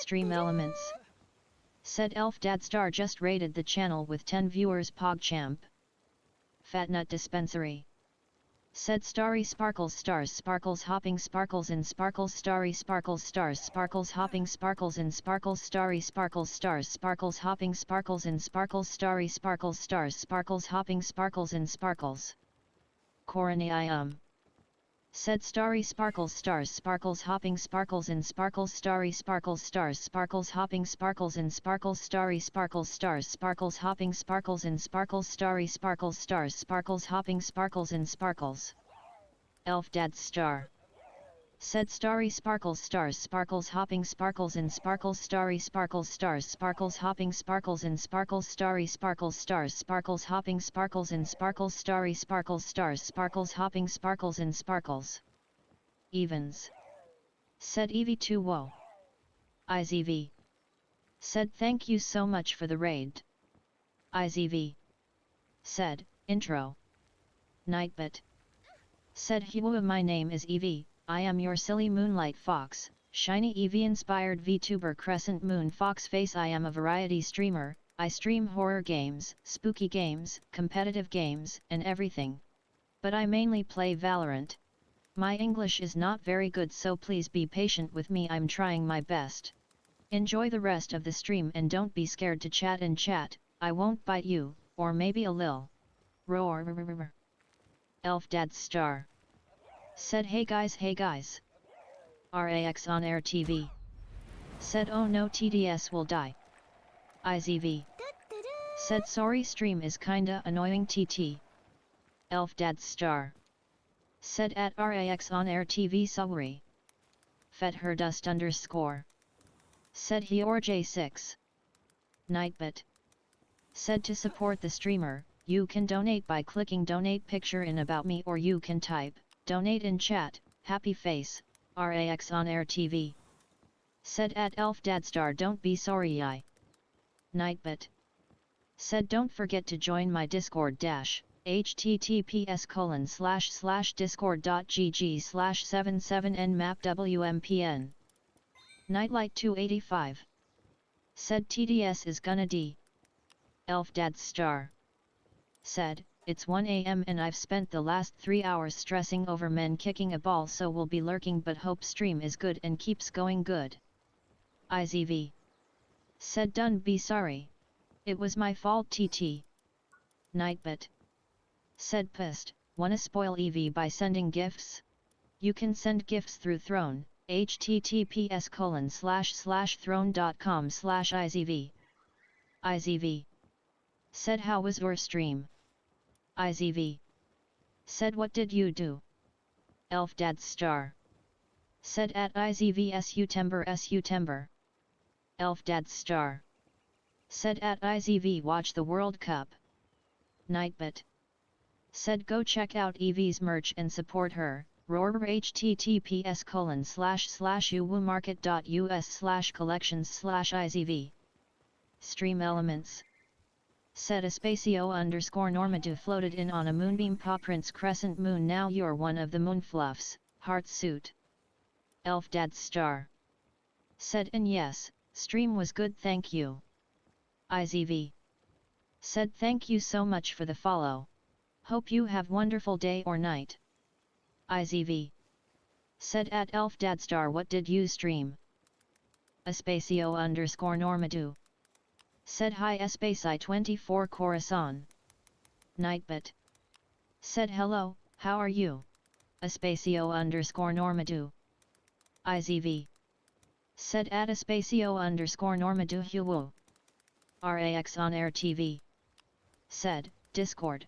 Stream Elements. Said Elf Dad Star just rated the channel with 10 viewers. PogChamp. Fatnut Dispensary. Said Starry Sparkles Stars Sparkles Hopping Sparkles in Sparkles Starry Sparkles Stars Sparkles Hopping Sparkles in Sparkles Starry Sparkles Stars Sparkles Hopping Sparkles in Sparkles Starry Sparkles Stars Sparkles Hopping Sparkles in Sparkles. Coronium. Said Starry Sparkles Stars Sparkles Hopping Sparkles in Sparkles Starry Sparkles Stars Sparkles Hopping Sparkles in Sparkles Starry Sparkles Stars Sparkles Hopping Sparkles in Sparkles Starry Sparkles Stars Sparkles Hopping Sparkles in Sparkles. Elf Dad Star. Said Starry Sparkles Stars Sparkles Hopping Sparkles in Sparkles Starry Sparkles Stars Sparkles Hopping Sparkles in Sparkles Starry Sparkles Stars Sparkles Hopping Sparkles in Sparkles Starry Sparkles Stars Sparkles Hopping Sparkles in Sparkles. Evens. Said EV2 Whoa. IZV. Said thank you so much for the raid. IZV. Said, intro. Nightbit. Said Hua my name is Evie. I am your silly moonlight fox, shiny Eevee-inspired VTuber Crescent Moon Fox Face. I am a variety streamer. I stream horror games, spooky games, competitive games, and everything. But I mainly play Valorant. My English is not very good, so please be patient with me. I'm trying my best. Enjoy the rest of the stream and don't be scared to chat in chat. I won't bite you, or maybe a lil. Roar. Elf Dad Star. Said hey guys. RAX on Air TV. Said oh no, TTS will die. IZV. Said sorry, stream is kinda annoying TT. Elf Dad Star. Said at RAX on Air TV sorry. Fed her dust underscore. Said he or J6. Nightbit. Said to support the streamer, you can donate by clicking donate picture in about me, or you can type donate in chat. Happy face. RAX on Air TV. Said at Elf Dad Star don't be sorry I. Nightbit. Said don't forget to join my Discord dash. https://discord.gg/77nmapwmpn. Nightlight 285. Said TTS is gonna D. Elf Dad Star. Said, it's 1 AM and I've spent the last 3 hours stressing over men kicking a ball, so will be lurking, but hope stream is good and keeps going good. IZV. Said done be sorry. It was my fault TT. Nightbit. Said pissed, wanna spoil EV by sending gifts? You can send gifts through Throne, https://throne.com/IZV. IZV. Said how was your stream? IZV. Said what did you do? Elf Dad Star. Said at IZV SU Elf Dad Star. Said at IZV watch the World Cup. Nightbit. Said go check out Evie's merch and support her. Roar https://uwumarket.us/collections/IZV. Stream Elements. Said Aspacio_Normadou floated in on a moonbeam paw prints crescent moon. Now you're one of the moonfluffs, heart suit. Elf Dad Star. Said and yes, stream was good, thank you. IZV. Said thank you so much for the follow. Hope you have wonderful day or night. IZV. Said at Elf Dad Star what did you stream? Aspacio_Normadou. Said hi Espaci24 Corazon. Nightbit. Said hello, how are you? Aspacio_Normadou. IZV. Said at Aspacio_Normadou Huwo. RAX on Air TV. Said, Discord.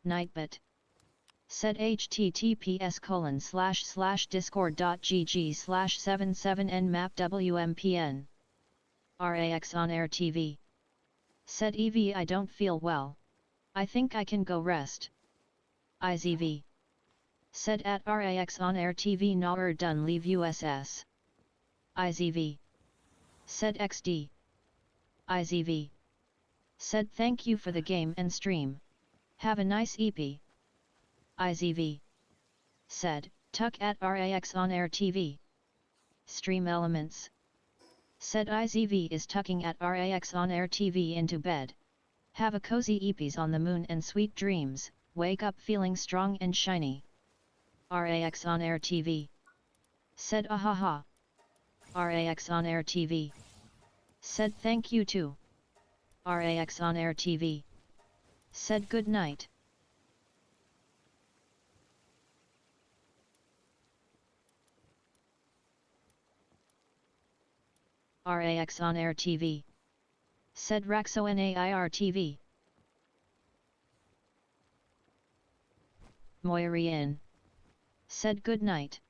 Nightbit. Said https://discord.gg/77nmapwmpn. RAX on Air TV. Said EV I don't feel well. I think I can go rest. IZV. Said at RAX on Air TV Naur done leave USS. IZV. Said XD. IZV. Said thank you for the game and stream. Have a nice EP. IZV. Said, tuck at RAX on Air TV. Stream Elements. Said IZV is tucking at RAX on air TV into bed. Have a cozy eepies on the moon and sweet dreams, wake up feeling strong and shiny. RAX on air TV. Said ahaha. RAX on air TV. Said thank you too. RAX on air TV. Said good night. RAX on air TV. Said Raxo Nair TV. Moirian. Said good night.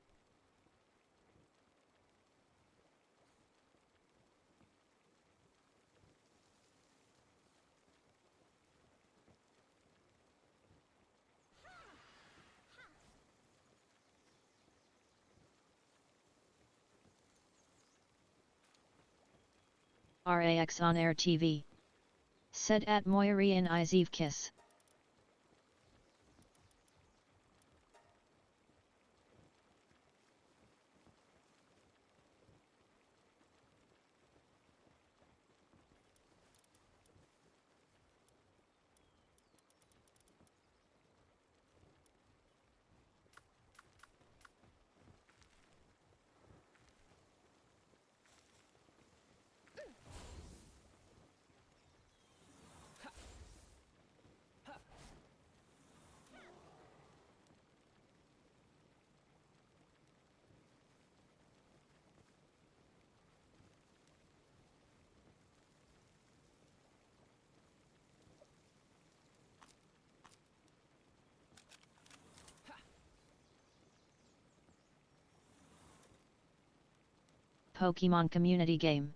RAX on air TV. Said at Moirian Iziv kiss. Pokemon Community Game.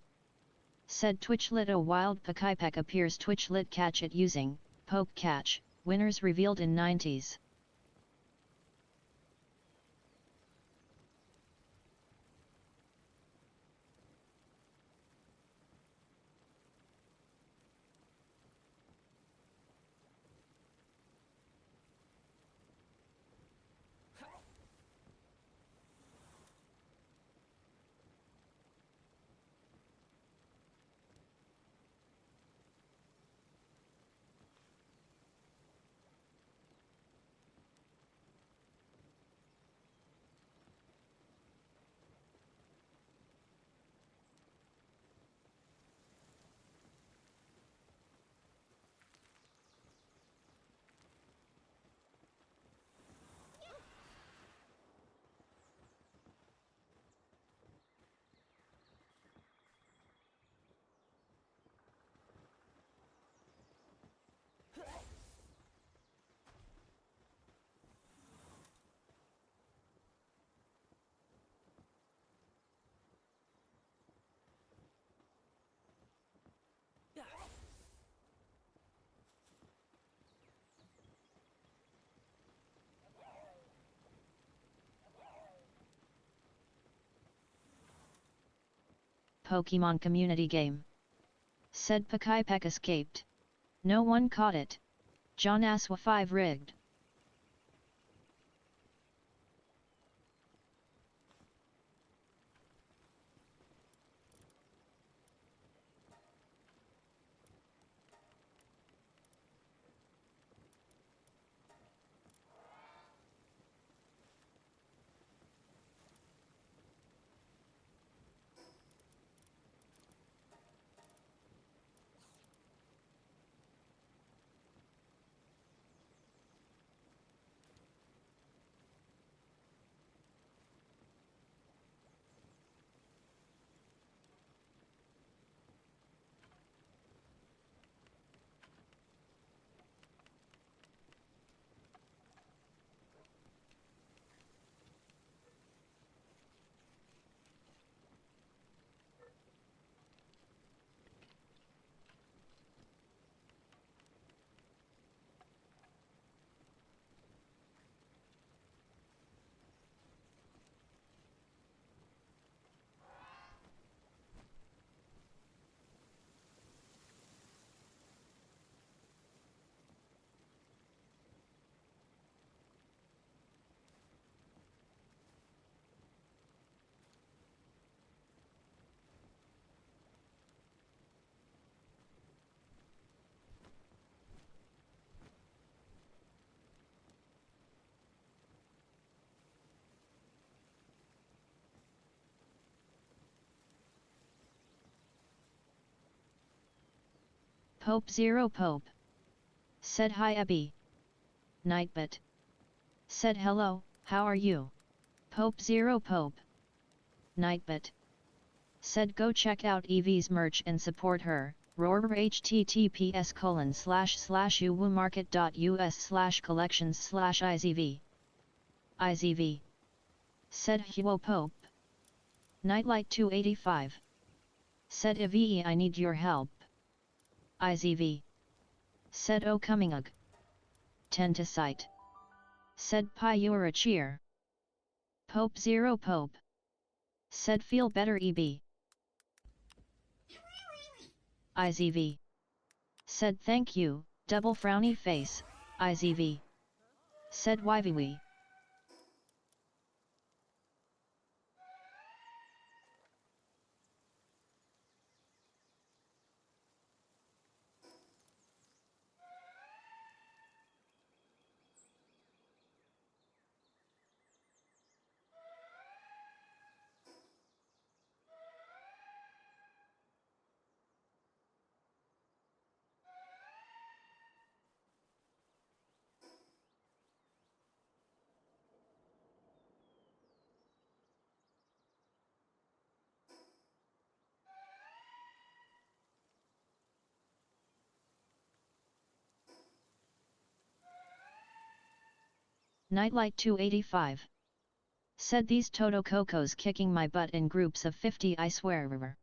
Said Twitchlit a wild Pokipek appears Twitchlit catch it using Poke Catch, winners revealed in 90s. Pokemon Community Game. Said Pokipek escaped. No one caught it. John Aswa 5 rigged. Pope 0 Pope. Said hi Abby. Nightbot. Said hello, how are you? Pope 0 Pope. Nightbot. Said go check out Evie's merch and support her. Roar https://uwoomarket.us/collections/izv. IZV. Said Huo Pope. Nightlight 285. Said Evie I need your help. IZV. Said O coming ug. 10 to sight. Said Pi you're a cheer. Pope 0 Pope. Said feel better EB. IZV. Said thank you, double frowny face, IZV. Said YVW. Nightlight 285. Said these Toto Cocos kicking my butt in groups of 50 I swear.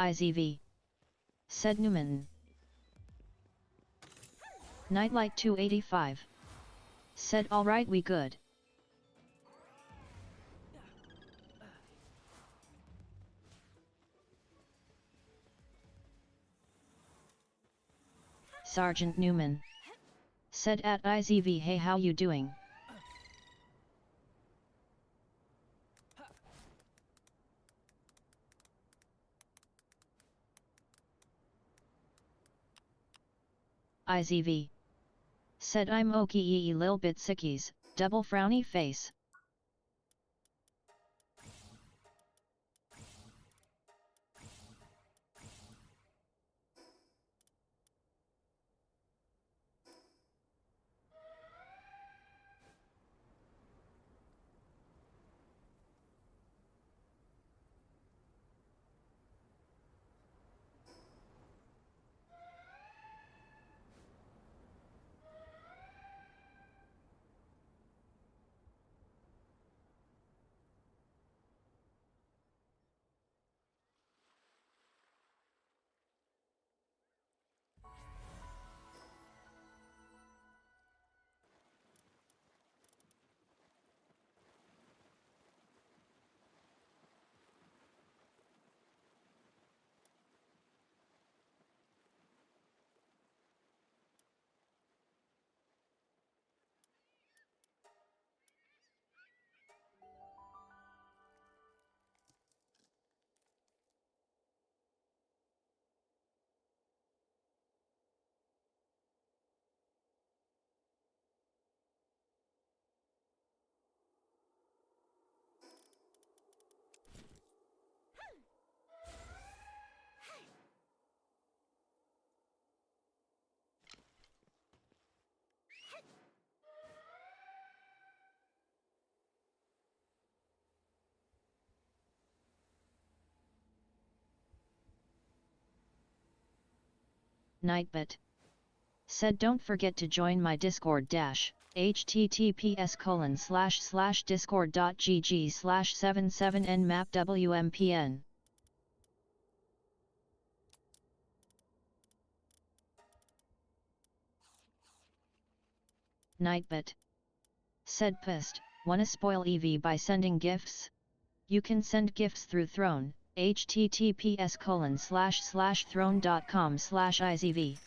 IZV. Said Newman. Nightlight 285. Said alright we good. Sergeant Newman. Said at IZV hey how you doing? IZV. Said I'm okay lil bit sickies, double frowny face. Nightbot. Said don't forget to join my Discord dash, https://discord.gg/77nmapwmpn. Nightbot. Said pissed, wanna spoil EV by sending gifts? You can send gifts through Throne, https://throne.com/izv.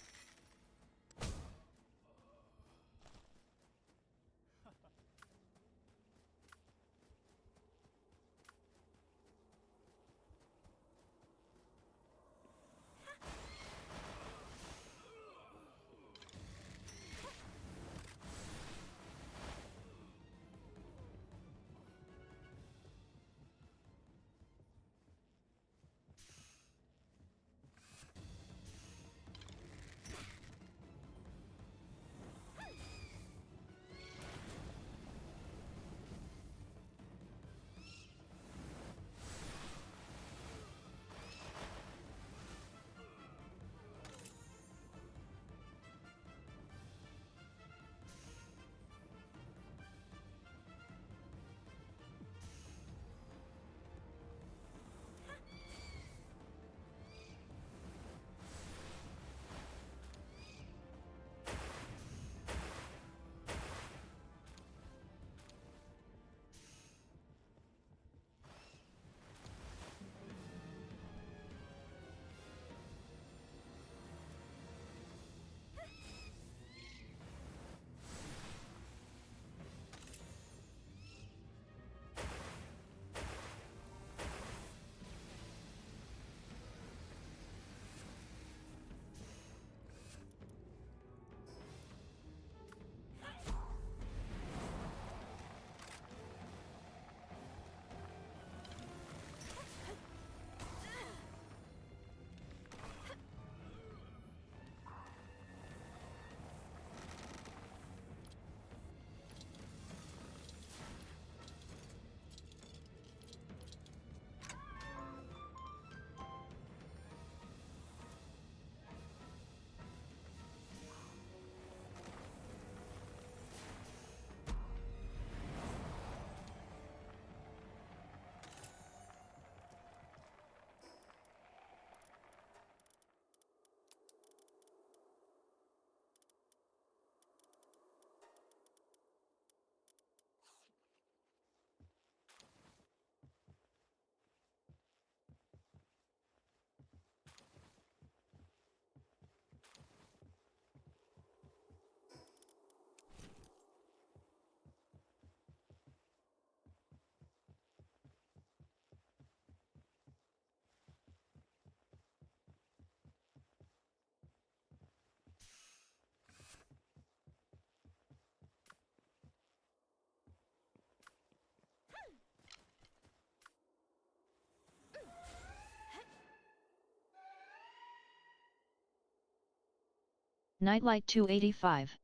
Nightlight 285.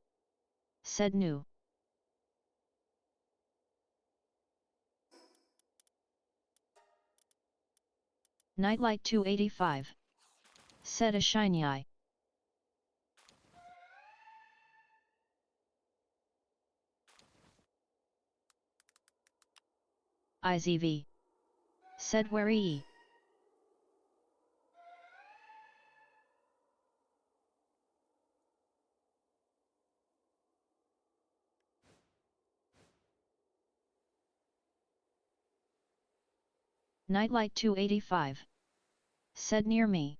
Said new. Nightlight 285. Said a shiny eye. IZV. Said where e. Nightlight 285. Said near me.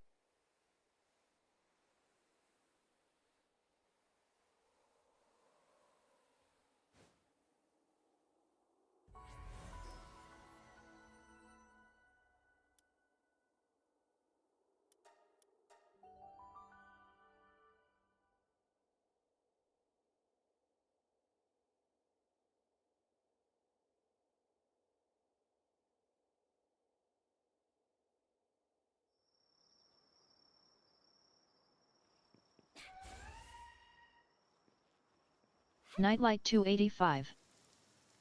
Nightlight 285.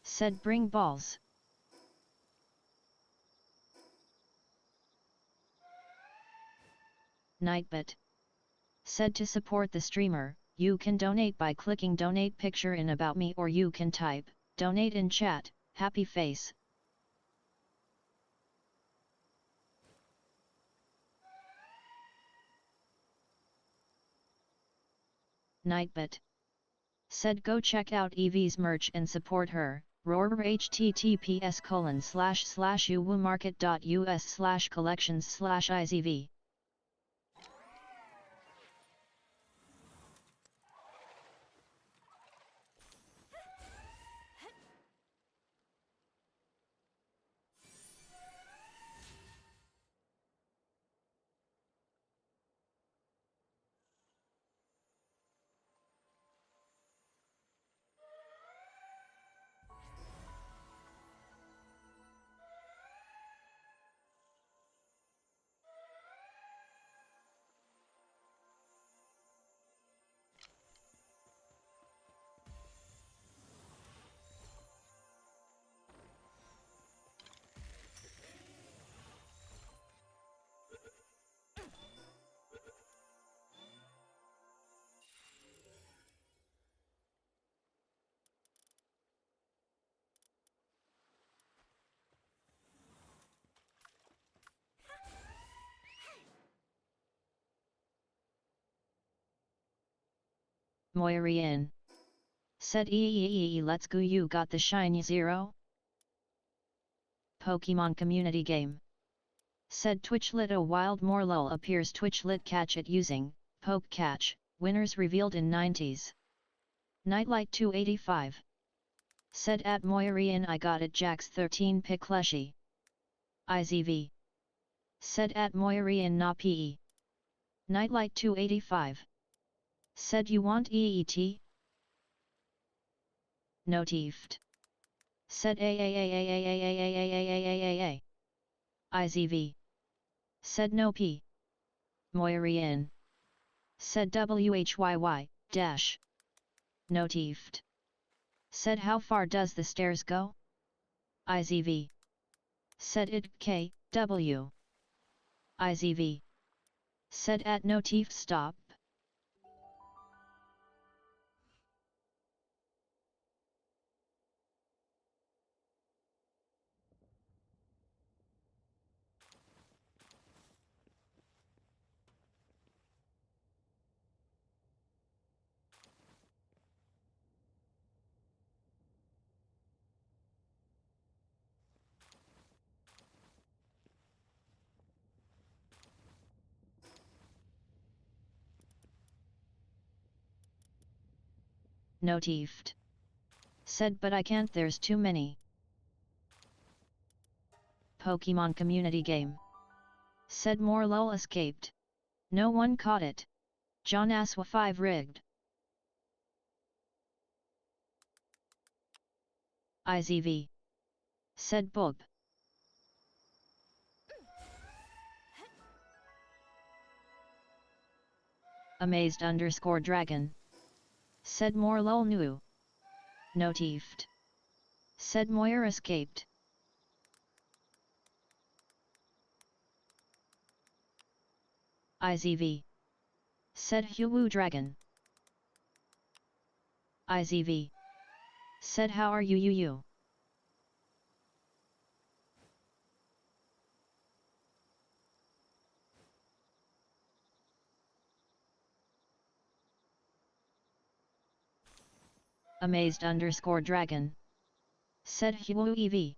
Said bring balls. Nightbot. Said to support the streamer, you can donate by clicking donate picture in About Me, or you can type, donate in chat, happy face. Nightbot. Said go check out Evie's merch and support her. Roar https://uwoomarket.us/collections/izv. Moirian. Said let's go, you got the shiny 0? Pokemon community game. Said Twitchlit a wild Morlul appears Twitchlit catch it using, poke catch, winners revealed in 90s. Nightlight 285. Said at Moirian I got it Jax 13 pick Leshy. IZV. Said at Moirian na PE. Nightlight 285. Said you want EET? Notifed. Said a IZV. Said no P. Moirian. Said WHYY, dash. Notifed. Said how far does the stairs go? IZV. Said it K, W. IZV. Said at notif stop. Notifed. Said but I can't, there's too many. Pokemon community game. Said Morlul escaped. No one caught it. John Aswa 5 rigged. IZV. Said Bob. Amazed_dragon. Said Morlul knew. Notifed. Said Moir escaped. IZV. Said Huwu dragon. IZV. Said how are you? Amazed_dragon. Said Huwu EV.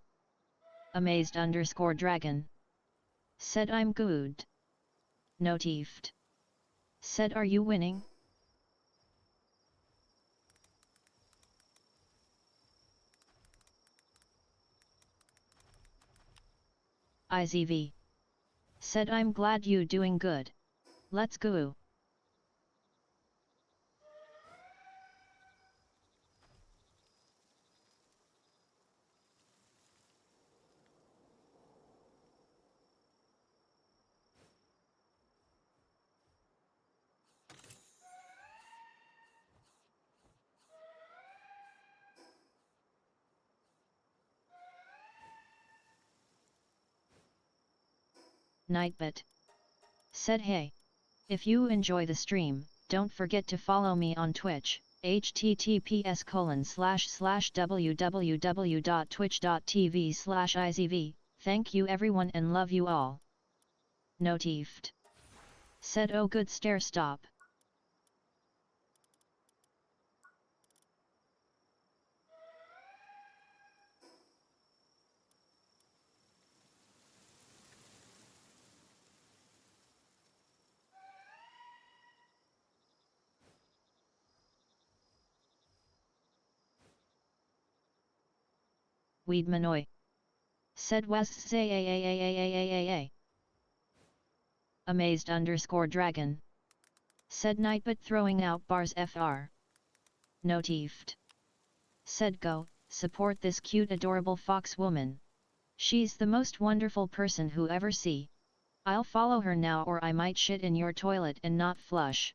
Amazed_dragon. Said I'm good. Notifed. Said are you winning? IZV. Said I'm glad you doing good. Let's go. Nightbot. Said hey. If you enjoy the stream, don't forget to follow me on Twitch, https://www.twitch.tv/izv. Thank you everyone and love you all. Notified. Said oh good stare stop. Weedmanoy. Said was say a. Amazed _dragon. Said Nightbot throwing out bars fr. Notified. Said go, support this cute adorable fox woman. She's the most wonderful person who ever see. I'll follow her now or I might shit in your toilet and not flush.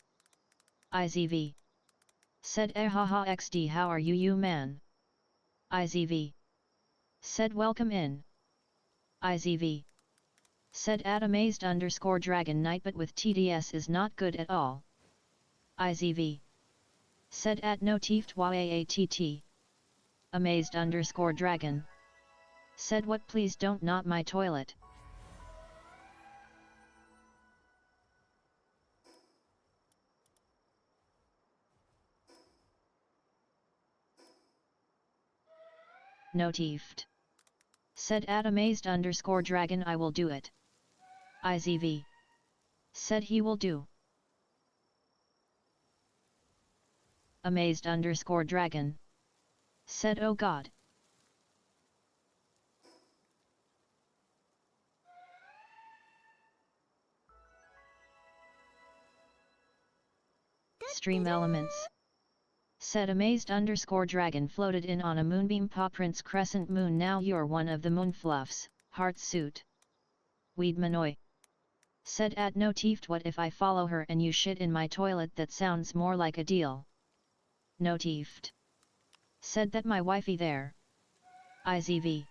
IZV. Said haha xd how are you man? IZV. Said welcome in. IZV. Said at amazed _dragon Nightbot with TTS is not good at all. IZV. Said at notified yaatt. Amazed _dragon. Said what please don't not my toilet. Notified. Said at amazed _dragon I will do it. IZV. Said he will do. Amazed _dragon. Said oh god. Stream elements. Said amazed _dragon floated in on a moonbeam paw prince crescent moon now you're one of the moonfluffs, heart suit. Weedmanoy. Said at notified what if I follow her and you shit in my toilet that sounds more like a deal. Notified. Said that my wifey there. IZV.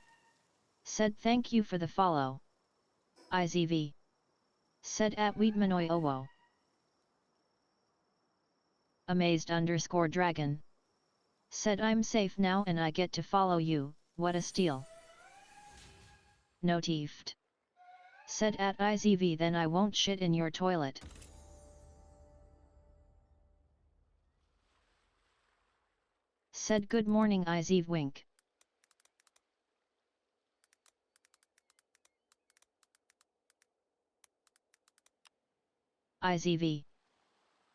Said thank you for the follow. IZV. Said at Weedmanoy owo. Amazed _dragon. Said I'm safe now and I get to follow you, what a steal. Notified. Said at IZV then I won't shit in your toilet. Said good morning IZV wink. IZV.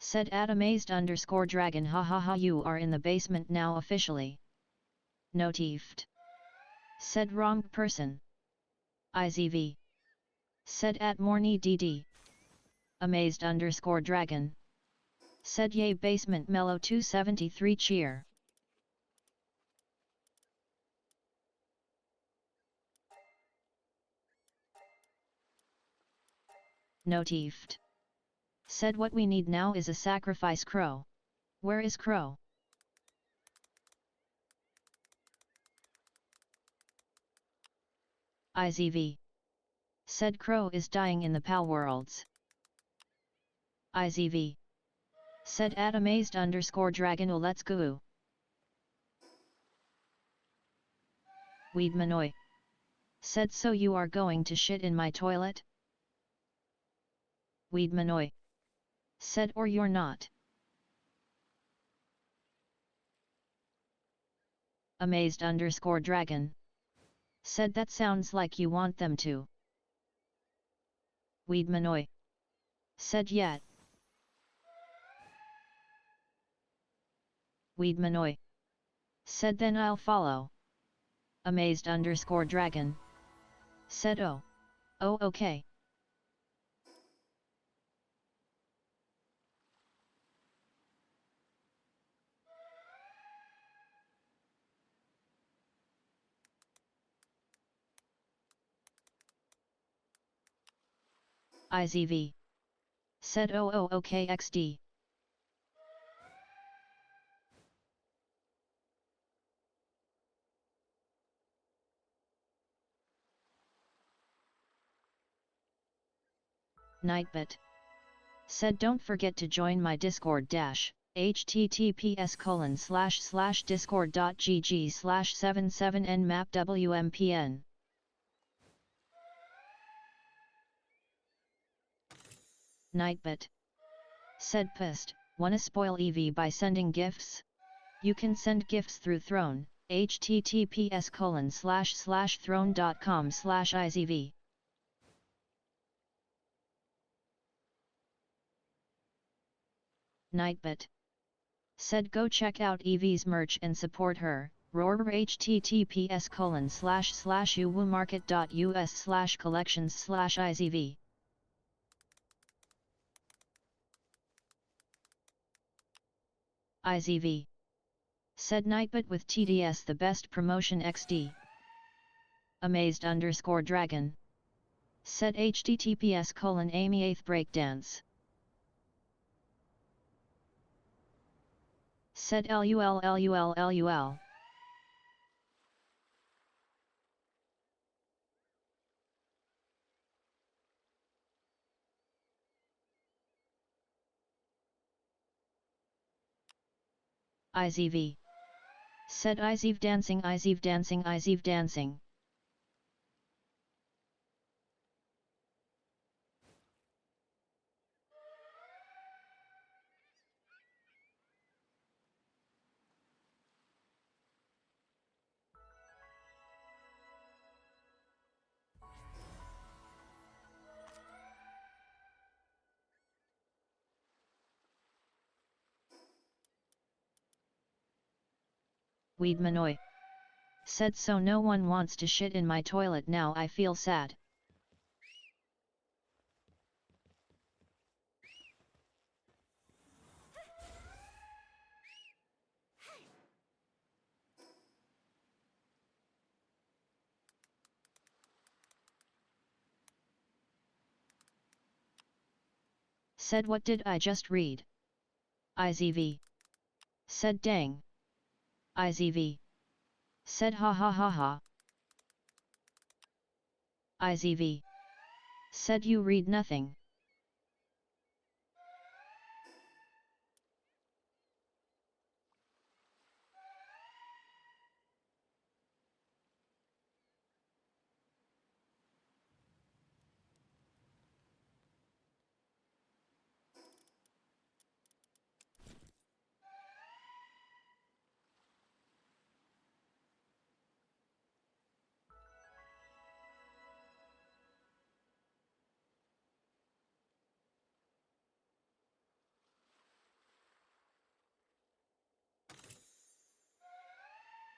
Said at amazed _dragon hahaha you are in the basement now officially. Notified. Said wrong person. IZV. Said at morny dd. Amazed _dragon. Said yay basement mellow 273 cheer. Notified. Said what we need now is a sacrifice crow. Where is crow? IZV. Said crow is dying in the pal worlds. IZV. Said at amazed _dragon oh let's go. Weedmanoy. Said so you are going to shit in my toilet? Weedmanoy. Said or you're not. Amazed _dragon. Said that sounds like you want them to. Weedmanoy. Said yet. Weedmanoy. Said then I'll follow. Amazed _dragon. Said oh. Oh okay. IZV. Said oh okay xd. Nightbot. Said don't forget to join my Discord dash, https://discord.gg/77nmapwmpn. Nightbit. Said pissed, wanna spoil EV by sending gifts? You can send gifts through Throne, https://throne.com/izv. Nightbit. Said go check out Evie's merch and support her, roar https://uwoomarket.us/collections/izv. IZV. Said Nightbit with TTS the best promotion XD. Amazed_dragon. Said https://Amy 8th breakdance. Said LUL. IZV. Said IZV dancing. Weedmanoy. Said so no one wants to shit in my toilet now I feel sad. Said what did I just read? IZV. Said dang. IZV. Said ha ha ha ha. IZV. Said you read nothing.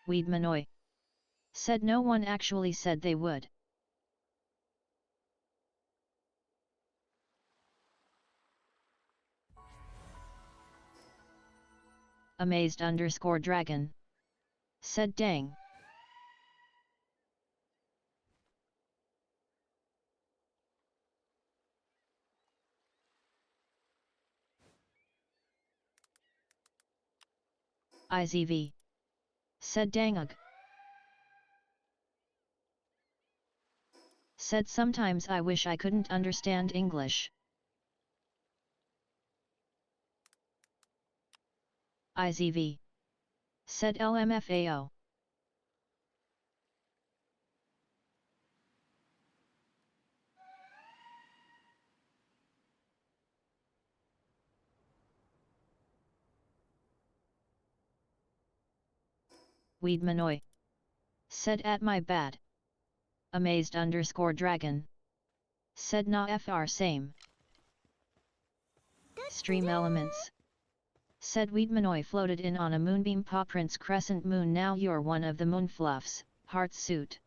Weedmanoy. Said no one actually said they would. Amazed_dragon. Said dang. IZV. Said dangug. Said sometimes I wish I couldn't understand English. IZV. Said LMFAO. Weedmanoy. Said at my bad. Amazed_dragon. Said na fr same. Stream elements. Said Weedmanoy floated in on a moonbeam paw prince crescent moon now you're one of the moonfluffs, heart suit.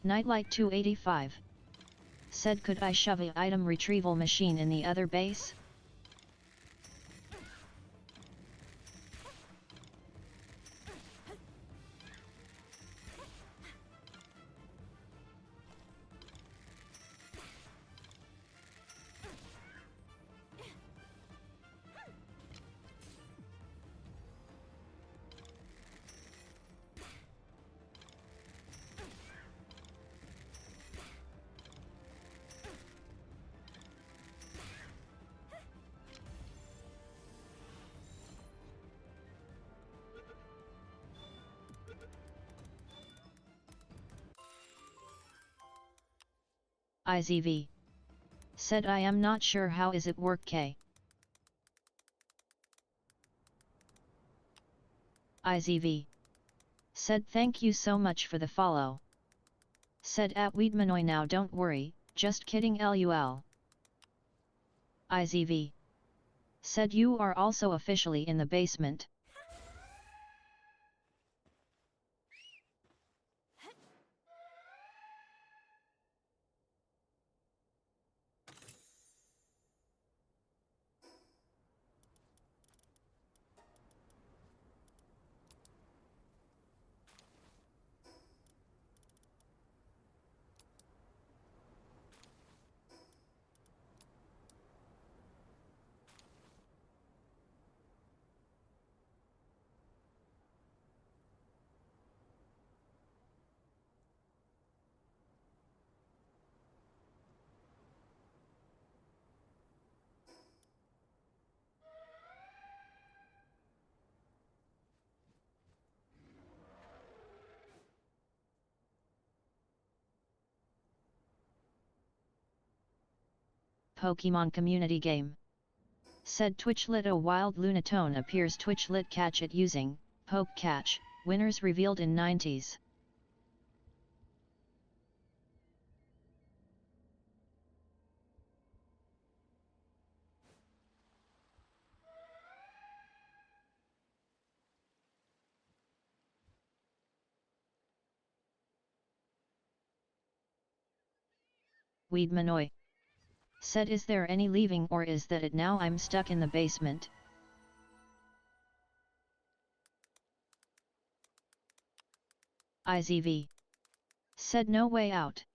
Nightlight 285. Said could I shove a item retrieval machine in the other base? IZV. Said I am not sure how is it work K. IZV. Said thank you so much for the follow. Said at Weedmanoy now don't worry, just kidding lul. IZV. Said you are also officially in the basement. Pokemon community game. Said Twitchlit a wild Lunatone appears Twitchlit catch it using Poke Catch, winners revealed in 90s. Weedmanoy. Said is there any leaving or is that it now I'm stuck in the basement? IZV. Said no way out.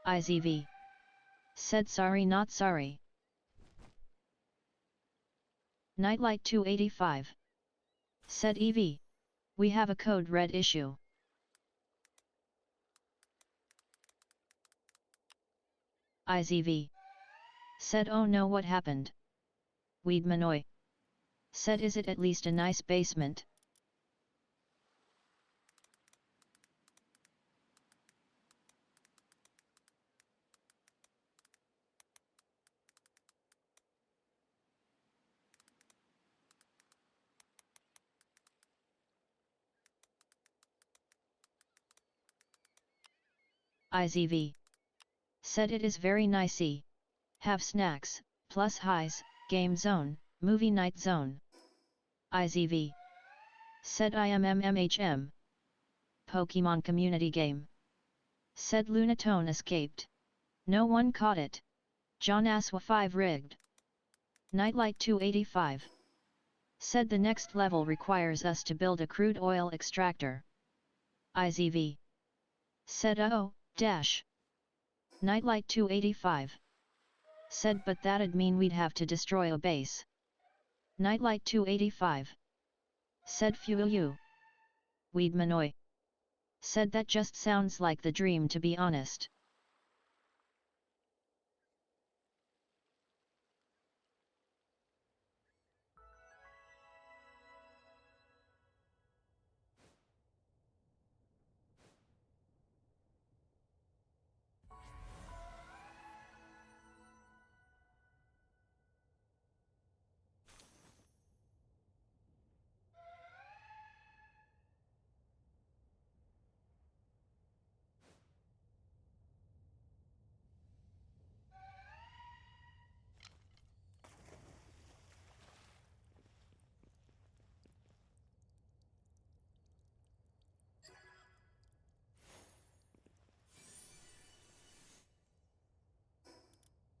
IZV. Said sorry not sorry. Nightlight 285. Said EV. We have a code red issue. IZV. Said oh no what happened? Weedmanoy. Said is it at least a nice basement? IZV. Said it is very nicey. Have snacks, plus highs, game zone, movie night zone. IZV. Said I am MMHM. Pokemon community game. Said Lunatone escaped. No one caught it. John Aswa 5 rigged. Nightlight 285. Said the next level requires us to build a crude oil extractor. IZV. Said oh, dash. Nightlight 285. Said but that'd mean we'd have to destroy a base. Nightlight 285. Said fuel you. Weedmanoy. Said that just sounds like the dream to be honest.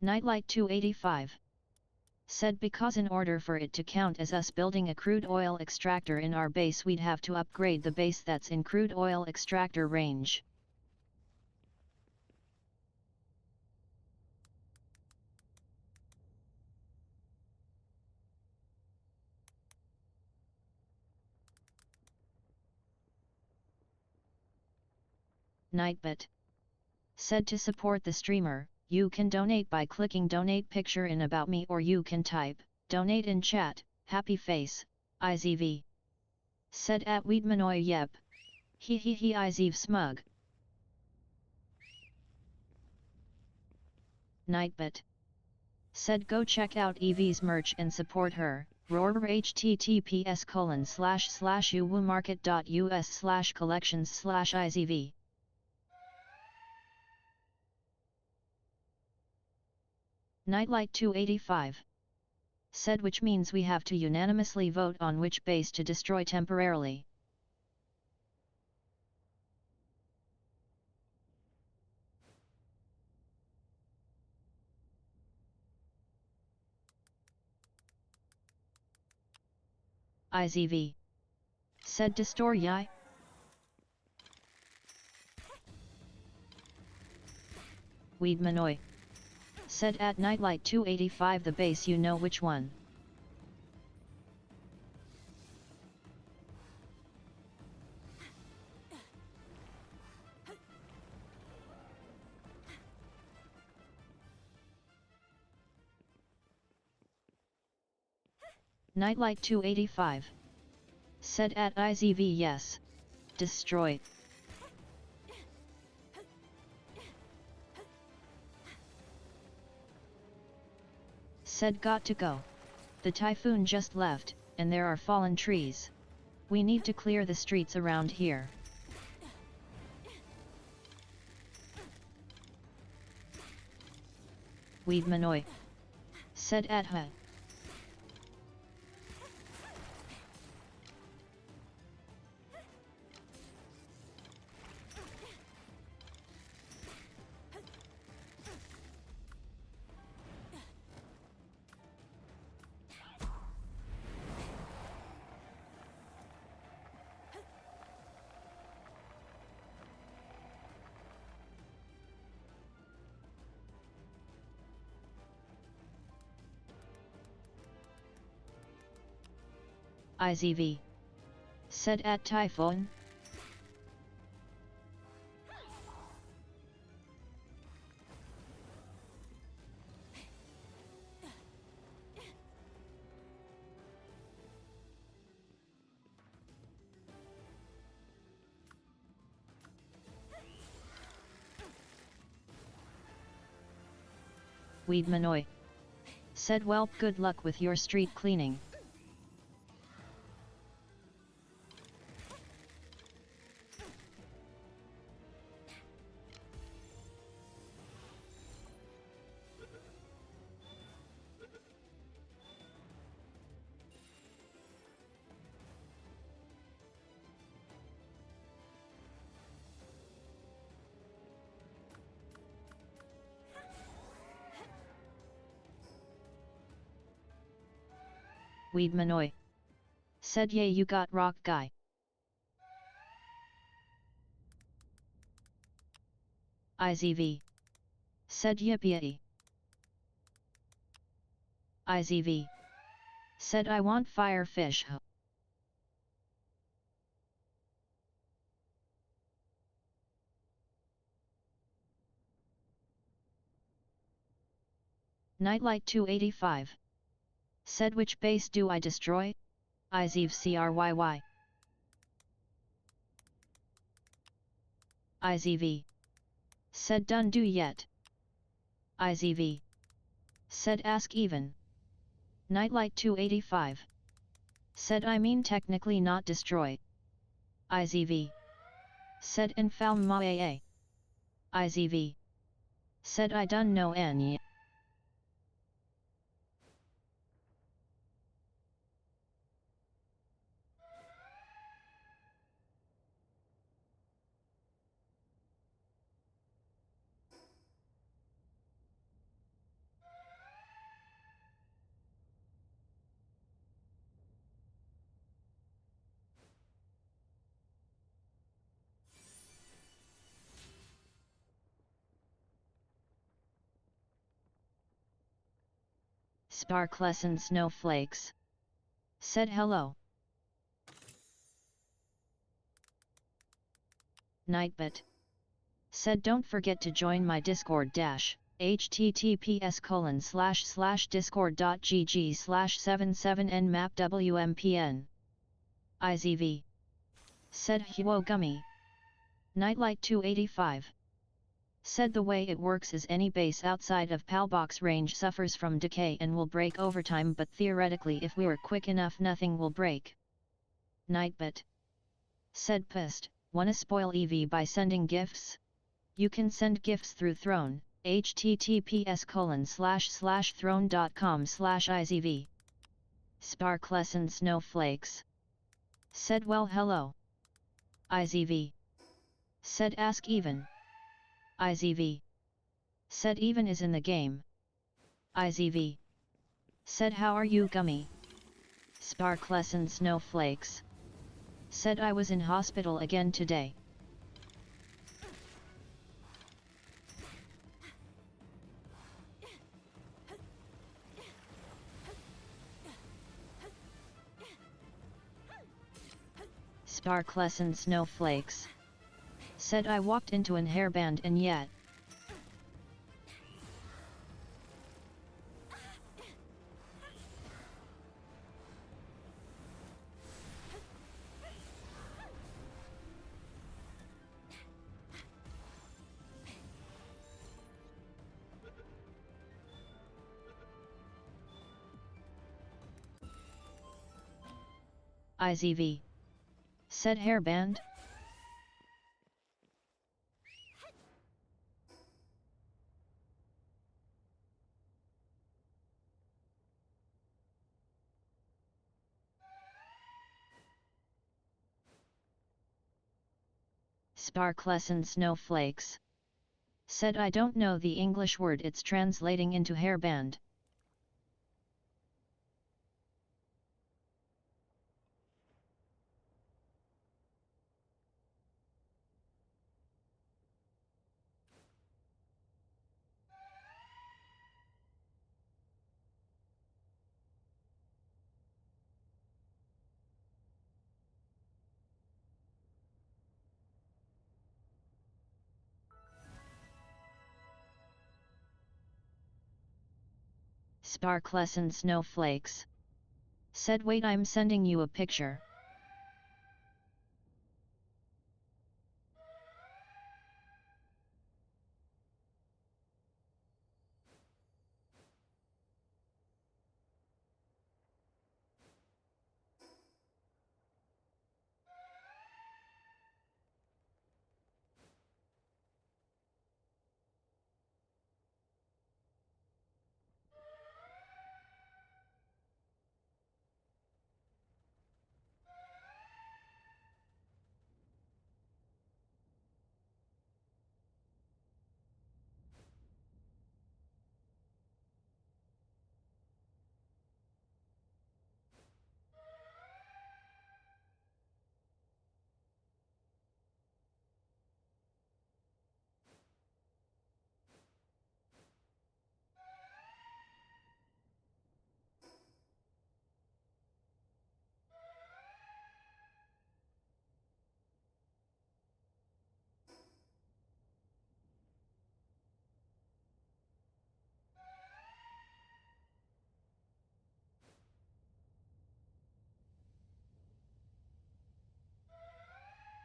Nightlight 285. Said because in order for it to count as us building a crude oil extractor in our base we'd have to upgrade the base that's in crude oil extractor range. Nightbit. Said to support the streamer, you can donate by clicking donate picture in about me or you can type, donate in chat, happy face, IZV. Said at Weedmanoy yep. He IZV smug. Nightbot. Said go check out Evie's merch and support her. Roar https://uwmarket.us/collections/izv. Nightlight 285. Said which means we have to unanimously vote on which base to destroy temporarily. IZV. Said destroy yai. Weed Manoy. Said at Nightlight 285 the base you know which one. Nightlight 285. Said at IZV yes. Destroy. Said got to go. The typhoon just left, and there are fallen trees. We need to clear the streets around here. Weed Manoy. Said at ha. IZV. Said at typhoon. Weed Manoy. Said well, good luck with your street cleaning. Weed Manoy. Said yeah you got rock guy. IZV. Said yippee. IZV. Said I want fire fish. Nightlight 285. Said which base do I destroy? IZV CRYY. IZV. Said done do yet. IZV. Said ask even. Nightlight 285. Said I mean technically not destroy. IZV. Said infalm ma aa. IZV. Said I done no any. Sparklescent snowflakes. Said hello. Nightbot. Said don't forget to join my Discord dash. https://discord.gg/77nmapwmpn. IZV. Said Huo Gummy. Nightlight 285. Said the way it works is any base outside of Palbox range suffers from decay and will break over time, but theoretically if we are quick enough nothing will break. Nightbot. Said pissed, wanna spoil EV by sending gifts? You can send gifts through Throne, https://throne.com/izv. Sparklescent snowflakes. Said well hello. IZV. Said ask even. IZV. Said even is in the game. IZV. Said how are you gummy? Sparklescent snowflakes. Said I was in hospital again today. Sparklescent snowflakes. Said I walked into an hairband and yet. IZV. Said hairband? Sparklescent snowflakes. Said I don't know the English word it's translating into hairband. Sparklescent snowflakes. Said wait I'm sending you a picture.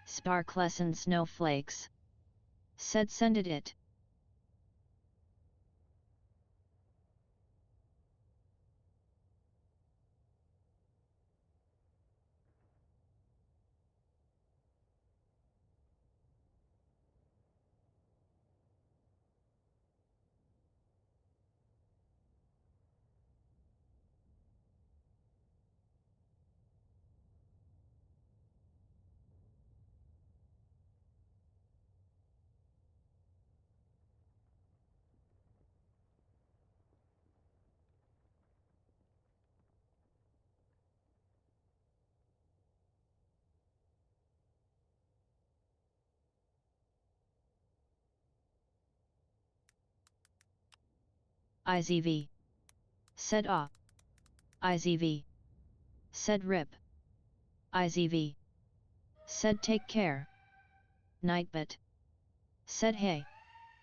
Sparklescent snowflakes. Said send it. IZV. Said ah. IZV. Said rip. IZV. Said take care. Nightbot. Said hey.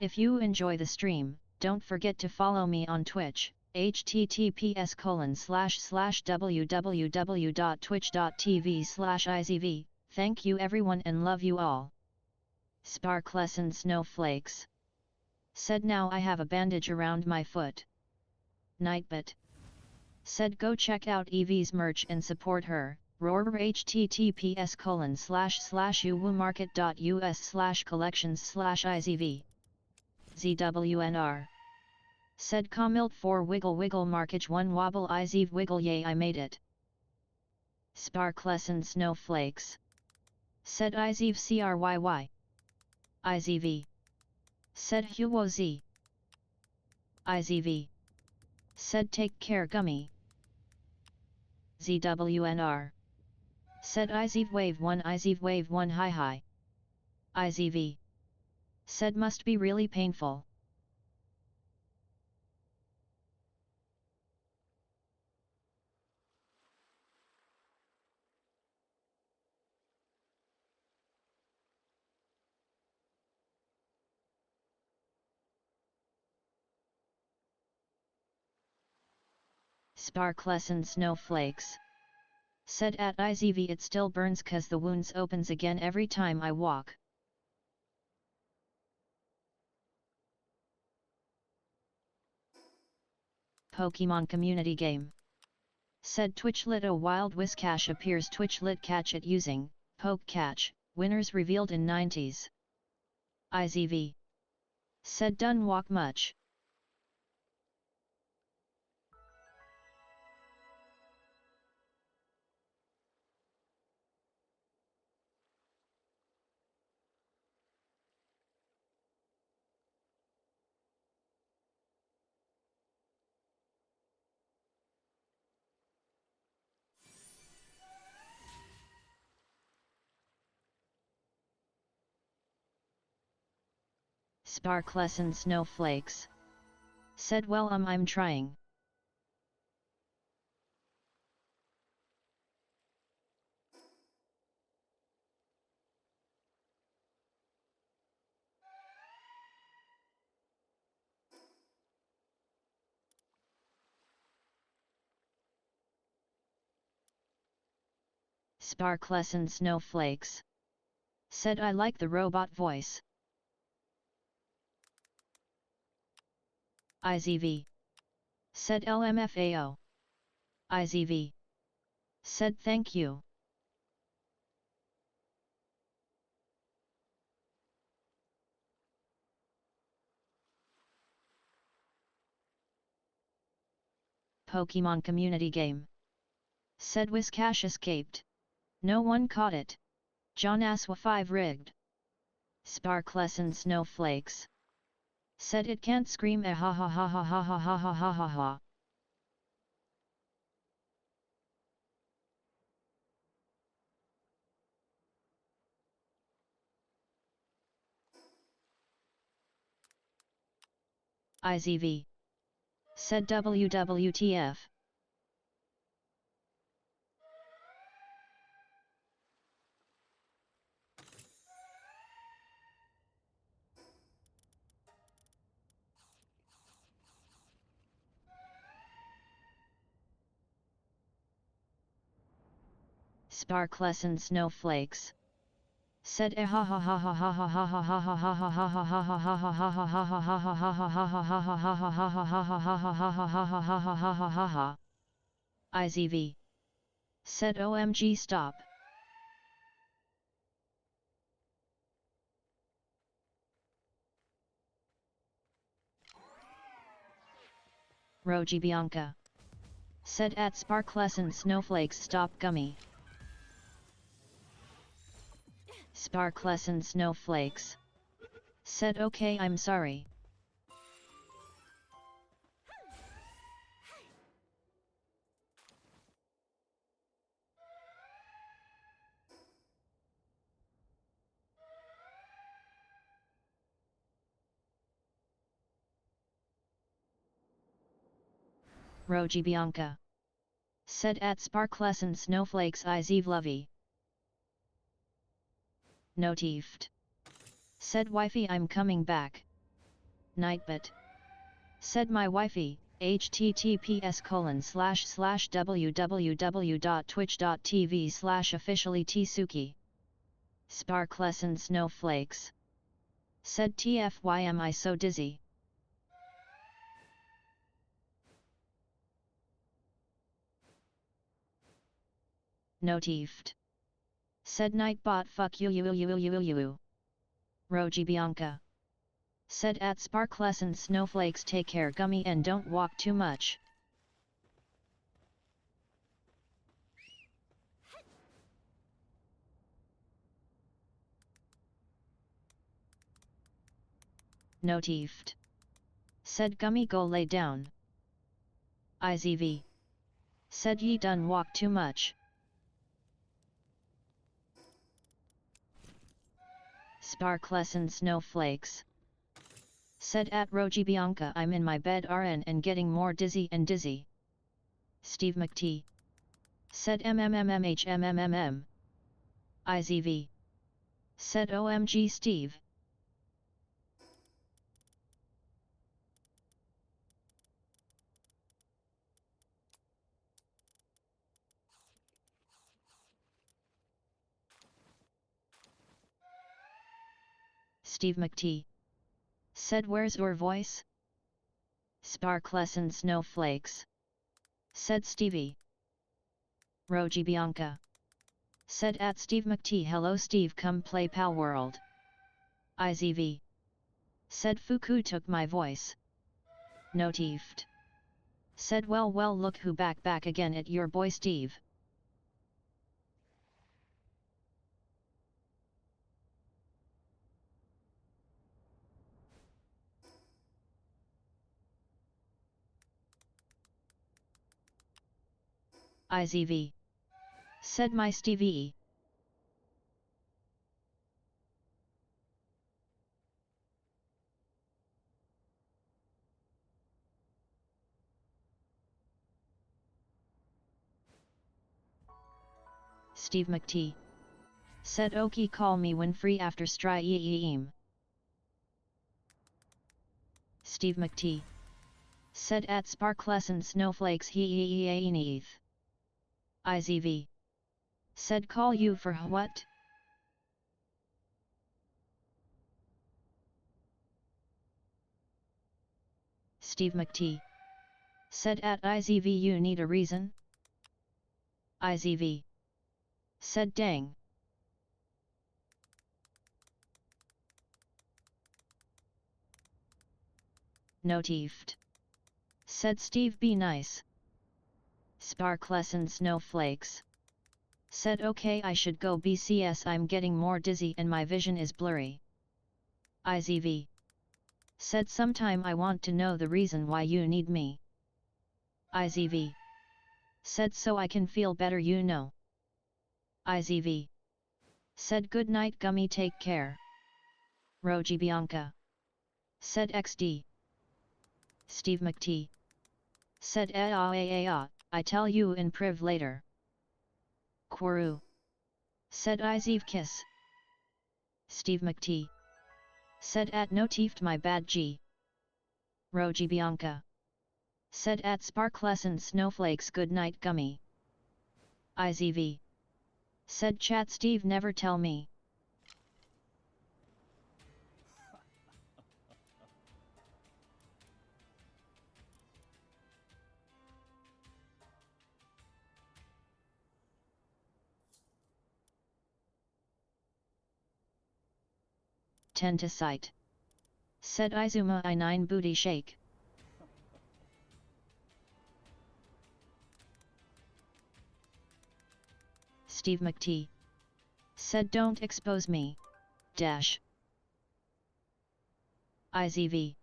If you enjoy the stream, don't forget to follow me on Twitch, https://www.twitch.tv/izv. Thank you everyone and love you all. Sparklescent snowflakes. Said now I have a bandage around my foot. Nightbot. Said go check out Evie's merch and support her. Roar https://uwoomarket.us/collections/izv. ZWNR. Said Comilt 4 wiggle wiggle markage 1 wobble izv wiggle yay I made it. Sparklescent snowflakes. Said izv cryy. IZV. Said huwo z. IZV. Said take care gummy. ZWNR. Said IZV wave 1 IZV wave 1 hi hi. IZV. Said must be really painful. Sparklescent snowflakes. Said at IZV it still burns cause the wounds opens again every time I walk. Pokemon community game. Said Twitchlit a wild Whiscash appears Twitchlit catch it using Poke Catch, winners revealed in 90s. IZV. Said done walk much. Sparklescent snowflakes. Said well I'm trying. Sparklescent snowflakes. Said I like the robot voice. IZV. Said LMFAO. IZV. Said thank you. Pokemon community game. Said Whiscash escaped. No one caught it. John Aswa 5 rigged. Sparklescent snowflakes. Said it can't scream ha ha ha ha ha ha ha ha ha ha ha. IZV. Said WWTF. Sparklescent snowflakes. Said ha ha ha ha ha ha ha ha ha ha ha ha ha ha ha ha ha ha. IZV. Said OMG stop. Roji Bianca. Said at Sparklescent snowflakes stop gummy. Sparklescent snowflakes. Said okay I'm sorry. Roji Bianca. Said at Sparklescent snowflakes IZV lovey. Notifed. Said wifey I'm coming back. Nightbot. Said my wifey, https://www.twitch.tv/officially_tsuki. Sparklescent snowflakes. Said TF why am I so dizzy? Notifed. Said Nightbot fuck you. Roji Bianca. Said at Sparklescent snowflakes take care gummy and don't walk too much. Notifed. Said gummy go lay down. IZV. Said ye done walk too much. Sparklescent snowflakes. Said at Roji Bianca I'm in my bed RN and getting more dizzy and dizzy. Steve McT. Said MMMMHMMMM. IZV. Said OMG Steve. Steve McT. Said where's your voice? Sparklescent snowflakes. Said Stevie. Roji Bianca. Said at Steve McT hello Steve come play Pal World. IZV. Said Fuku took my voice. Notifed. Said well look who back again at your boy Steve. IZV. Said my Stevie. Steve McT. Said Oki call me when free after stream. Steve McT. Said at Sparklescent snowflakes he. IZV. Said call you for what? Steve McT. Said at IZV you need a reason? IZV. Said dang. Notifed. Said Steve be nice. Sparklescent snowflakes. Said okay I should go BCS I'm getting more dizzy and my vision is blurry. IZV. Said sometime I want to know the reason why you need me. IZV. Said so I can feel better you know. IZV. Said good night gummy take care. Roji Bianca. Said XD. Steve McT. Said I tell you in priv later. Kwaru. Said IZV kiss. Steve McT. Said at notifed my bad G. Roji Bianca. Said at Sparklescent snowflakes good night gummy. IZV. Said chat Steve never tell me. Ten to sight. Said Izuma I9 booty shake. Steve McT. Said don't expose me. Dash. IZV.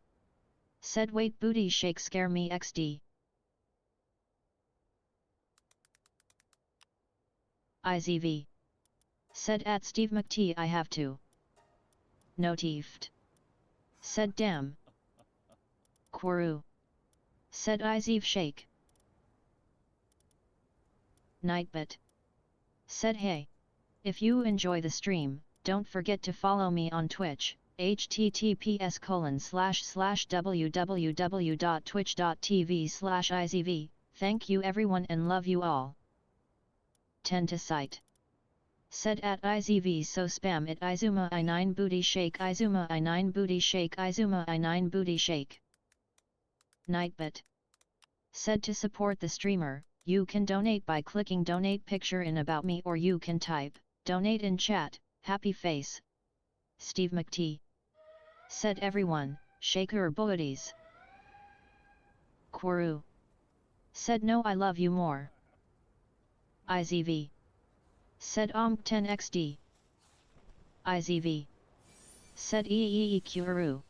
Said wait booty shake scare me XD. IZV. Said at Steve McT I have to. Notifed. Said damn. Kwaru. Said IZV shake. Nightbit. Said hey. If you enjoy the stream, don't forget to follow me on Twitch, https://www.twitch.tv/izv, thank you everyone and love you all. 10 to sight. Said at IZV so spam it Izuma I9 booty shake Izuma I9 booty shake Izuma I9 booty shake. Nightbit. Said to support the streamer, You can donate by clicking donate picture in about me, or you can type donate in chat, happy face. Steve McT. Said everyone, shake your booties. Kwaru. Said no, I love you more. IZV. Said 10xd. IZV. Said Kuru.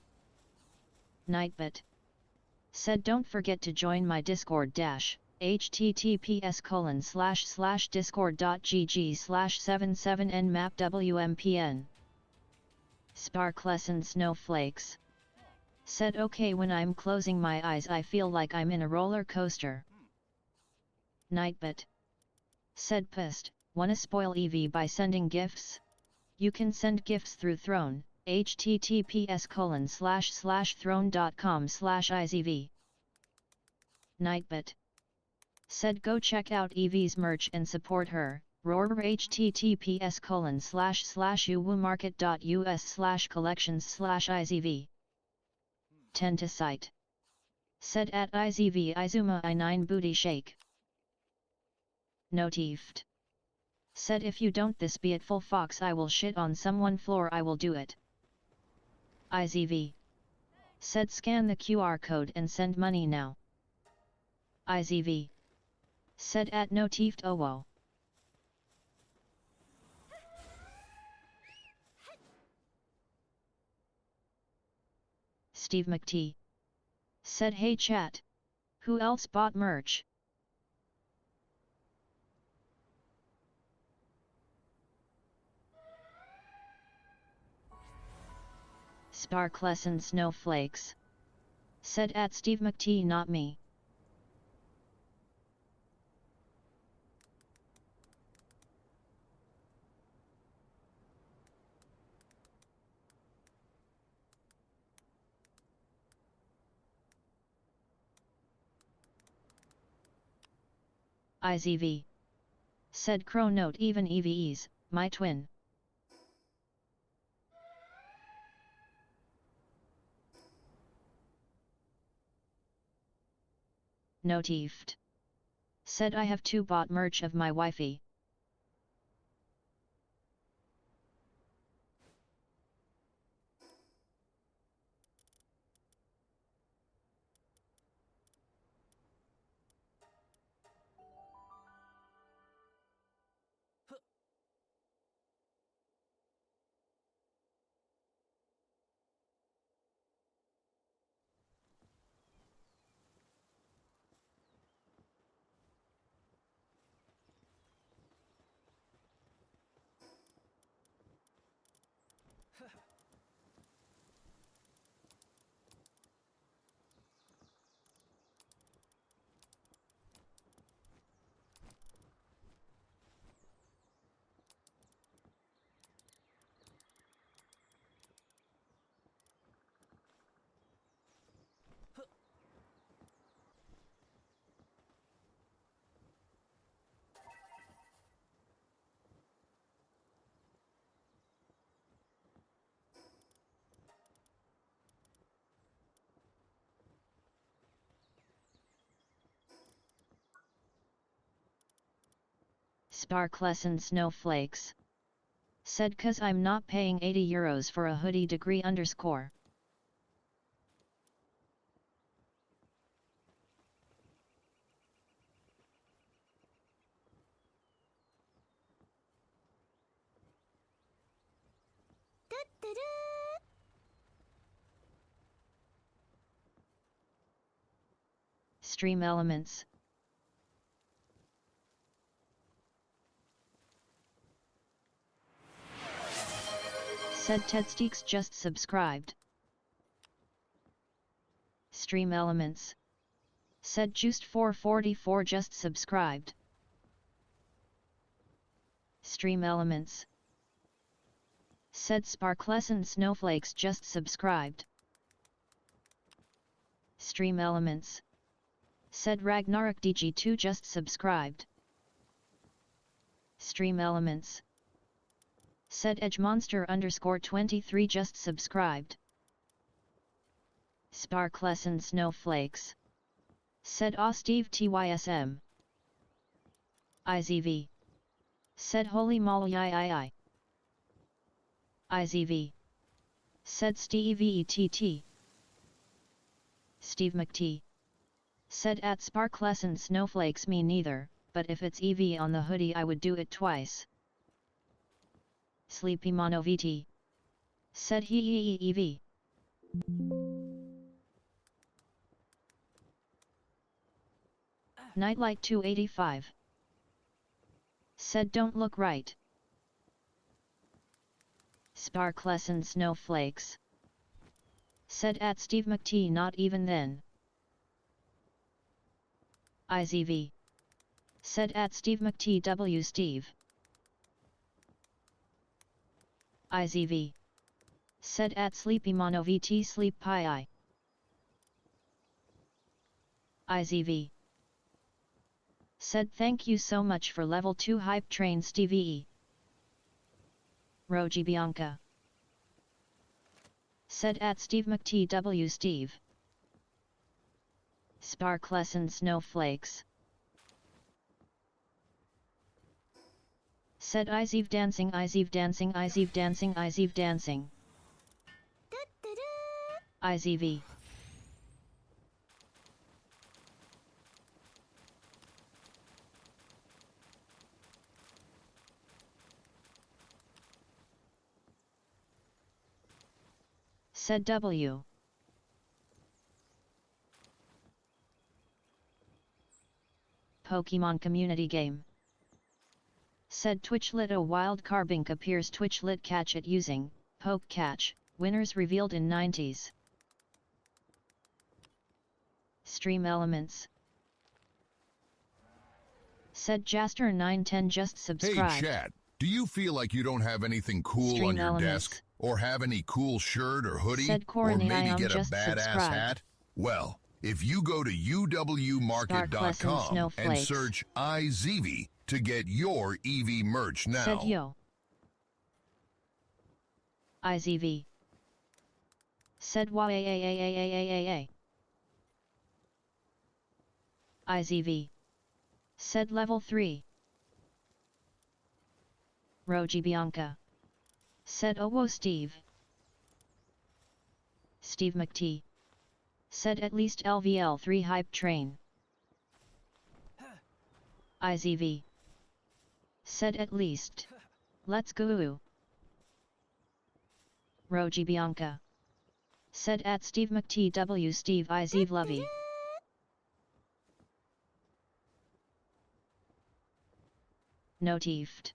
Nightbit. Said don't forget to join my Discord dash. https://discord.gg/77nmapwmpn. Sparklescent Snowflakes. Said okay, when I'm closing my eyes I feel like I'm in a roller coaster. Nightbit. Said pissed, wanna spoil EV by sending gifts? You can send gifts through Throne, https://throne.com/izv. Nightbit. Said go check out Evie's merch and support her. Roar https://uwumarket.us/collections/izv. Tenta site. Said at izv izuma i9 booty shake. Notifed. Said if you don't this beatful fox I will shit on someone floor, I will do it. IZV. Said scan the QR code and send money now. IZV. Said at notifed owo. Steve McT. Said hey chat. Who else bought merch? Sparklescent Snowflakes. Said at Steve McT, not me. IZV. Said Crow note even EVEs, my twin. Notifed. Said I have two bought merch of my wifey. Sparklescent Snowflakes. Said cause I'm not paying €80 for a hoodie degree underscore. Stream Elements. Said Tedsteeks just subscribed. Stream Elements. Said Juiced 444 just subscribed. Stream Elements. Said Sparklescent Snowflakes just subscribed. Stream Elements. Said Ragnarok DG2 just subscribed. Stream Elements. Said EdgeMonster_23 just subscribed. Sparklescent Snowflakes. Said Steve TYSM. IZV. Said holy moly I. IZV. Said Steve ETT. Steve McT. Said at Spark lesson snowflakes me neither, but if it's EV on the hoodie I would do it twice. Sleepy Mono VT. Said he EV. Nightlight 285. Said don't look right. Spark lesson snowflakes. Said at Steve McT not even then. IZV. Said at Steve McT W Steve. IZV. Said at Sleepy Mono VT Sleep Pi I. IZV. Said thank you so much for level 2 hype train Stevie. Roji Bianca. Said at Steve McT W Steve. Spark lesson snowflakes. Said Izev dancing Izev dancing Izev dancing Izev dancing. IZV. Said W. Pokemon community game. Said Twitchlit a wild carbink appears Twitchlit catch it using poke catch, winners revealed in 90s. Stream elements. Said Jaster 910 just subscribed. Hey chat, do you feel like you don't have anything cool Stream on your elements. desk? Or have any cool shirt or hoodie? Said Or Corny maybe I am get a just badass subscribed. hat? Well, if you go to Spark lesson uwmarket.com and snowflakes. search iZeevee to get your EV merch now. Said yo. IZV. Said YAAAAAAA. IZV. Said level 3. Roji Bianca. Said Owo Steve. Steve McT. Said at least LVL3 hype train. IZV. Said at least. Let's go. Roji Bianca. Said at Steve McT W Steve Izev Lovey. Notifed.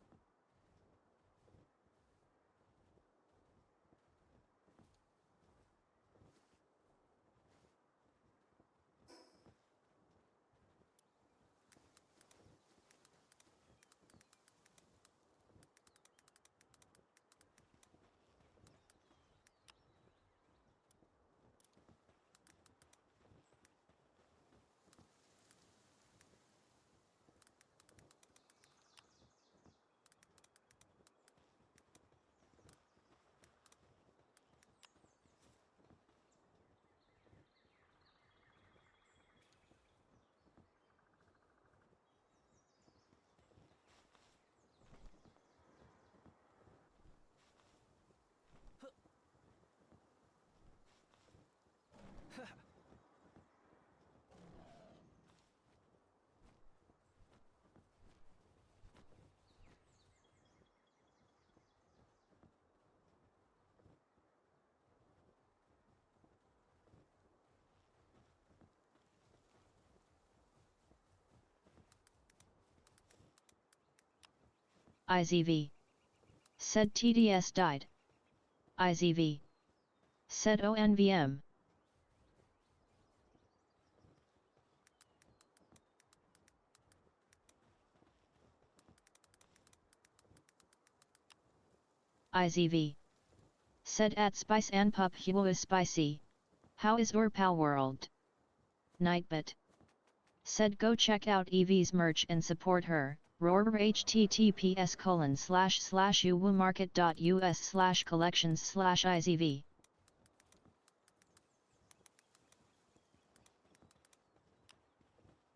IZV. Said TTS died. IZV. Said ONVM. IZV. Said at Spice and Pup Huo is spicy. How is your pal world? Nightbit. Said go check out Evie's merch and support her. Roar https://uwmarket.us/collections/IZV.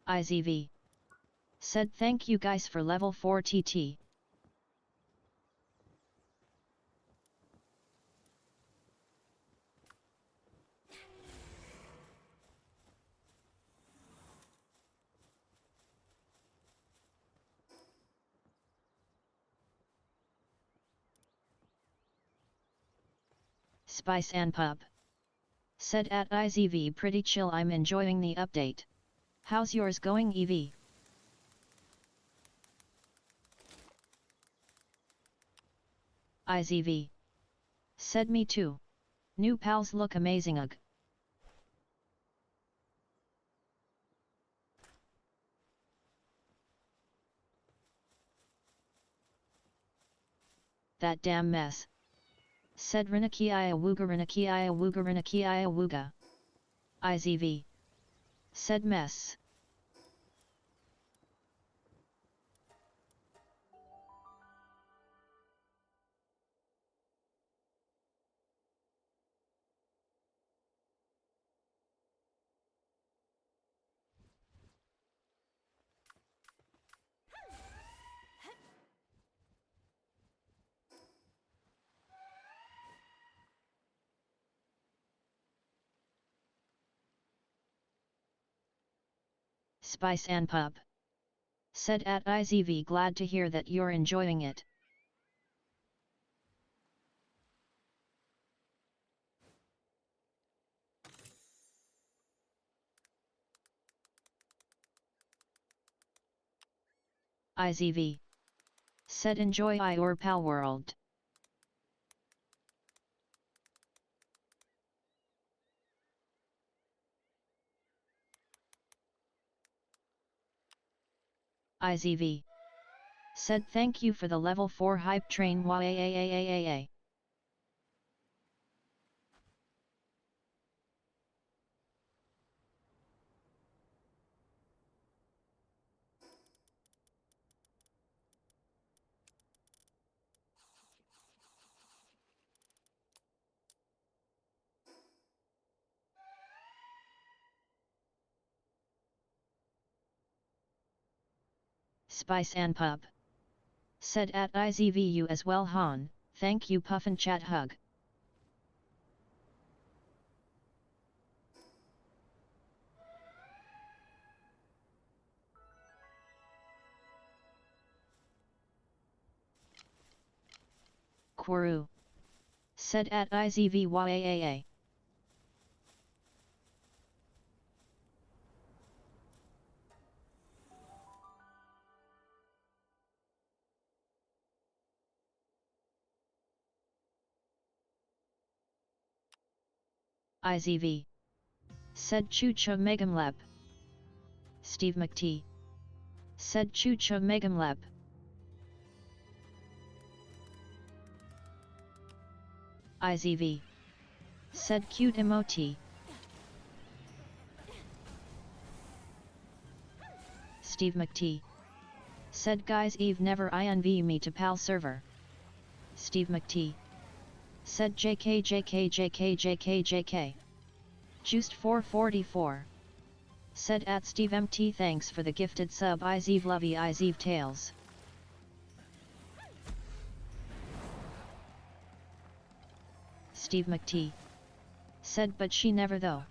IZV. Said thank you guys for level 4 TT. Spice and Pub. Said at IZV pretty chill, I'm enjoying the update. How's yours going, EV? IZV. Said me too. New pals look amazing ugh. That damn mess. Said Rinakiaya Wooga Rinakiaya Wooga Rinakiaya Wooga. IZV. Said mess. Spice and Pub. Said at IZV glad to hear that you're enjoying it. IZV. Said enjoy your pal world. IZV. Said thank you for the level 4 hype train YAAAAAA. Spice and Pub. Said at IZVU as well Han, thank you Puffin chat hug. Kwaru. Said at IZVYAAA. IZV. Said Chucha Megamlep. Steve McT. Said Chucha Megamlep. IZV. Said cute emoji. Steve McT. Said guys Eve never INV me to pal server. Steve McT. Said JK JK JK JK JK. Juiced 444. Said at Steve MT thanks for the gifted sub Izev lovey Izev Tales. Steve McT. Said but she never though.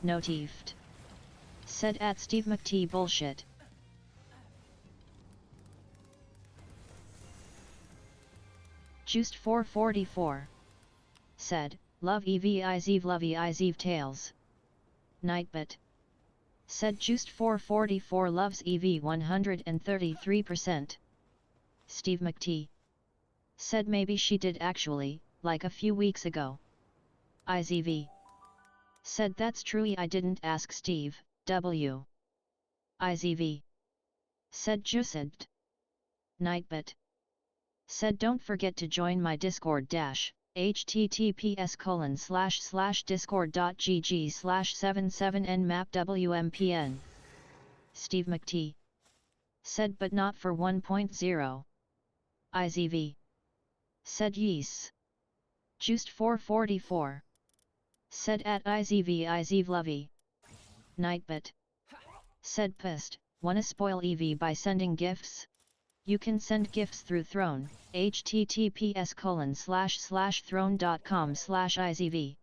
Notifed. Said at Steve McT bullshit. Juiced 444. Said, love EV Izev lovey Izev Tales. Nightbit. Said Juiced 444 loves EV 133%. Steve McT. Said maybe she did actually, like a few weeks ago. IZV. Said that's true I didn't ask Steve, W. IZV. Said Juiced. Nightbit. Said don't forget to join my Discord dash. https://discord.gg/77nmapwmpn. Steve McT. Said but not for 1.0. IZV. Said yes. Juiced 444. Said at IZV lovey. Nightbit. Said pissed, wanna spoil EV by sending gifts? You can send gifts through Throne, https://throne.com/IZV.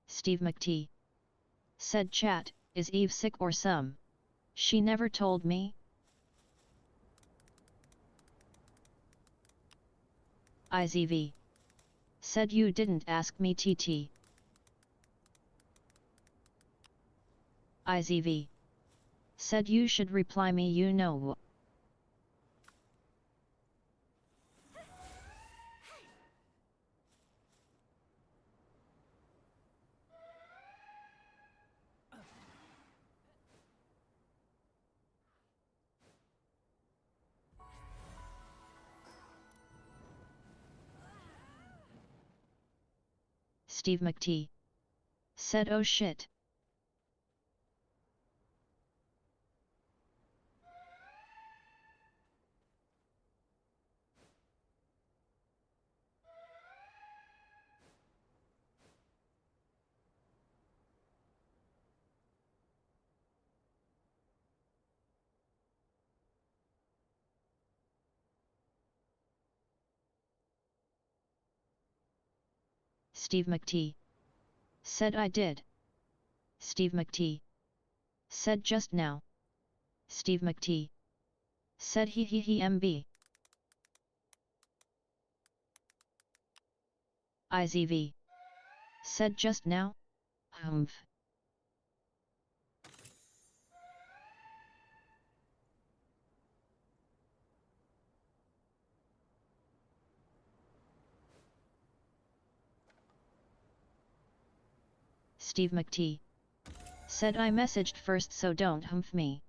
Steve McT. Said chat, is Eve sick or some? She never told me. IZV. Said you didn't ask me TT. IZV. Said you should reply me you know. Steve McT. Said oh shit. Steve McT. Said I did. Steve McT. Said just now. Steve McT. Said he MB. IZV. Said just now? Humph. Steve McT. Said I messaged first so don't humph me.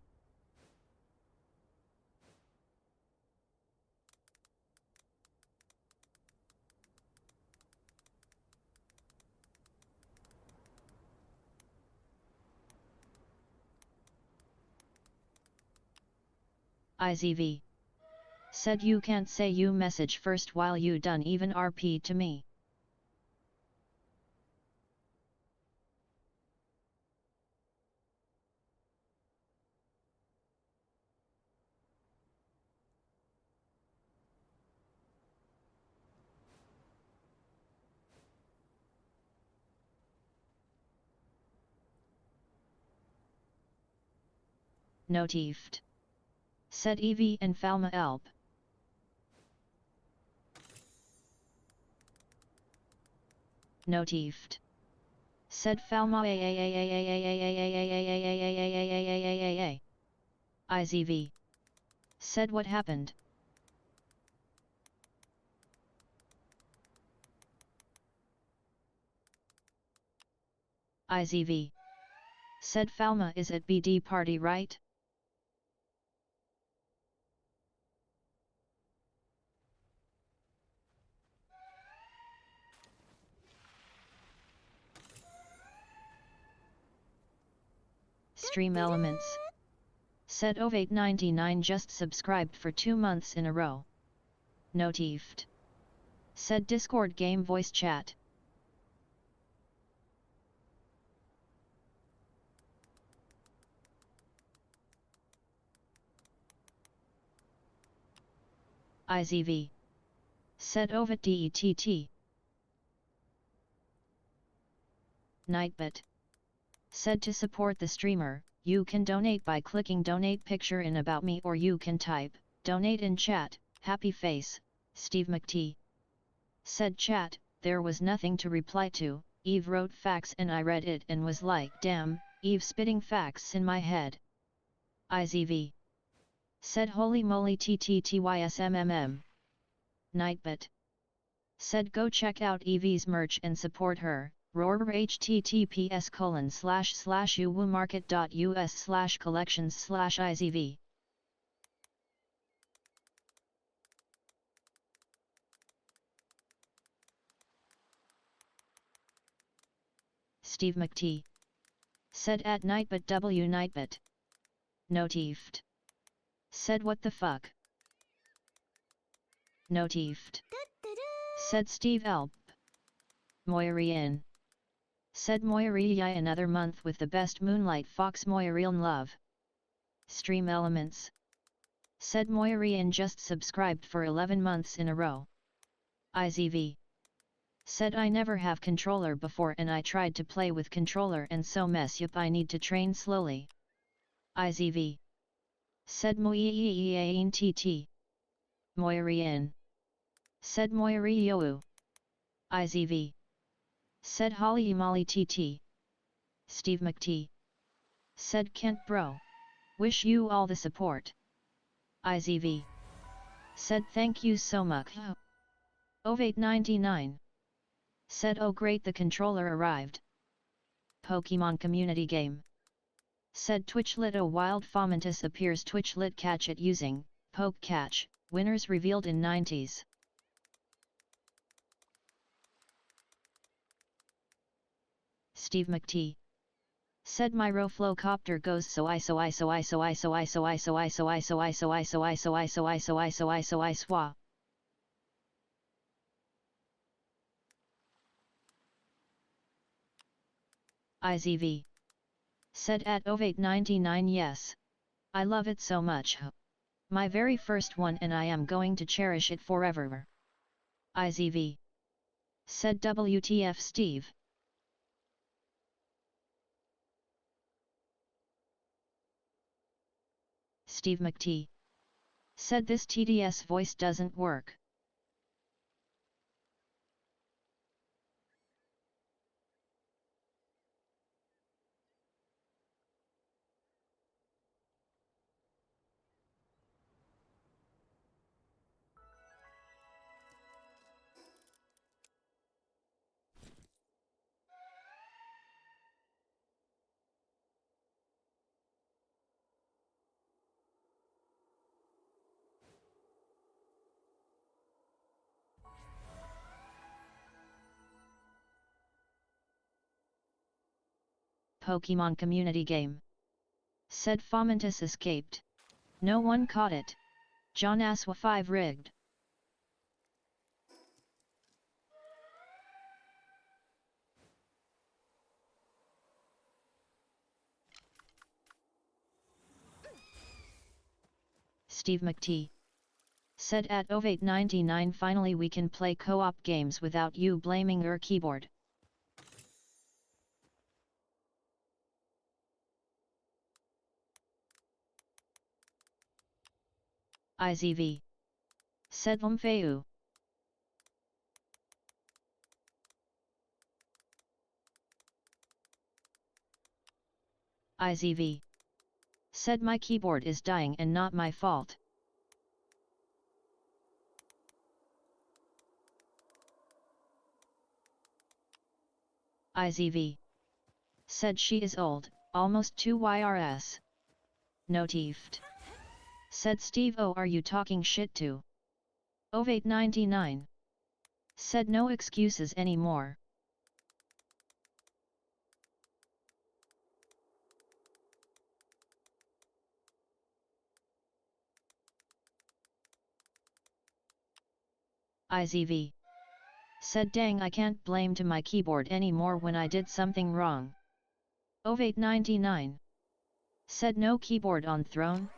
IZV. Said you can't say you message first while you done even RP to me. Notifed. Said Evie and Falma Elp. Notifed. Said Falma IZV. Said what happened? IZV. Said Falma is at BD party right? Stream Elements. Said Ovate99 just subscribed for 2 months in a row. Notifed. Said Discord game voice chat. IZV. Said Ovat DETT. Nightbit. Said to support the streamer, you can donate by clicking donate picture in about me or you can type, donate in chat, happy face, Steve McT. Said chat, there was nothing to reply to, Eve wrote facts and I read it and was like damn, Eve spitting facts in my head. IZV. Said holy moly TTTYSMMM. Nightbit. Said go check out Evie's merch and support her. Roar https://uwoomarket.us/collections/izv. Steve McT. Said at nightbot w nightbot. Notifed. Said what the fuck. Notifed. Said Steve Elp. Moyri in. Said Moyri yai another month with the best Moonlight Fox Moyrian love. Stream Elements. Said Moyri in just subscribed for 11 months in a row. IZV. Said I never have controller before and I tried to play with controller and so mess up I need to train slowly. IZV. Said Moyieeeain TT. Moyri in. Said Moyri You. IZV. Said Holly Molly TT. Steve McT. Said Kent Bro. Wish you all the support. IZV. Said thank you so much. Ovate99. Said oh great the controller arrived. Pokemon community game. Said Twitchlit a wild fomentus appears Twitchlit catch it using, poke catch, winners revealed in 90s. Steve McT. Said my Roflowcopter goes so I swa. IZV. Said at Ovate99 yes. I love it so much. My very first one and I am going to cherish it forever. IZV. Said WTF Steve. Steve McT. Said this TTS voice doesn't work. Pokemon community game. Said Fomentus escaped. No one caught it. John Aswa 5 rigged. Steve McT. Said at Ovate99 finally we can play co-op games without you blaming your keyboard. IZV. Said Lumfeu. IZV. Said my keyboard is dying and not my fault. IZV. Said she is old, almost 2 YRS. Notifed. Said Steve oh are you talking shit to? Ovate99. Said no excuses anymore. IZV. Said dang I can't blame to my keyboard anymore when I did something wrong. Ovate99. Said no keyboard on throne.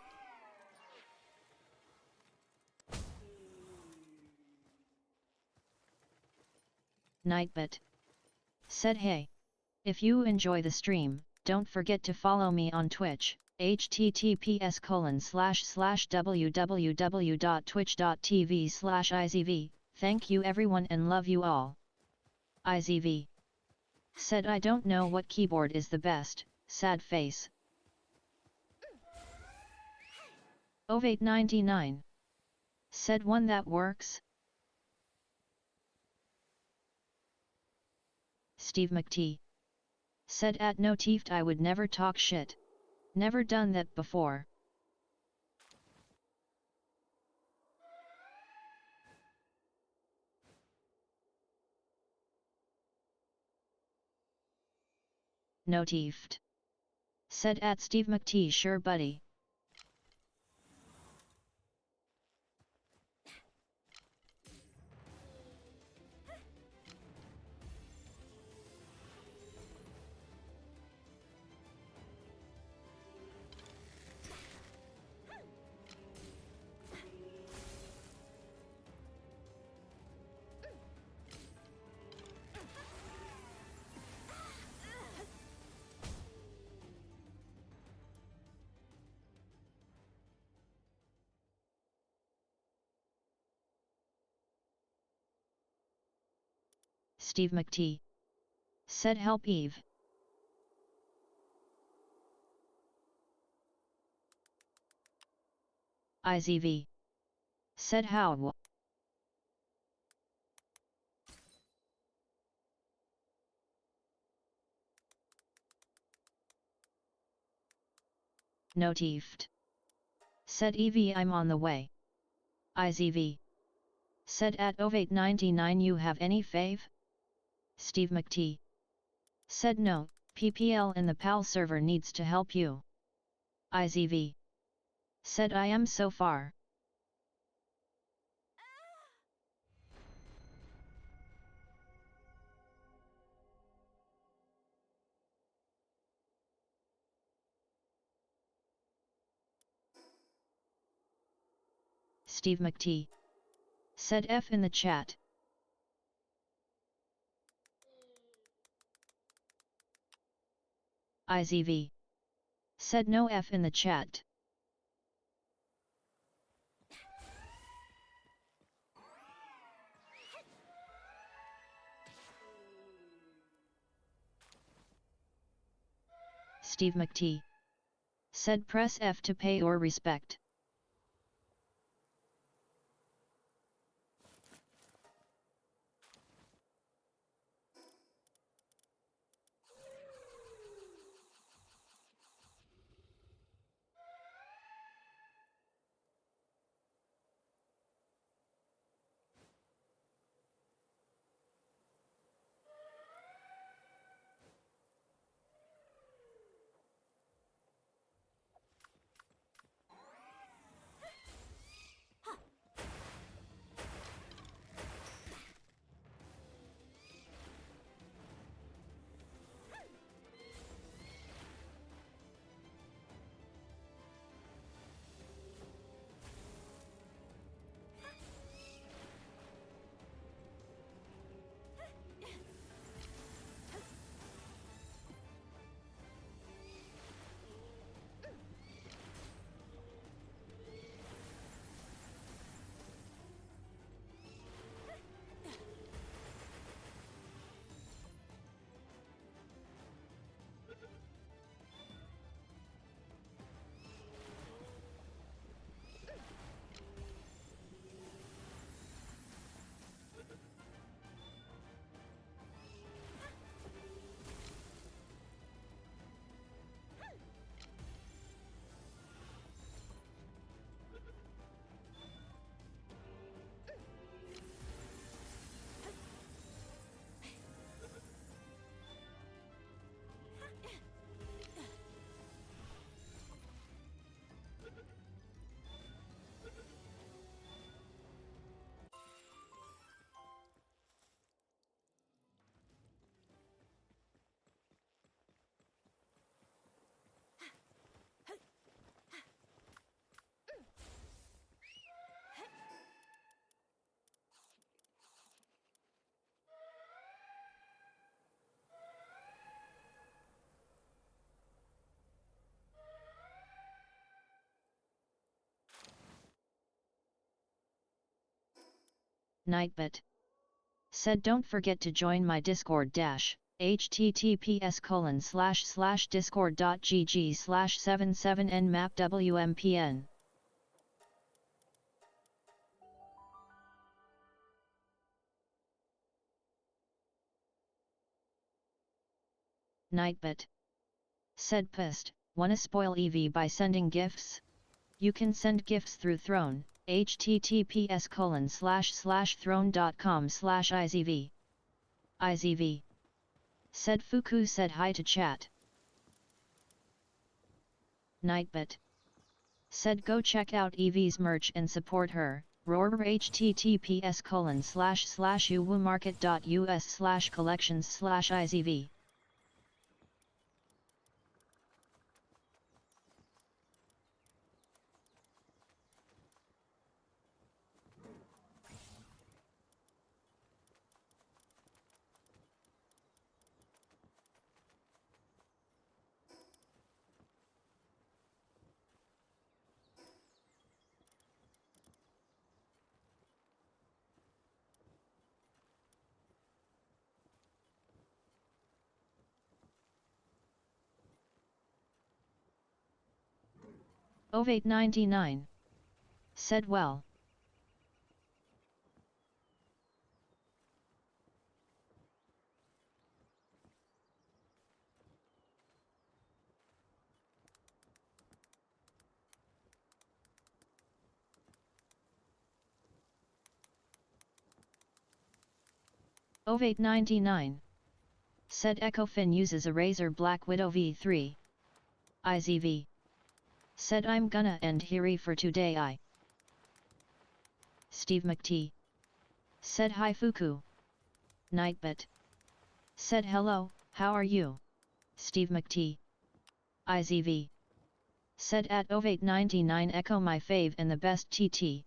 Nightbot. Said hey. If you enjoy the stream, don't forget to follow me on Twitch, https://www.twitch.tv/izv, thank you everyone and love you all. IZV. Said I don't know what keyboard is the best, sad face. Ovate99. Said one that works. Steve McT. Said at no teeft I would never talk shit. Never done that before. No teeft. Said at Steve McT sure buddy. Steve McT. Said help Eve. IZV. Said how. No teeft. Said EV I'm on the way. IZV. Said at Ovate99 you have any fave? Steve McT. Said no, PPL in the PAL server needs to help you. IZV. Said I am so far. Steve McT. Said F in the chat. IZV. Said no F in the chat. Steve McT. Said press F to pay or respect. Nightbit. Said don't forget to join my Discord dash, https://discord.gg/77nmapwmpn. Nightbot. Said pissed, wanna spoil EV by sending gifts? You can send gifts through Throne, https://throne.com/izv. IZV. Said Fuku said hi to chat. Nightbot. Said go check out EV's merch and support her. Roar https://uwumarket.us/collections/izv. Ov899. Said well. Ov899. Said Echofin uses a Razer Black Widow V3. IZV. Said I'm gonna end here for today. Steve McT. Said hi Fuku. Nightbot. Said hello, how are you? Steve McT. IZV. Said at Ov899 echo my fave and the best TT.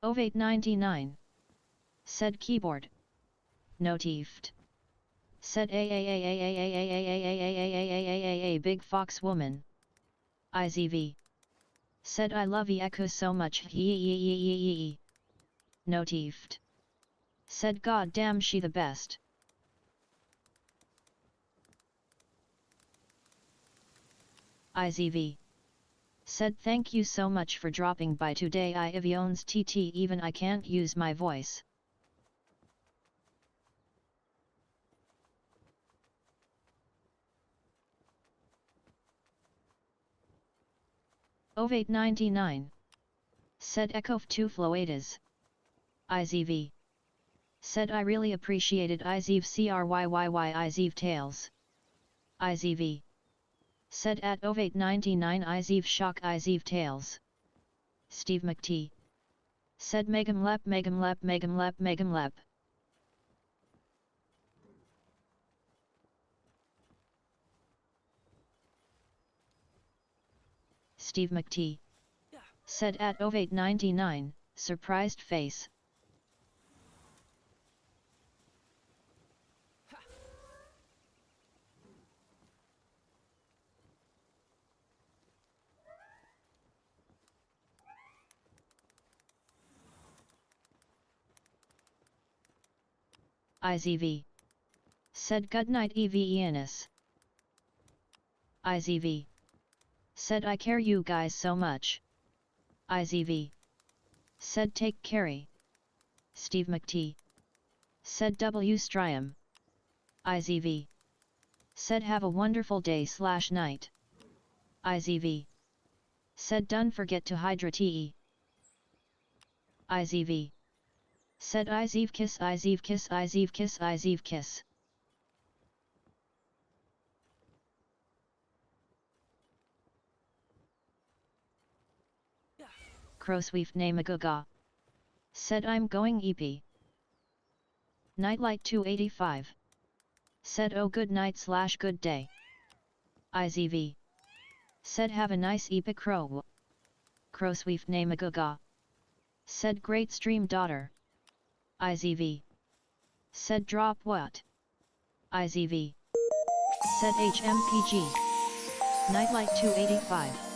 Ov899. Said keyboard. Notifed. Said a big fox woman. IZV. Said I love Echo so much Notifed. Said god damn she the best. IZV. Said thank you so much for dropping by today Ivion's TT even I can't use my voice. Ov899. Said Echo 2 Floatas. IZV. Said I really appreciated IZV CRYYY IZV Tales. IZV. Said at Ov899 IZV Shock IZV Tales. Steve McT. Said Megamlep. Steve McT. Said at Ov899, surprised face. IZV. Said goodnight Evianus. IZV. Said I care you guys so much. IZV. Said take carry. Steve McT. Said W Strium. IZV. Said have a wonderful day/night. IZV. Said don't forget to hydra te. IZV. Said IZV kiss IZV kiss IZV kiss IZV kiss. Crowsweef Namaguga. Said I'm going EP. Nightlight 285. Said oh good night/good day. IZV. Said have a nice epic crow. Crowsweef Namaguga. Said great stream daughter. IZV. Said drop what? IZV. Said HMPG. Nightlight 285.